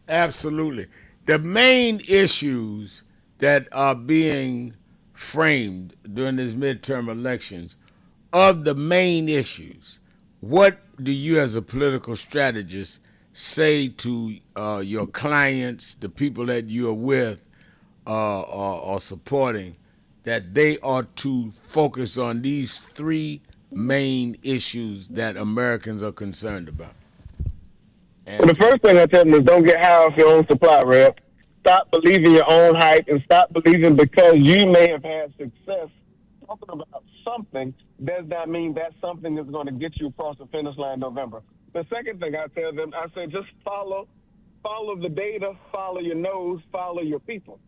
Absolutely. The main issues that are being framed during these midterm elections, of the main issues, what do you as a political strategist say to your clients, the people that you are with or supporting, that they are to focus on these three main issues that Americans are concerned about? Well, the first thing I tell them is don't get high off your own supply, Rep. Stop believing your own hype and stop believing because you may have had success talking about something does not mean that something is going to get you across the finish line in November. The second thing I tell them, I say just follow the data, follow your nose, follow your people.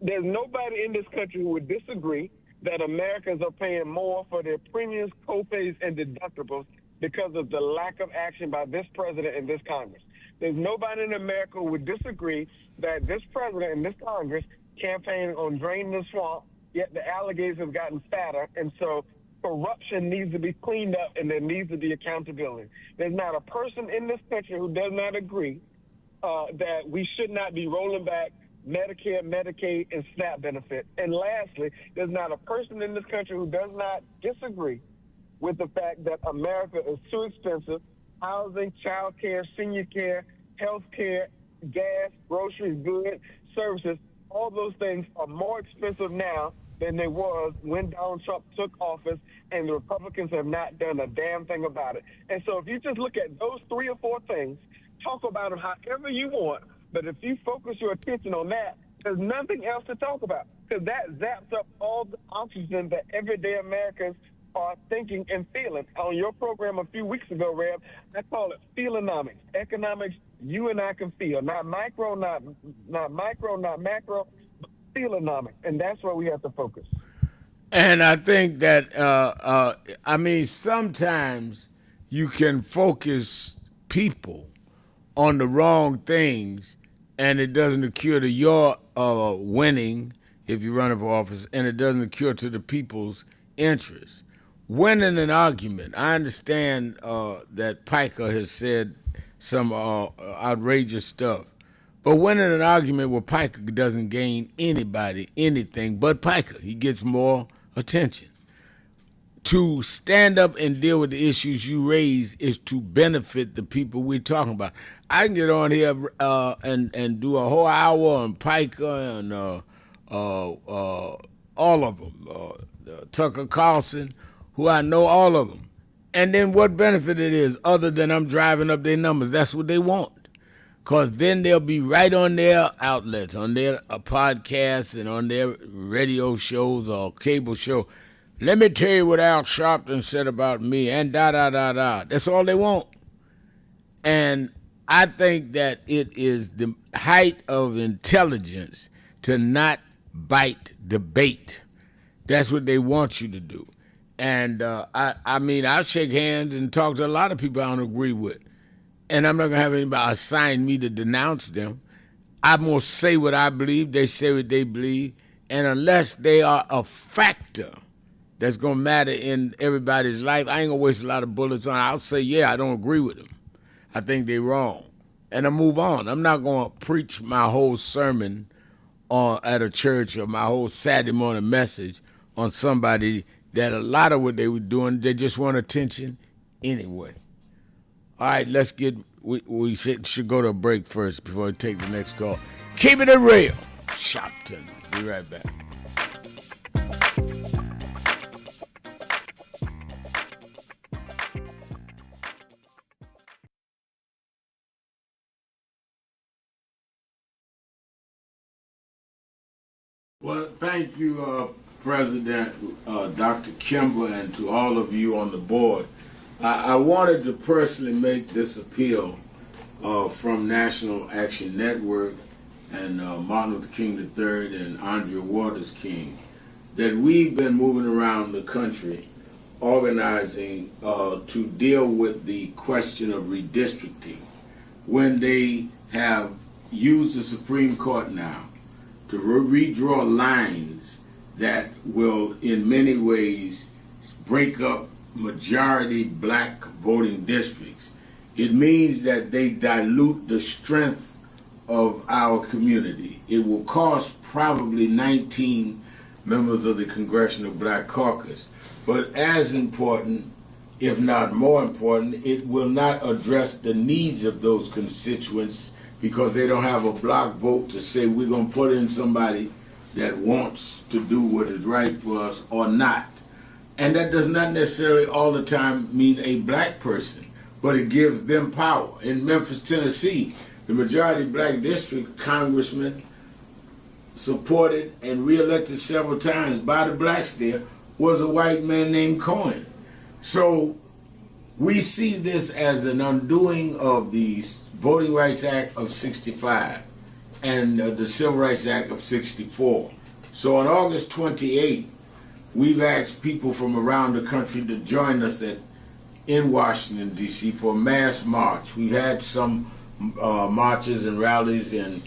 There's nobody in this country who would disagree that Americans are paying more for their premiums, co-pays, and deductibles because of the lack of action by this president and this Congress. There's nobody in America who would disagree that this president and this Congress campaign on draining the swamp, yet the alligators have gotten fatter, and so corruption needs to be cleaned up and there needs to be accountability. There's not a person in this country who does not agree that we should not be rolling back Medicare, Medicaid, and SNAP benefits. And lastly, there's not a person in this country who does not disagree with the fact that America is too expensive. Housing, child care, senior care, health care, gas, groceries, goods, services, all those things are more expensive now than they was when Donald Trump took office, and the Republicans have not done a damn thing about it. And so if you just look at those three or four things, talk about them however you want, but if you focus your attention on that, there's nothing else to talk about because that zaps up all the oxygen that everyday Americans are thinking and feeling. On your program a few weeks ago, Rev, I call it feelonomics. Economics you and I can feel. Not micro, not macro, but feelonomics. And that's where we have to focus. And I think that, sometimes you can focus people on the wrong things and it doesn't accrue to your winning if you're running for office, and it doesn't accrue to the people's interest. Winning an argument, I understand that Piker has said some outrageous stuff, But winning an argument with Piker doesn't gain anybody anything but Piker. He gets more attention. To stand up and deal with the issues you raise is to benefit the people we're talking about. I can get on here and do a whole hour on Piker and all of them, Tucker Carlson, who I know all of them. And then what benefit it is other than I'm driving up their numbers. That's what they want. Because then they'll be right on their outlets, on their podcasts and on their radio shows or cable show. Let me tell you what Al Sharpton said about me and da-da-da-da. That's all they want. And I think that it is the height of intelligence to not bite debate. That's what they want you to do. And I mean, I'll shake hands and talk to a lot of people I don't agree with. And I'm not going to have anybody assign me to denounce them. I'm going to say what I believe. They say what they believe. And unless they are a factor that's going to matter in everybody's life, I ain't going to waste a lot of bullets on it. I'll say, yeah, I don't agree with them. I think they're wrong. And I move on. I'm not going to preach my whole sermon at a church or my whole Saturday morning message on somebody that a lot of what they were doing, they just want attention anyway. All right, let's get, we should go to a break first before we take the next call. Keep it real. Shopton. Be right back. Well, thank you, President Dr. Kimball, and to all of you on the board. I wanted to personally make this appeal from National Action Network and Martin Luther King III and Andrea Waters King, that we've been moving around the country organizing to deal with the question of redistricting when they have used the Supreme Court now to redraw lines that will in many ways break up majority black voting districts. It means that they dilute the strength of our community. It will cost probably 19 members of the Congressional Black Caucus. But as important, if not more important, it will not address the needs of those constituents because they don't have a block vote to say we're going to put in somebody that wants to do what is right for us or not. And that does not necessarily all the time mean a black person, but it gives them power. In Memphis, Tennessee, the majority black district congressman supported and reelected several times by the blacks there was a white man named Cohen. So we see this as an undoing of the Voting Rights Act of 65 and the Civil Rights Act of 64. So on August 28th, we've asked people from around the country to join us in Washington, D.C. for a mass march. We've had some marches and rallies in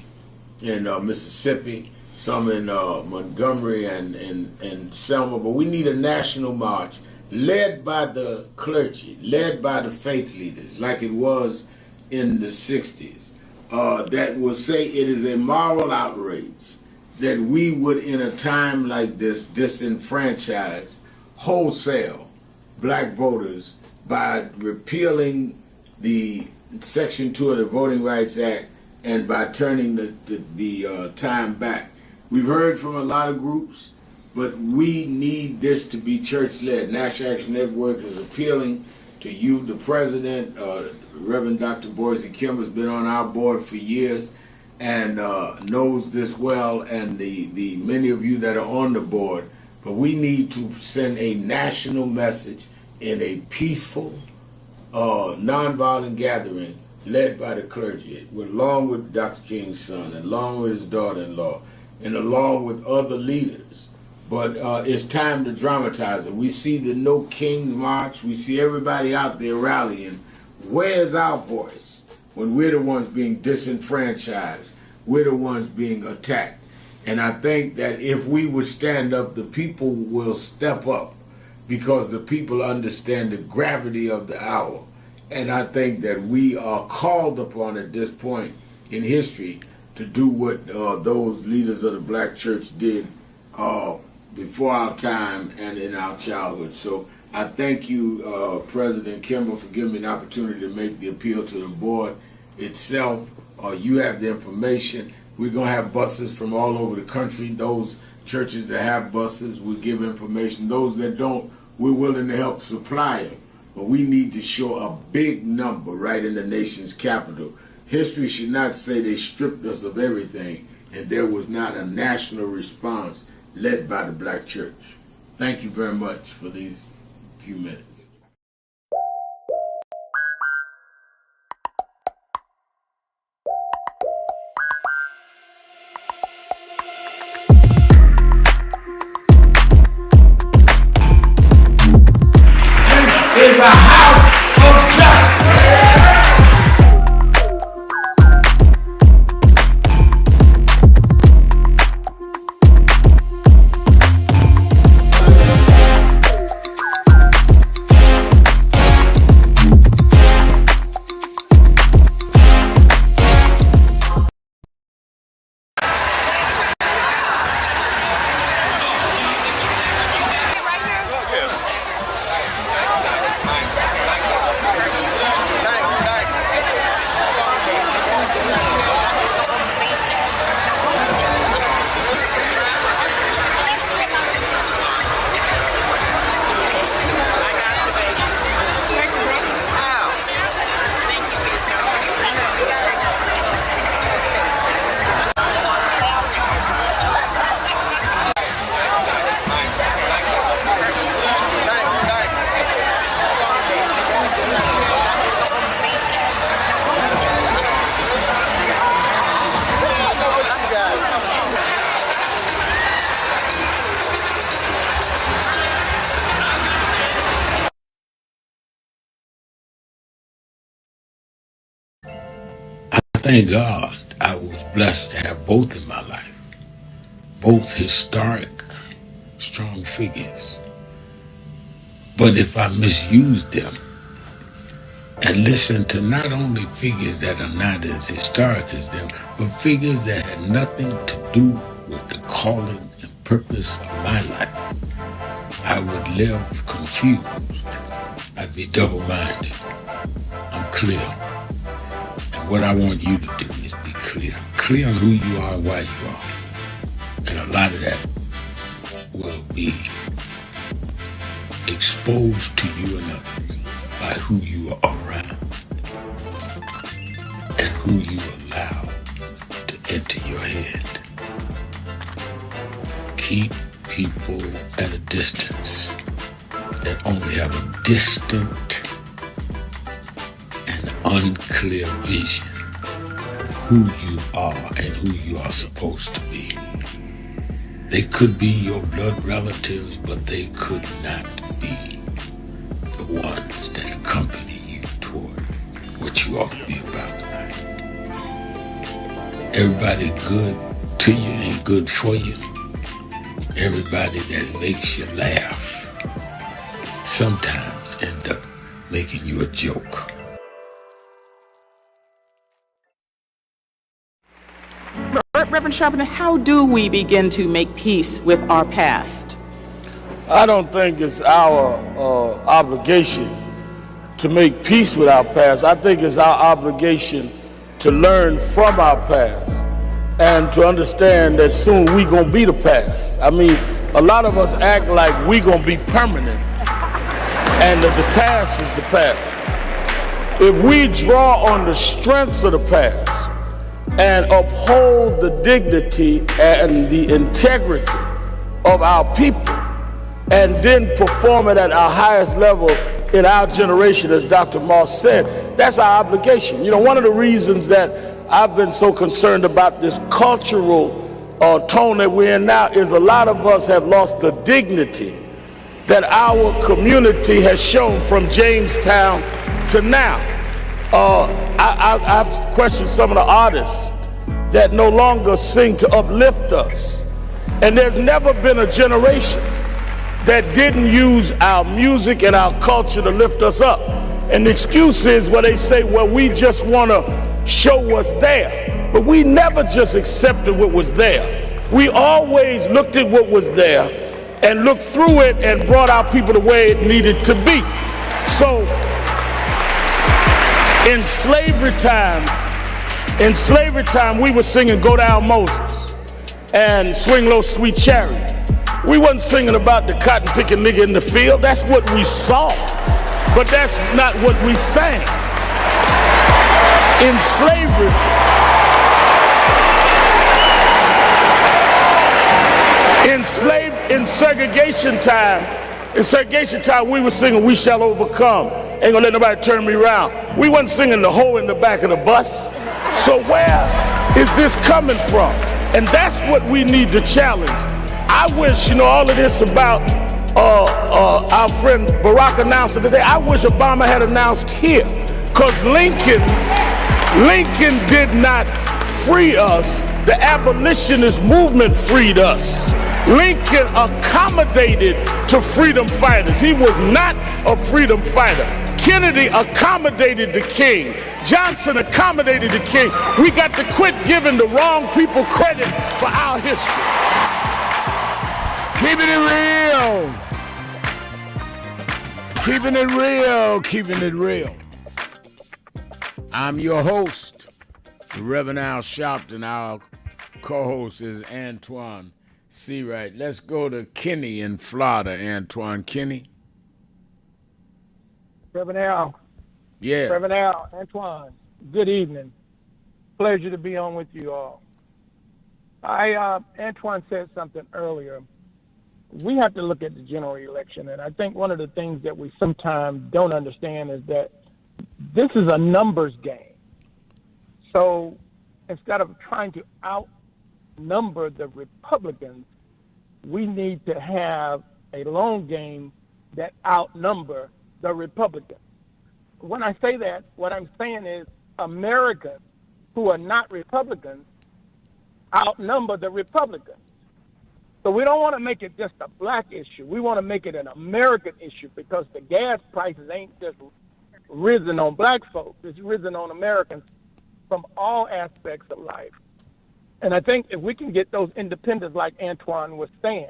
Mississippi, some in Montgomery and Selma, but we need a national march led by the clergy, led by the faith leaders, like it was in the 60s, that will say it is a moral outrage that we would, in a time like this, disenfranchise wholesale black voters by repealing the Section 2 of the Voting Rights Act and by turning the time back. We've heard from a lot of groups, but we need this to be church-led. National Action Network is appealing to you, the president. Reverend Dr. Boise Kim has been on our board for years and knows this well, and the many of you that are on the board. But we need to send a national message in a peaceful, nonviolent gathering led by the clergy, along with Dr. King's son, and along with his daughter-in-law, and along with other leaders. But it's time to dramatize it. We see the No Kings March. We see everybody out there rallying. Where's our voice when we're the ones being disenfranchised? We're the ones being attacked. And I think that if we would stand up, the people will step up because the people understand the gravity of the hour. And I think that we are called upon at this point in history to do what those leaders of the black church did before our time and in our childhood. So I thank you, President Kimball, for giving me an opportunity to make the appeal to the board itself. You have the information. We're going to have buses from all over the country. Those churches that have buses, we give information. Those that don't, we're willing to help supply them. But we need to show a big number right in the nation's capital. History should not say they stripped us of everything and there was not a national response led by the black church. Thank you very much for these few minutes. Is a house of justice. Thank God I was blessed to have both in my life, both historic, strong figures. But if I misused them and listened to not only figures that are not as historic as them, but figures that had nothing to do with the calling and purpose of my life, I would live confused. I'd be double-minded. I'm clear. And what I want you to do is be clear. Clear on who you are and why you are. And a lot of that will be exposed to you and others by who you are around and who you allow to enter your head. Keep people at a distance that only have a distant and unclear vision of who you are and who you are supposed to be. They could be your blood relatives, but they could not be the ones that accompany you toward what you ought to be about. Everybody good to you ain't good for you. Everybody that makes you laugh sometimes end up making you a joke. Reverend Sharpton, how do we begin to make peace with our past? I don't think it's our obligation to make peace with our past. I think it's our obligation to learn from our past and to understand that soon we gonna be the past. I mean, a lot of us act like we gonna be permanent and that the past is the past. If we draw on the strengths of the past and uphold the dignity and the integrity of our people, and then perform it at our highest level in our generation, as Dr. Moss said, that's our obligation. You know, one of the reasons that I've been so concerned about this cultural tone that we're in now is a lot of us have lost the dignity that our community has shown from Jamestown to now. I've questioned some of the artists that no longer sing to uplift us. And there's never been a generation that didn't use our music and our culture to lift us up. And the excuse is where they say, well, we just want to show what's there. but we never just accepted what was there. We always looked at what was there and looked through it and brought our people the way it needed to be. So in slavery time, we were singing Go Down Moses and Swing Low Sweet Chariot. We wasn't singing about the cotton picking nigga in the field. That's what we saw, but that's not what we sang. In slavery, in segregation time, we were singing We Shall Overcome. Ain't gonna let nobody turn me around. We wasn't singing the hoe in the back of the bus. So where is this coming from? And that's what we need to challenge. I wish, all of this about our friend Barack announcing today, I wish Obama had announced here, because Lincoln did not free us. The abolitionist movement freed us. Lincoln accommodated to freedom fighters. He was not a freedom fighter. Kennedy accommodated the king. Johnson accommodated the king. We got to quit giving the wrong people credit for our history. Keeping it real. Keeping it real. Keeping it real. I'm your host, the Reverend Al Sharpton. Our co-host is Antoine Seawright. Let's go to Kenny in Florida. Antoine, Kenny. Reverend Al. Yeah. Reverend Al, Antoine, good evening. Pleasure to be on with you all. Antoine said something earlier. We have to look at the general election, and I think one of the things that we sometimes don't understand is that this is a numbers game. So instead of trying to outnumber the Republicans, we need to have a long game that outnumber the Republicans. When I say that, what I'm saying is Americans who are not Republicans outnumber the Republicans. So we don't want to make it just a black issue. We want to make it an American issue, because the gas prices ain't just risen on black folks. It's risen on Americans from all aspects of life. And I think if we can get those independents, like Antoine was saying,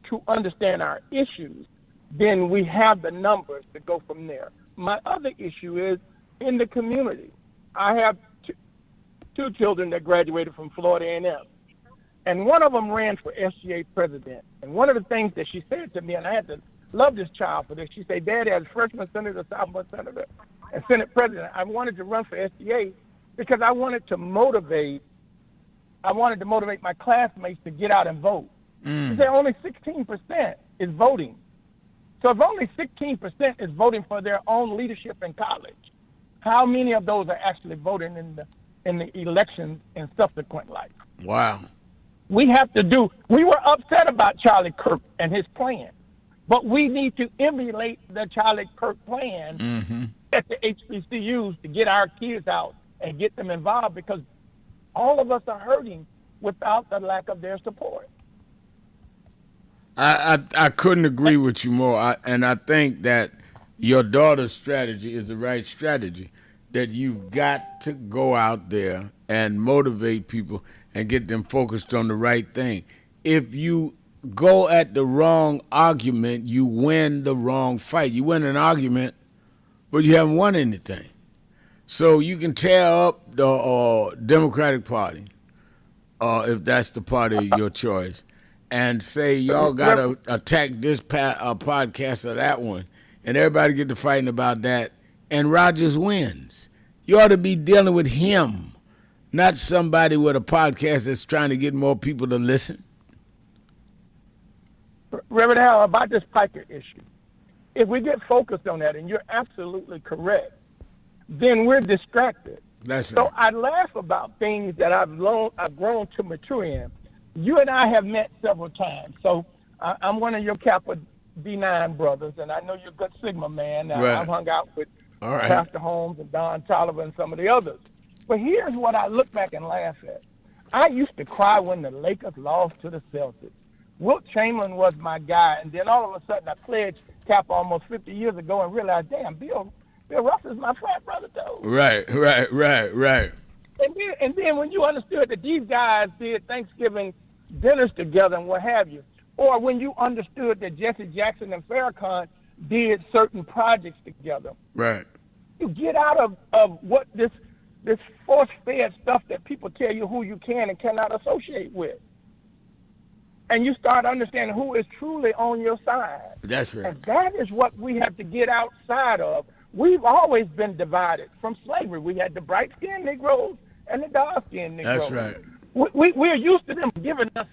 to understand our issues, then we have the numbers to go from there. My other issue is in the community. I have two children that graduated from Florida A&M. And one of them ran for SGA president. And one of the things that she said to me, and I had to love this child for this, she said, Daddy, as freshman senator, sophomore senator, and Senate president, I wanted to run for SGA because I wanted to motivate my classmates to get out and vote. She said only 16% is voting. So if only 16% is voting for their own leadership in college, how many of those are actually voting in the elections in subsequent life? Wow. We were upset about Charlie Kirk and his plan, but we need to emulate the Charlie Kirk plan at the HBCUs to get our kids out and get them involved, because all of us are hurting without the lack of their support. I couldn't agree with you more. And I think that your daughter's strategy is the right strategy, that you've got to go out there and motivate people and get them focused on the right thing. If you go at the wrong argument, you win the wrong fight. You win an argument, but you haven't won anything. So you can tear up the Democratic Party, if that's the party of your choice, and say y'all got to attack this podcast or that one, and everybody get to fighting about that, and Rogers wins. You ought to be dealing with him, not somebody with a podcast that's trying to get more people to listen. Reverend Al, about this Piker issue, if we get focused on that, and you're absolutely correct, then we're distracted. That's right. So I laugh about things that I've grown to mature in. You and I have met several times. So I'm one of your Kappa D9 brothers, and I know you're a good Sigma man. Right. I've hung out with right. Pastor Holmes and Don Tolliver and some of the others. But here's what I look back and laugh at. I used to cry when the Lakers lost to the Celtics. Wilt Chamberlain was my guy, and then all of a sudden I pledged Kappa almost 50 years ago and realized, damn, Bill Russell's my frat brother too. Right. And then when you understood that these guys did Thanksgiving dinners together and what have you, or when you understood that Jesse Jackson and Farrakhan did certain projects together, Right. you get out of what this force-fed stuff that people tell you who you can and cannot associate with. And you start understanding who is truly on your side. That's right. And that is what we have to get outside of. We've always been divided from slavery. We had the bright-skinned Negroes and the dark-skinned Negroes. That's right. We're used to them giving us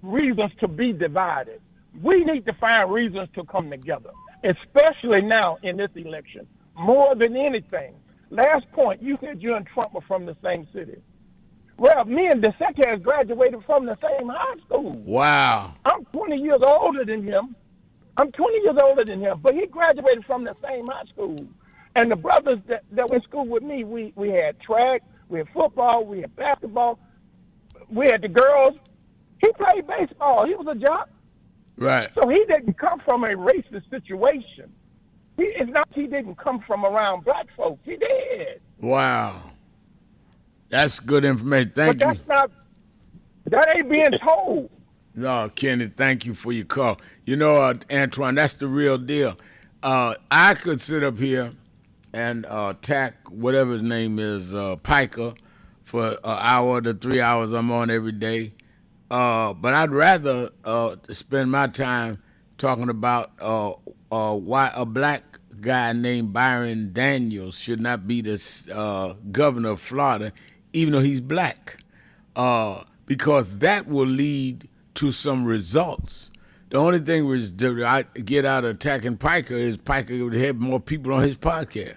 reasons to be divided. We need to find reasons to come together, especially now in this election, more than anything. Last point, you said you and Trump are from the same city. Well, me and DeSecca has graduated from the same high school. Wow. I'm 20 years older than him. But he graduated from the same high school. And the brothers that went to school with me, we had track, we had football, we had basketball, we had the girls. He played baseball. He was a jock. Right. So he didn't come from a racist situation. It's not he didn't come from around black folks. He did. Wow. That's good information. Thank you. That ain't being told. No, Kenny, thank you for your call. You know, Antoine, that's the real deal. I could sit up here and attack whatever his name is, Piker, for an hour to 3 hours I'm on every day. But I'd rather spend my time talking about why a black guy named Byron Daniels should not be the governor of Florida, even though he's black, because that will lead to some results. The only thing I get out of attacking Piker is Piker would have more people on his podcast.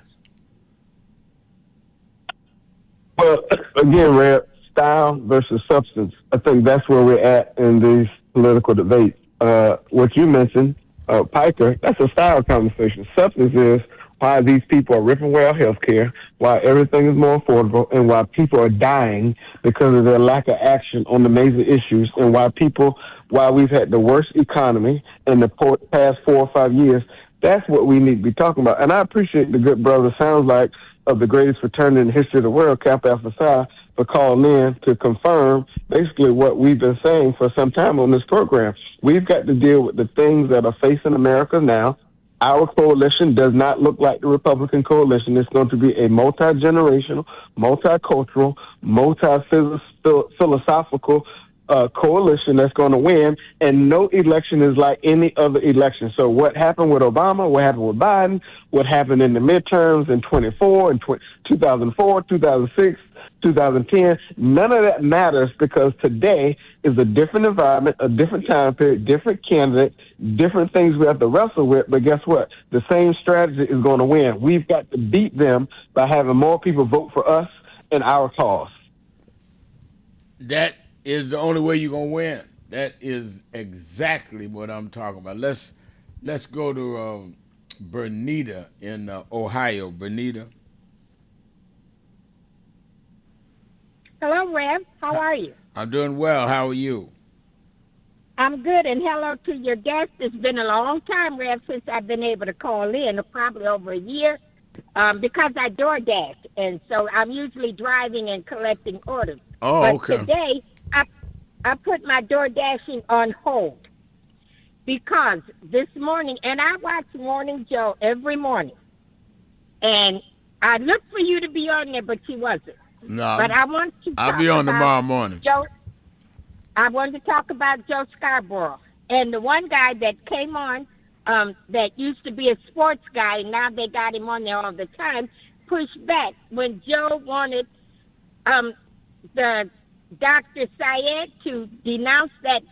Well, again, Red, style versus substance. I think that's where we're at in these political debates. What you mentioned, Piker, that's a style conversation. Substance is why these people are ripping away our health care, why everything is more affordable, and why people are dying because of their lack of action on the major issues, and why we've had the worst economy in the past 4 or 5 years. That's what we need to be talking about. And I appreciate the good brother, sounds like, of the greatest fraternity in the history of the world, Kappa Alpha Psi, for calling in to confirm basically what we've been saying for some time on this program. We've got to deal with the things that are facing America now. Our coalition does not look like the Republican coalition. It's going to be a multi-generational, multicultural, multi-philosophical coalition that's going to win, and no election is like any other election. So what happened with Obama, what happened with Biden, what happened in the midterms in 2004, 2006, 2010, none of that matters, because today is a different environment, a different time period, different candidate, different things we have to wrestle with. But guess what? The same strategy is going to win. We've got to beat them by having more people vote for us and our cause. That is the only way you're going to win. That is exactly what I'm talking about. Let's go to Bernita in Ohio. Bernita. Hello, Rev. How are you? I'm doing well. How are you? I'm good, and hello to your guest. It's been a long time, Rev, since I've been able to call in, probably over a year, because I DoorDash, and so I'm usually driving and collecting orders. Oh, but okay. Today, I put my DoorDashing on hold because this morning, and I watch Morning Joe every morning, and I looked for you to be on there, but you wasn't. No, but I want to. I'll be on tomorrow morning. Joe, I wanted to talk about Joe Scarborough and the one guy that came on that used to be a sports guy, and now they got him on there all the time. Pushed back when Joe wanted the Dr. Syed to denounce that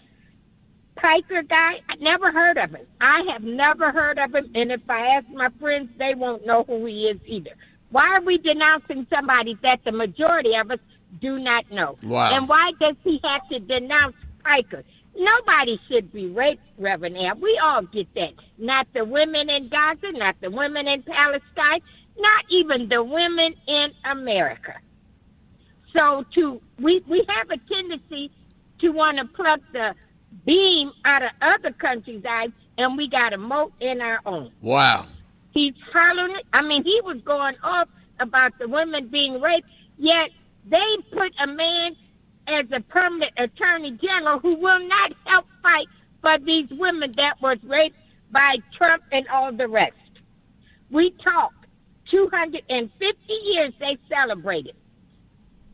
Piker guy. I never heard of him. I have never heard of him, and if I ask my friends, they won't know who he is either. Why are we denouncing somebody that the majority of us do not know? Wow. And why does he have to denounce Piker? Nobody should be raped, Reverend Al. We all get that. Not the women in Gaza, not the women in Palestine, not even the women in America. So we have a tendency to want to pluck the beam out of other countries' eyes, and we got a moat in our own. Wow. He's hollering. I mean, he was going off about the women being raped, yet They put a man as a permanent attorney general who will not help fight for these women that was raped by Trump and all the rest. We talk 250 years they celebrated.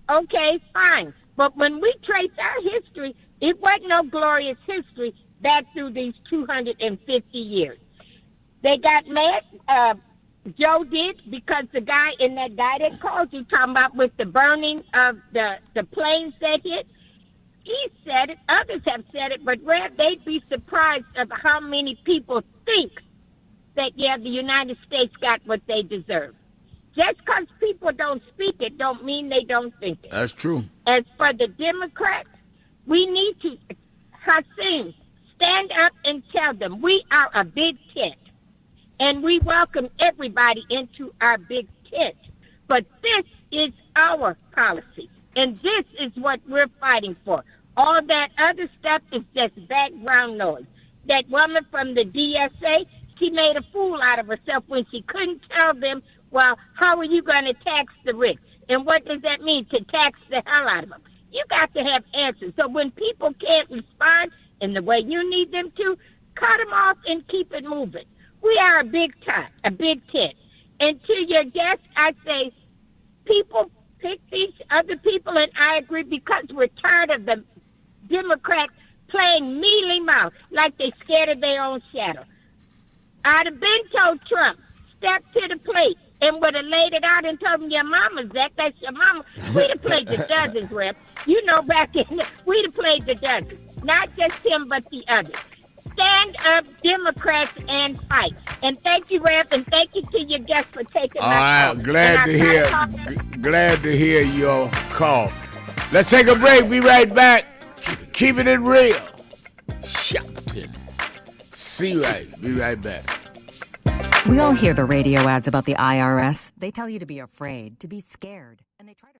Okay, fine. But when we trace our history, it wasn't no glorious history back through these 250 years. They got mad, Joe did, because the guy that called you talking about with the burning of the planes that hit, he said it, others have said it, but Rev, they'd be surprised of how many people think that, yeah, the United States got what they deserve. Just because people don't speak it don't mean they don't think it. That's true. As for the Democrats, we need to, Hassim, stand up and tell them we are a big tent, and we welcome everybody into our big tent. But this is our policy, and this is what we're fighting for. All that other stuff is just background noise. That woman from the DSA, she made a fool out of herself when she couldn't tell them, well, how are you going to tax the rich? And what does that mean, to tax the hell out of them? You got to have answers. So when people can't respond in the way you need them to, cut them off and keep it moving. We are a big tent. And to your guest, I say, people pick these other people, and I agree, because we're tired of the Democrats playing mealy mouth like they scared of their own shadow. I'd have been told Trump, step to the plate, and would have laid it out and told him, your mama's that's your mama. We'd have played the dozens, Rep. You know, back in, we'd have played the dozens. Not just him, but the others. Stand up, Democrats, and fight. And thank you, Rep, and thank you to your guests for taking my call. Glad to hear your call. Let's take a break. Be right back. Keeping it real. Shopton. See right. Be right back. We all hear the radio ads about the IRS. They tell you to be afraid, to be scared, and they try to...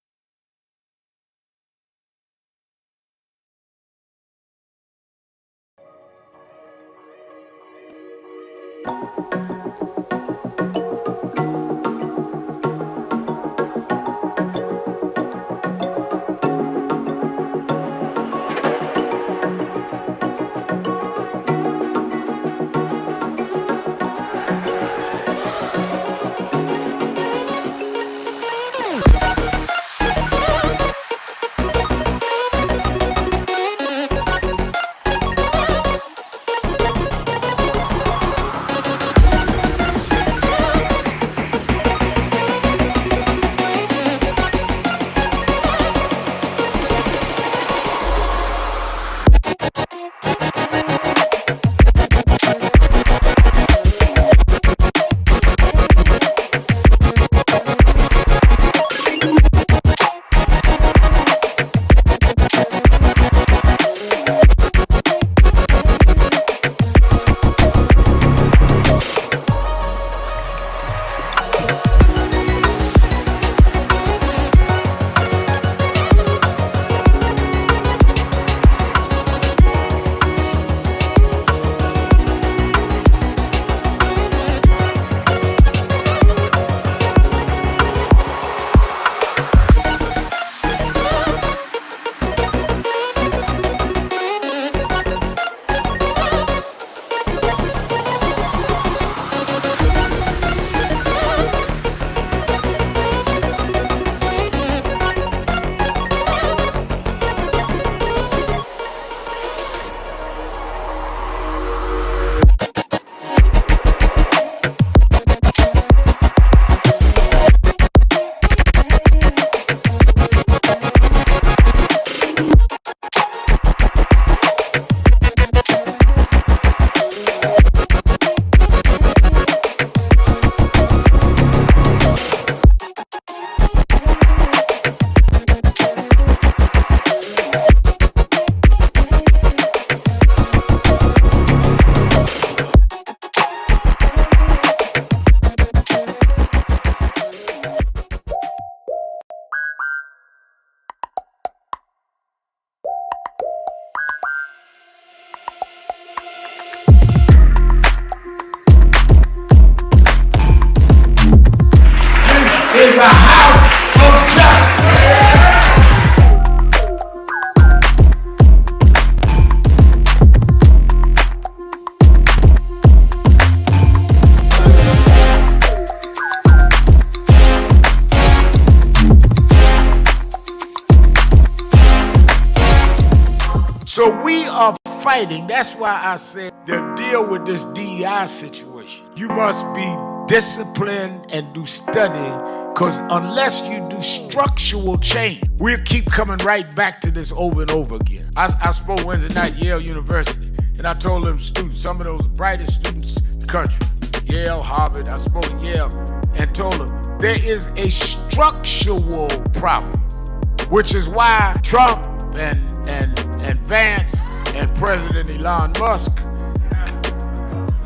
So we are fighting. That's why I said to deal with this DEI situation, you must be disciplined and do study, because unless you do structural change, we'll keep coming right back to this over and over again. I spoke Wednesday night at Yale University, and I told them students, some of those brightest students in the country, Yale, Harvard, I spoke at Yale, and told them there is a structural problem, which is why Trump and Vance and President Elon Musk,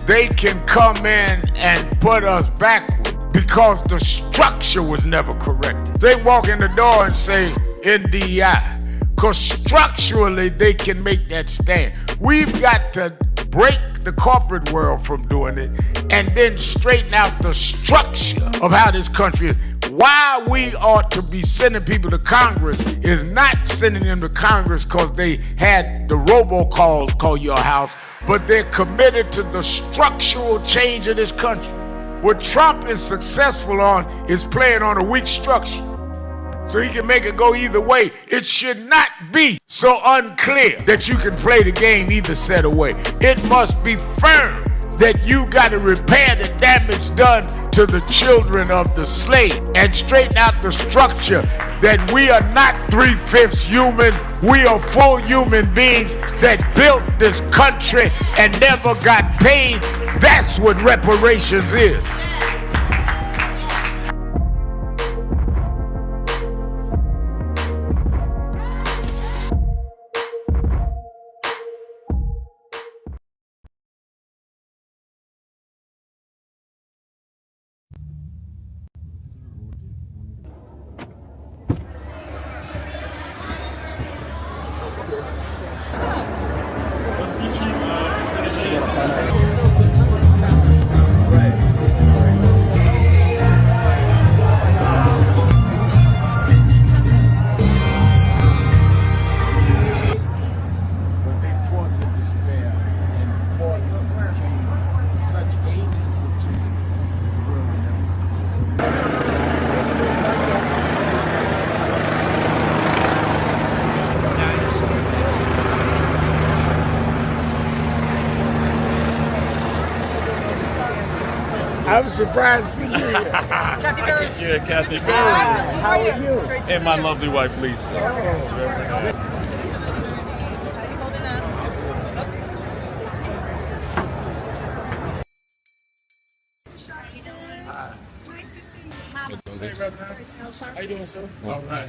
they can come in and put us backward because the structure was never corrected. They walk in the door and say NDI, because structurally they can make that stand. We've got to break the corporate world from doing it and then straighten out the structure of how this country is. Why we ought to be sending people to Congress is not sending them to Congress because they had the robocalls call your house, but they're committed to the structural change of this country. What Trump is successful on is playing on a weak structure, so he can make it go either way. It should not be so unclear that you can play the game either set of way. It must be firm that you got to repair the damage done to the children of the slave and straighten out the structure that we are not 3/5 human. We are full human beings that built this country and never got paid. That's what reparations is. I'm surprised to see you here. Kathy Birds. Yeah, Kathy Birds. How are you? And my lovely wife, Lisa. How you doing, sir? All right.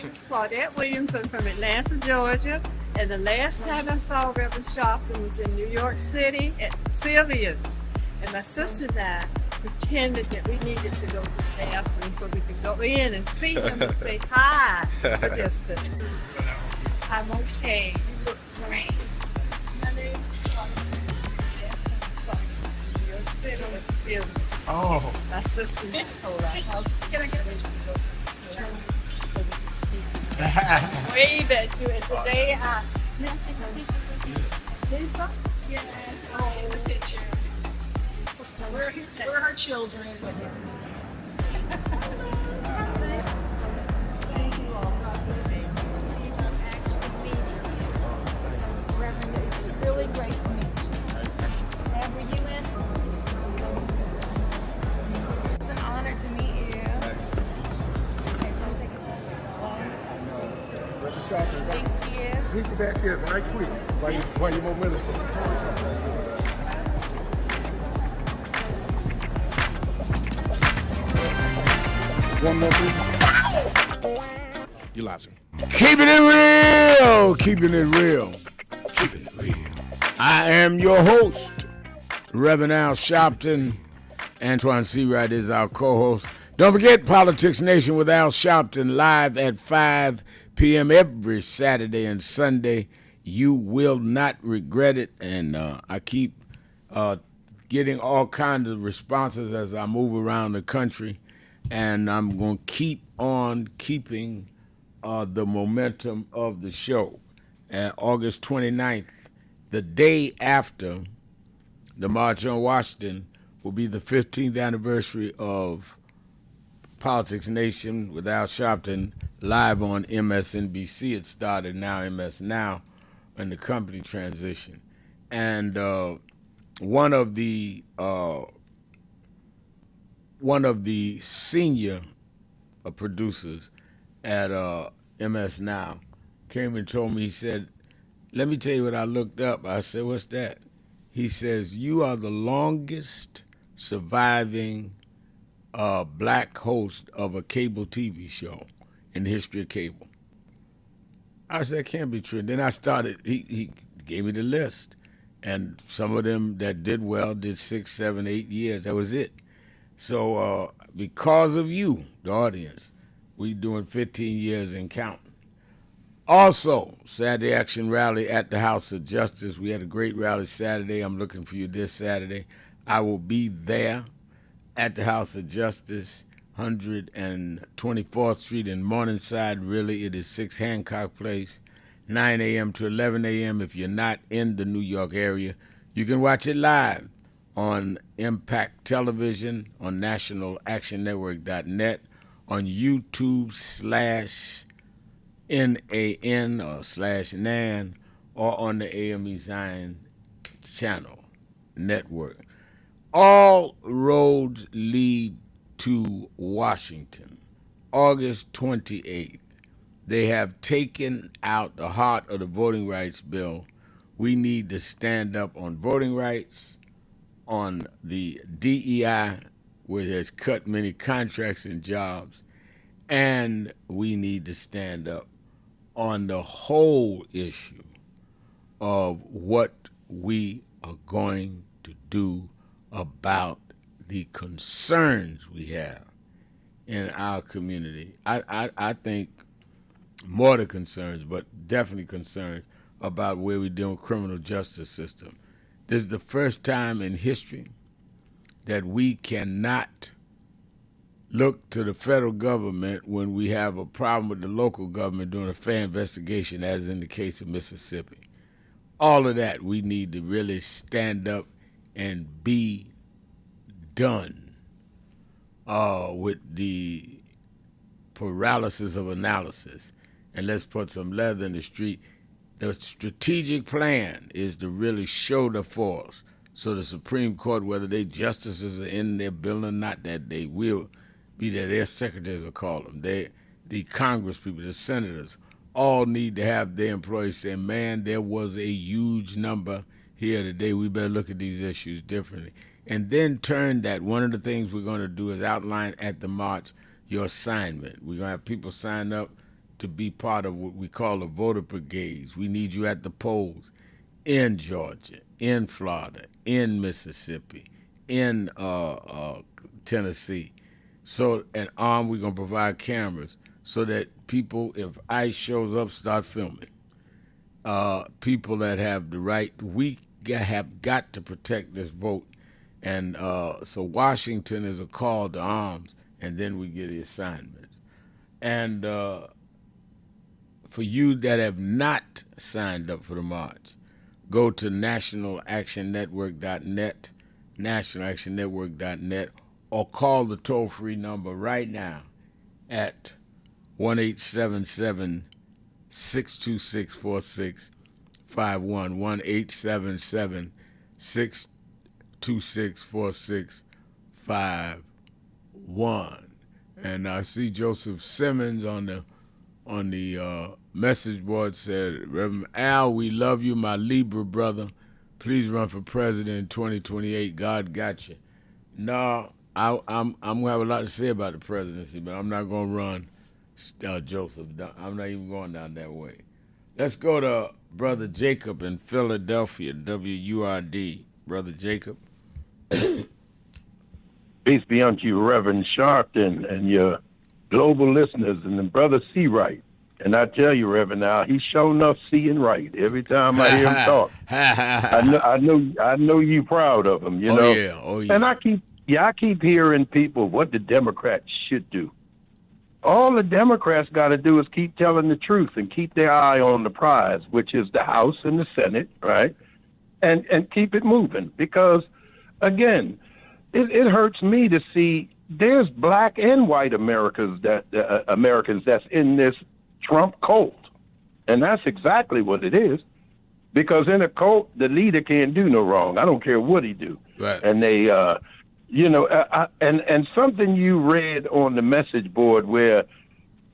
It's Claudette Williamson from Atlanta, Georgia. And the last time I saw Reverend Sharpton was in New York City at Sylvia's. And my sister and I pretended that we needed to go to the bathroom so we could go in and see him and say hi from a distance. I'm okay. You look great. My name's New York City was Sylvia's. Oh. My sister told our house, can I get a picture? So we can see. Wave at you. And today I... Lisa? Yes. Oh, in the picture. We're her children. Thank you all. Reverend, it's really great to meet you. And were you in? It's an honor to meet you. Okay, come take a seat. Thank you. Take it back there right quick while you momentum. One more, please. You lost him. Keeping it real. Keeping it real. Keeping it real. I am your host, Reverend Al Sharpton. Antoine Seawright is our co-host. Don't forget Politics Nation with Al Sharpton live at 5 p.m. every Saturday and Sunday. You will not regret it. And I keep getting all kinds of responses as I move around the country. And I'm going to keep on keeping the momentum of the show. August 29th, the day after the March on Washington, will be the 15th anniversary of Politics Nation with Al Sharpton live on MSNBC. It started now, MS Now. and the company transition. And one of the senior producers at MS Now came and told me, he said, let me tell you what I looked up. I said, what's that? He says, you are the longest surviving black host of a cable TV show in the history of cable. I said, that can't be true. Then I started, he gave me the list. And some of them that did well did 6, 7, 8 years. That was it. So because of you, the audience, we doing 15 years and counting. Also, Saturday Action Rally at the House of Justice. We had a great rally Saturday. I'm looking for you this Saturday. I will be there at the House of Justice, 124th Street in Morningside. Really, it is 6 Hancock Place, 9 a.m. to 11 a.m. If you're not in the New York area, you can watch it live on Impact Television, on nationalactionnetwork.net, on YouTube/NAN or /NAN, or on the AME Zion channel network. All roads lead to Washington, August 28th. They have taken out the heart of the voting rights bill. We need to stand up on voting rights, on the DEI, where it has cut many contracts and jobs, and we need to stand up on the whole issue of what we are going to do about the concerns we have in our community. I think more than concerns, but definitely concerns about where we're doing criminal justice system. This is the first time in history that we cannot look to the federal government when we have a problem with the local government doing a fair investigation, as in the case of Mississippi. All of that, we need to really stand up and be done with the paralysis of analysis. And let's put some leather in the street. The strategic plan is to really show the force. So the Supreme Court, whether they justices are in their bill or not, that they will be there. Their secretaries will call them. The Congress people, the senators, all need to have their employees say, man, there was a huge number here today. We better look at these issues differently. And then turn that. One of the things we're going to do is outline at the march your assignment. We're going to have people sign up to be part of what we call the voter brigades. We need you at the polls in Georgia, in Florida, in Mississippi, in Tennessee. So, and we're going to provide cameras so that people, if ICE shows up, start filming. People that have the right, we have got to protect this vote. And so Washington is a call to arms, and then we get the assignments. And for you that have not signed up for the march, go to nationalactionnetwork.net, nationalactionnetwork.net, or call the toll-free number right now at 1-877-626-4651, 1-877-626-4651. And I see Joseph Simmons on the message board said, Reverend Al, we love you, my Libra brother. Please run for president in 2028. God got you. No, I'm going to have a lot to say about the presidency, but I'm not going to run, Joseph. I'm not even going down that way. Let's go to Brother Jacob in Philadelphia, WURD. Brother Jacob. Peace be unto you, Reverend Sharpton, and your global listeners, and then Brother C. Wright. And I tell you, Reverend, now he's sure enough seeing right every time I hear him talk. I know you proud of him, you know. Oh yeah. And I keep hearing people what the Democrats should do. All the Democrats got to do is keep telling the truth and keep their eye on the prize, which is the House and the Senate, right? And keep it moving, because again, it hurts me to see there's black and white Americans that's in this Trump cult, and that's exactly what it is. Because in a cult, the leader can't do no wrong. I don't care what he do. Right. And they, and something you read on the message board where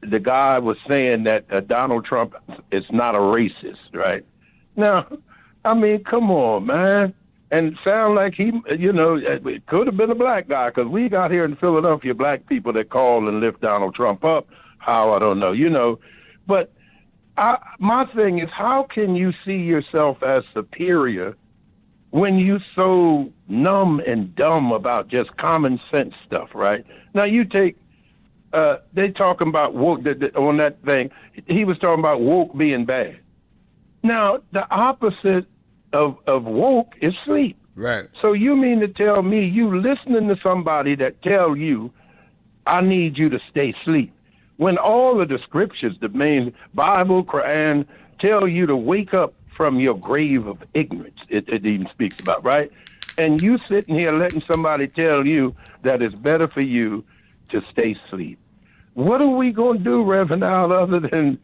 the guy was saying that Donald Trump is not a racist, right? Now, I mean, come on, man. And sound like he, it could have been a black guy, because we got here in Philadelphia black people that call and lift Donald Trump up. How, I don't know, But my thing is, how can you see yourself as superior when you so numb and dumb about just common sense stuff, right? Now you take, they talking about woke, on that thing, he was talking about woke being bad. Now, the opposite of woke is sleep. Right. So you mean to tell me you listening to somebody that tell you, I need you to stay asleep, when all of the scriptures, the main Bible, Quran, tell you to wake up from your grave of ignorance, it even speaks about, right? And you sitting here letting somebody tell you that it's better for you to stay asleep. What are we going to do, Reverend Al, other than,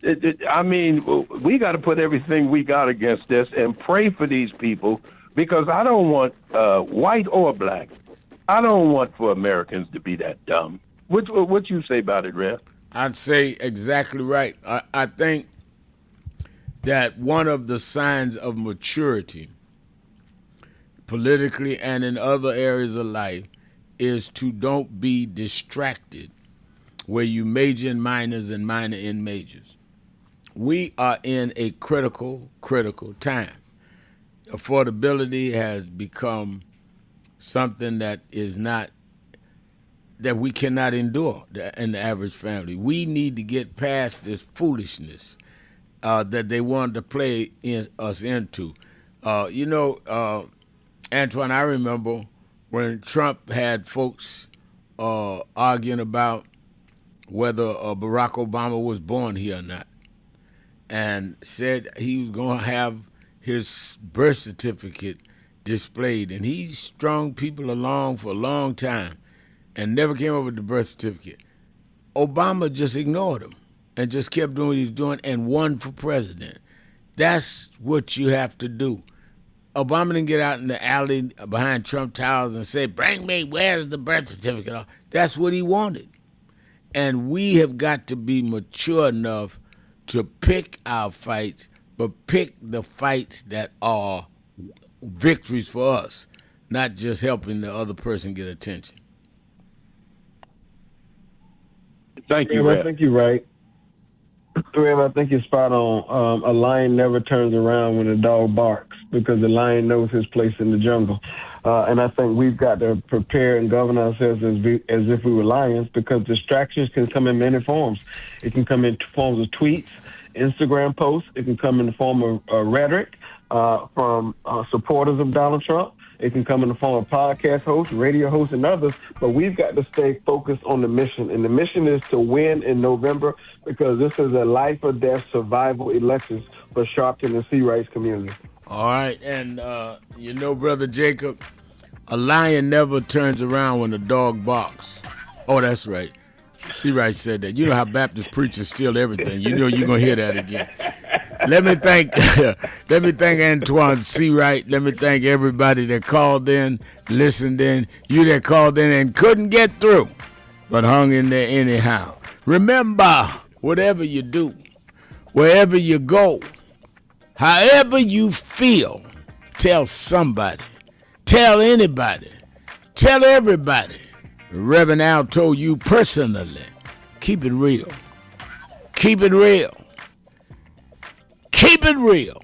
we got to put everything we got against this and pray for these people, because I don't want, white or black, I don't want for Americans to be that dumb. What you say about it, Rev? I'd say exactly right. I think that one of the signs of maturity, politically and in other areas of life, is to don't be distracted where you major in minors and minor in majors. We are in a critical time. Affordability has become something that we cannot endure in the average family. We need to get past this foolishness that they wanted to play us into. Antoine, I remember when Trump had folks arguing about whether Barack Obama was born here or not, and said he was going to have his birth certificate displayed. And he strung people along for a long time and never came up with the birth certificate. Obama just ignored him and just kept doing what he's doing and won for president. That's what you have to do. Obama didn't get out in the alley behind Trump Towers and say, bring me, where's the birth certificate? That's what he wanted. And we have got to be mature enough to pick our fights, but pick the fights that are victories for us, not just helping the other person get attention. Thank you, Rev. I think you're right. Rev, I think you're spot on. A lion never turns around when a dog barks, because the lion knows his place in the jungle. And I think we've got to prepare and govern ourselves as if we were lions, because distractions can come in many forms. It can come in forms of tweets, Instagram posts. It can come in the form of rhetoric from supporters of Donald Trump. It can come in the form of podcast hosts, radio hosts, and others. But we've got to stay focused on the mission. And the mission is to win in November, because this is a life or death survival election for Sharpton and Seawright's community. All right. And, Brother Jacob, a lion never turns around when a dog barks. Oh, that's right. Seawright said that. You know how Baptist preachers steal everything. You know you're going to hear that again. Let me thank Antoine Seawright. Let me thank everybody that called in, listened in, you that called in and couldn't get through, but hung in there anyhow. Remember, whatever you do, wherever you go, however you feel, tell somebody, tell anybody, tell everybody. Reverend Al told you personally, keep it real. Keep it real. Keep it real.